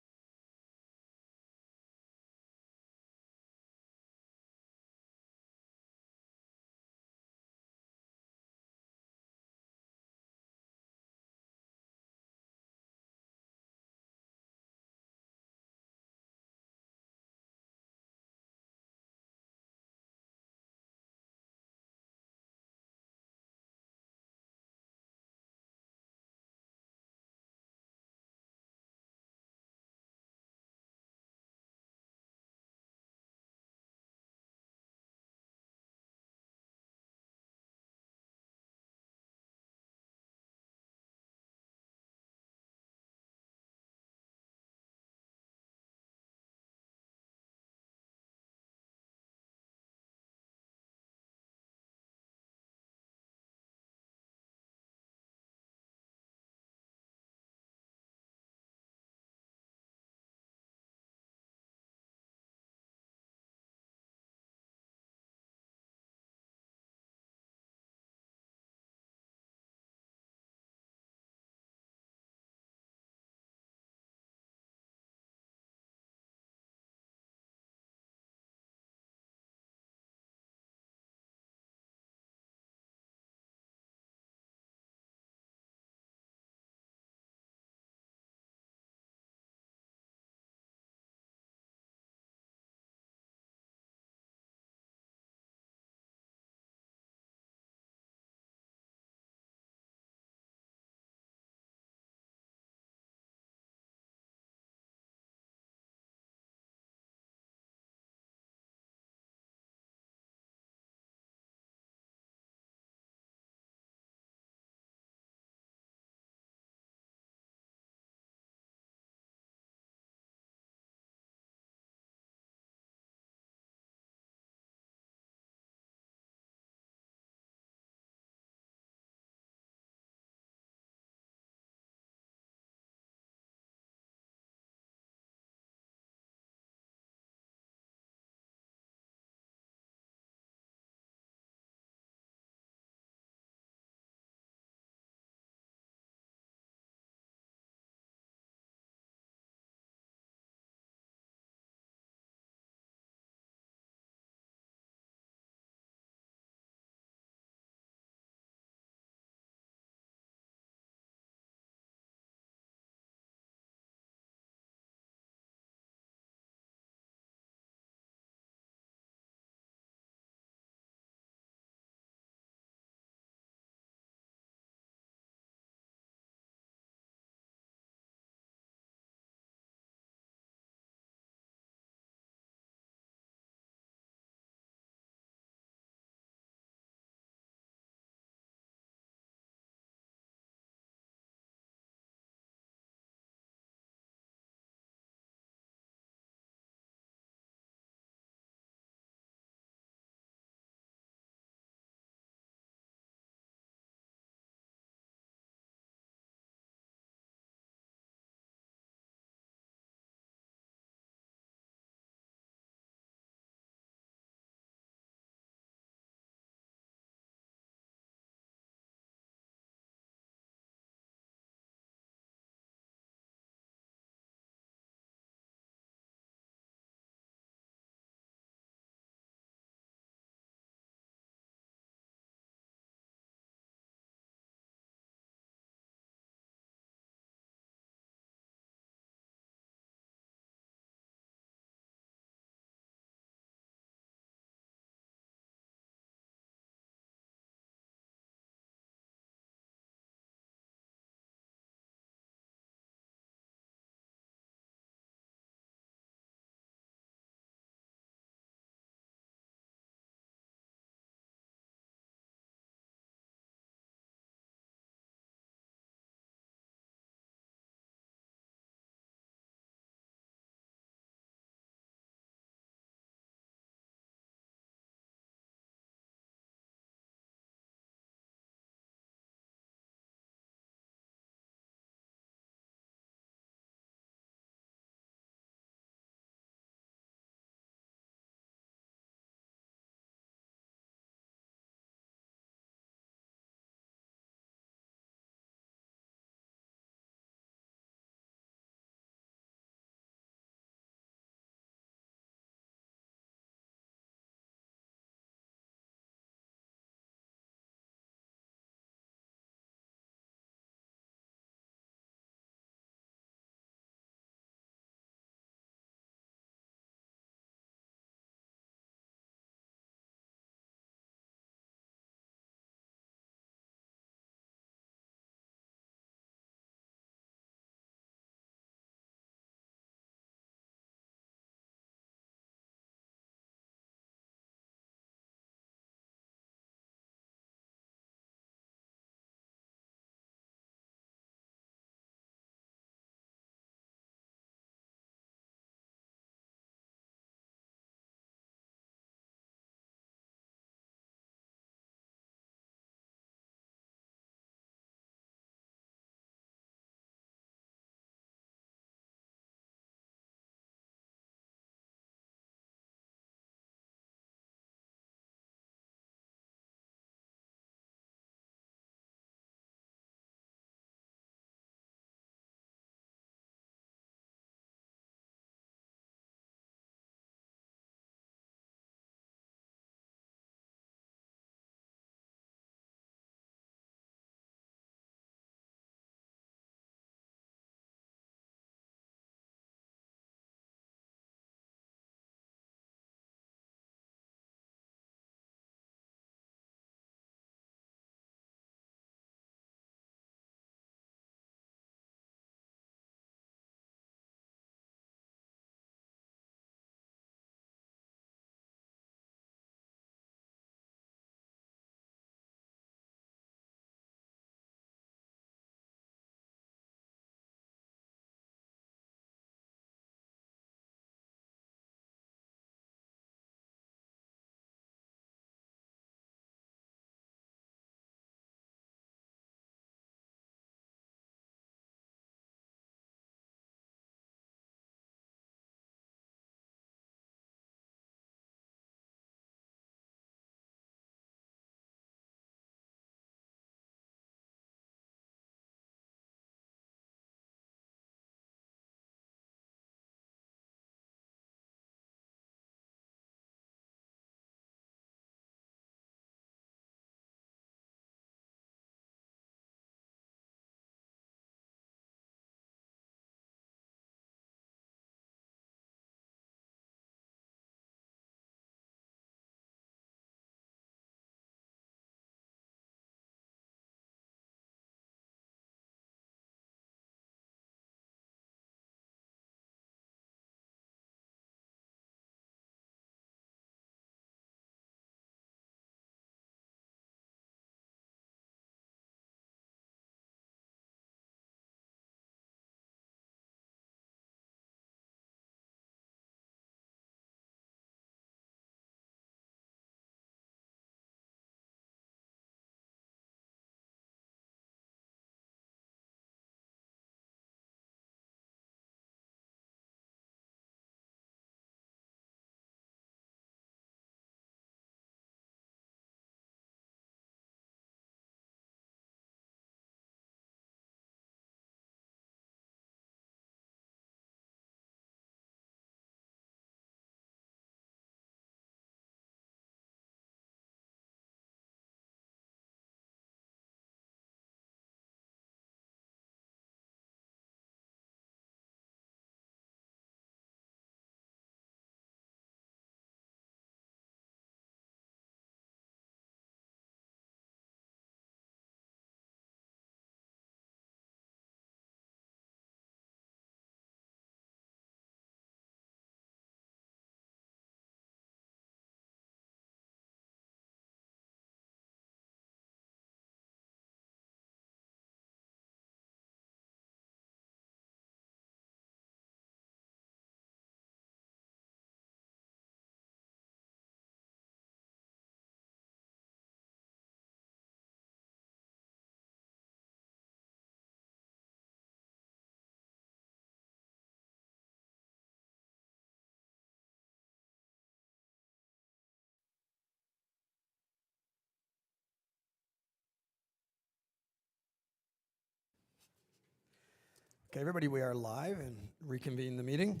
Okay, everybody, we are live and reconvene the meeting.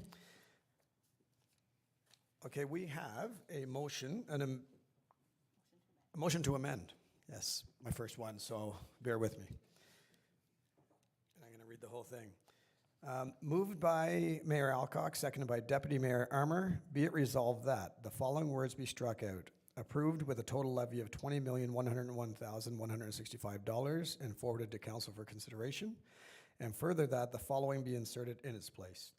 Okay, we have a motion, a motion to amend. Yes, my first one, so bear with me. And I'm going to read the whole thing. Moved by Mayor Alcock, seconded by Deputy Mayor Armour. Be it resolved that the following words be struck out. Approved with a total levy of $20,101,165 and forwarded to council for consideration. And further that the following be inserted in its place.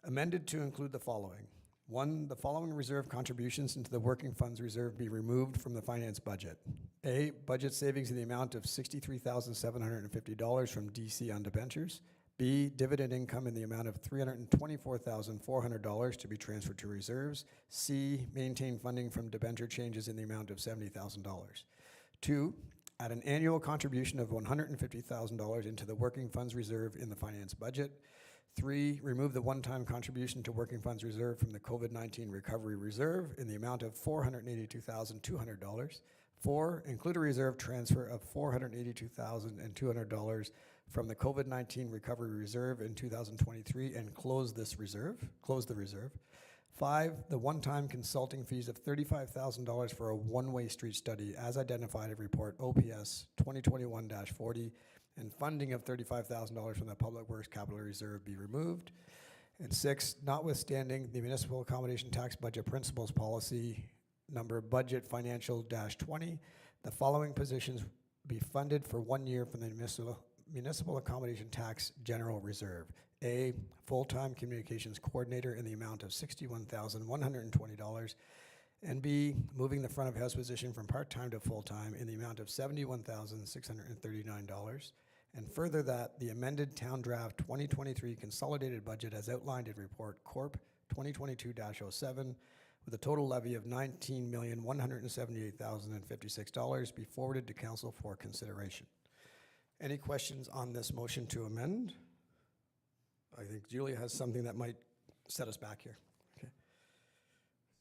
Amended to include the following. 1, the following reserve contributions into the working funds reserve be removed from the finance budget. A, budget savings in the amount of $63,750 from DC on debentures. B, dividend income in the amount of $324,400 to be transferred to reserves. C, maintain funding from debenture changes in the amount of $70,000. 2, add an annual contribution of $150,000 into the working funds reserve in the finance budget. 3, remove the one-time contribution to working funds reserve from the COVID-19 recovery reserve in the amount of $482,200. 4, include a reserve transfer of $482,200 from the COVID-19 recovery reserve in 2023 and close the reserve. 5, the one-time consulting fees of $35,000 for a one-way street study as identified in report OPS 2021-40 and funding of $35,000 from the Public Works Capital Reserve be removed. And 6, notwithstanding the municipal accommodation tax budget principles policy number budget financial -20, the following positions be funded for 1 year from the municipal accommodation tax general reserve. A, full-time communications coordinator in the amount of $61,120. And B, moving the front of house position from part-time to full-time in the amount of $71,639. And further that the amended town draft 2023 consolidated budget as outlined in report Corp 2022-07 with a total levy of $19,178,056 be forwarded to council for consideration. Any questions on this motion to amend? I think Julia has something that might set us back here. Okay.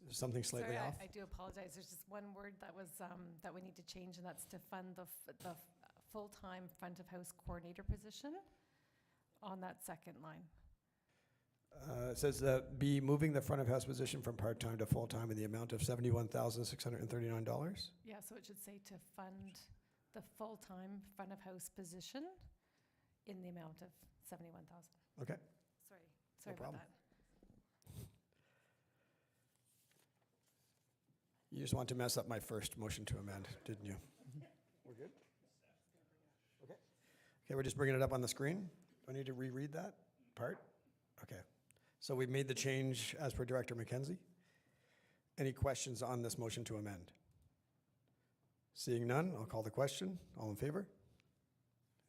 Is something slightly Sorry, off? I do apologize. There's just one word that was, that we need to change, and that's to fund the full-time front of house coordinator position on that second line. It says be moving the front of house position from part-time to full-time in the amount of $71,639. Yeah, so it should say to fund the full-time front of house position in the amount of $71,000. Okay. Sorry No about problem. that. You just want to mess up my first motion to amend, didn't you? We're good? Okay. Okay, we're just bringing it up on the screen. Do I need to reread that part? Okay. So we've made the change as per Director McKenzie. Any questions on this motion to amend? Seeing none, I'll call the question. All in favor?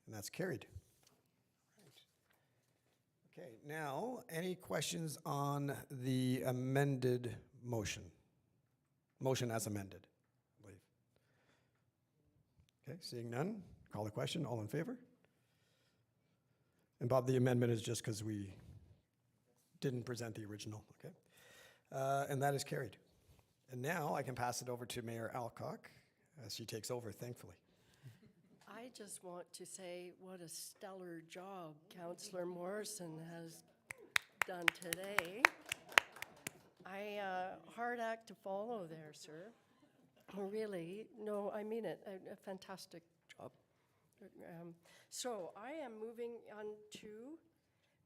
And that's carried. Okay, now, any questions on the amended motion? Motion as amended, I believe. Okay, seeing none, call the question. All in favor? And Bob, the amendment is just because we didn't present the original, okay? And that is carried. And now I can pass it over to Mayor Alcock as she takes over, thankfully. I just want to say what a stellar job Councillor Morrison has done today. Hard act to follow there, sir. Really, no, I mean it, a fantastic job. So I am moving on to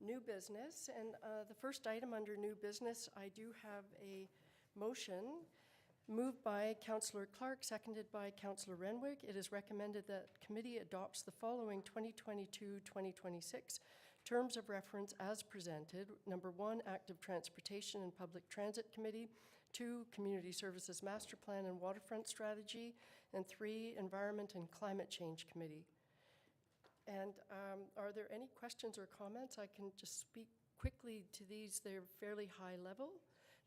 new business, and the first item under new business, I do have a motion moved by Councillor Clark, seconded by Councillor Renwick. It is recommended that committee adopts the following 2022-2026 terms of reference as presented. Number 1, Active Transportation and Public Transit Committee. 2, Community Services Master Plan and Waterfront Strategy. And 3, Environment and Climate Change Committee. And are there any questions or comments? I can just speak quickly to these. They're fairly high level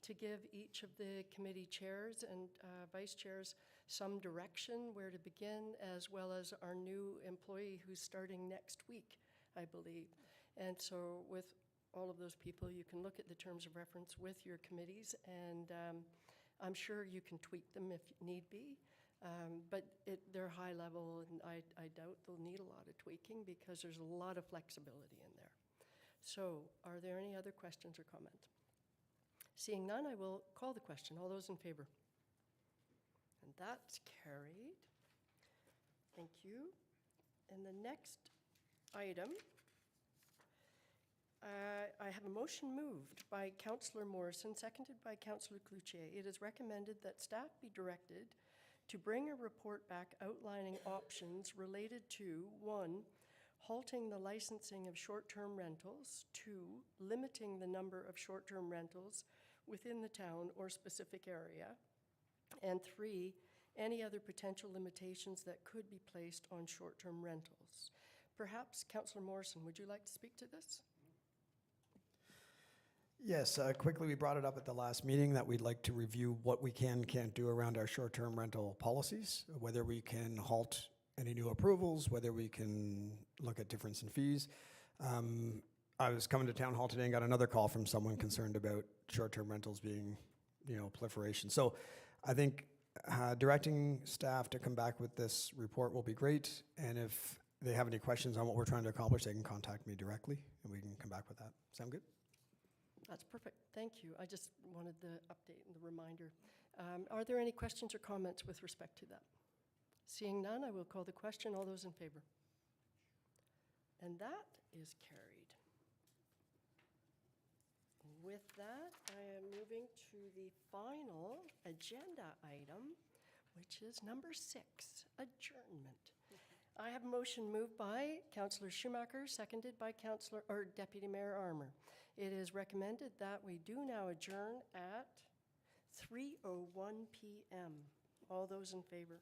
to give each of the committee chairs and vice chairs some direction where to begin, as well as our new employee who's starting next week, I believe. And so with all of those people, you can look at the terms of reference with your committees, and I'm sure you can tweak them if need be. But they're high level, and I doubt they'll need a lot of tweaking because there's a lot of flexibility in there. So, are there any other questions or comments? Seeing none, I will call the question. All those in favor? And that's carried. Thank you. And the next item, I have a motion moved by Councillor Morrison, seconded by Councillor Cloutier. It is recommended that staff be directed to bring a report back outlining options related to, 1, halting the licensing of short-term rentals, 2, limiting the number of short-term rentals within the town or specific area, and 3, any other potential limitations that could be placed on short-term rentals. Perhaps, Councillor Morrison, would you like to speak to this? Yes, quickly, we brought it up at the last meeting that we'd like to review what we can, can't do around our short-term rental policies, whether we can halt any new approvals, whether we can look at difference in fees. I was coming to town hall today and got another call from someone concerned about short-term rentals being, proliferation. So I think directing staff to come back with this report will be great. And if they have any questions on what we're trying to accomplish, they can contact me directly and we can come back with that. Sound good? That's perfect. Thank you. I just wanted the update and the reminder. Are there any questions or comments with respect to that? Seeing none, I will call the question. All those in favor? And that is carried. With that, I am moving to the final agenda item, which is number 6, adjournment. I have a motion moved by Councillor Schumacher, seconded by Deputy Mayor Armour. It is recommended that we do now adjourn at 3:01 p.m. All those in favor?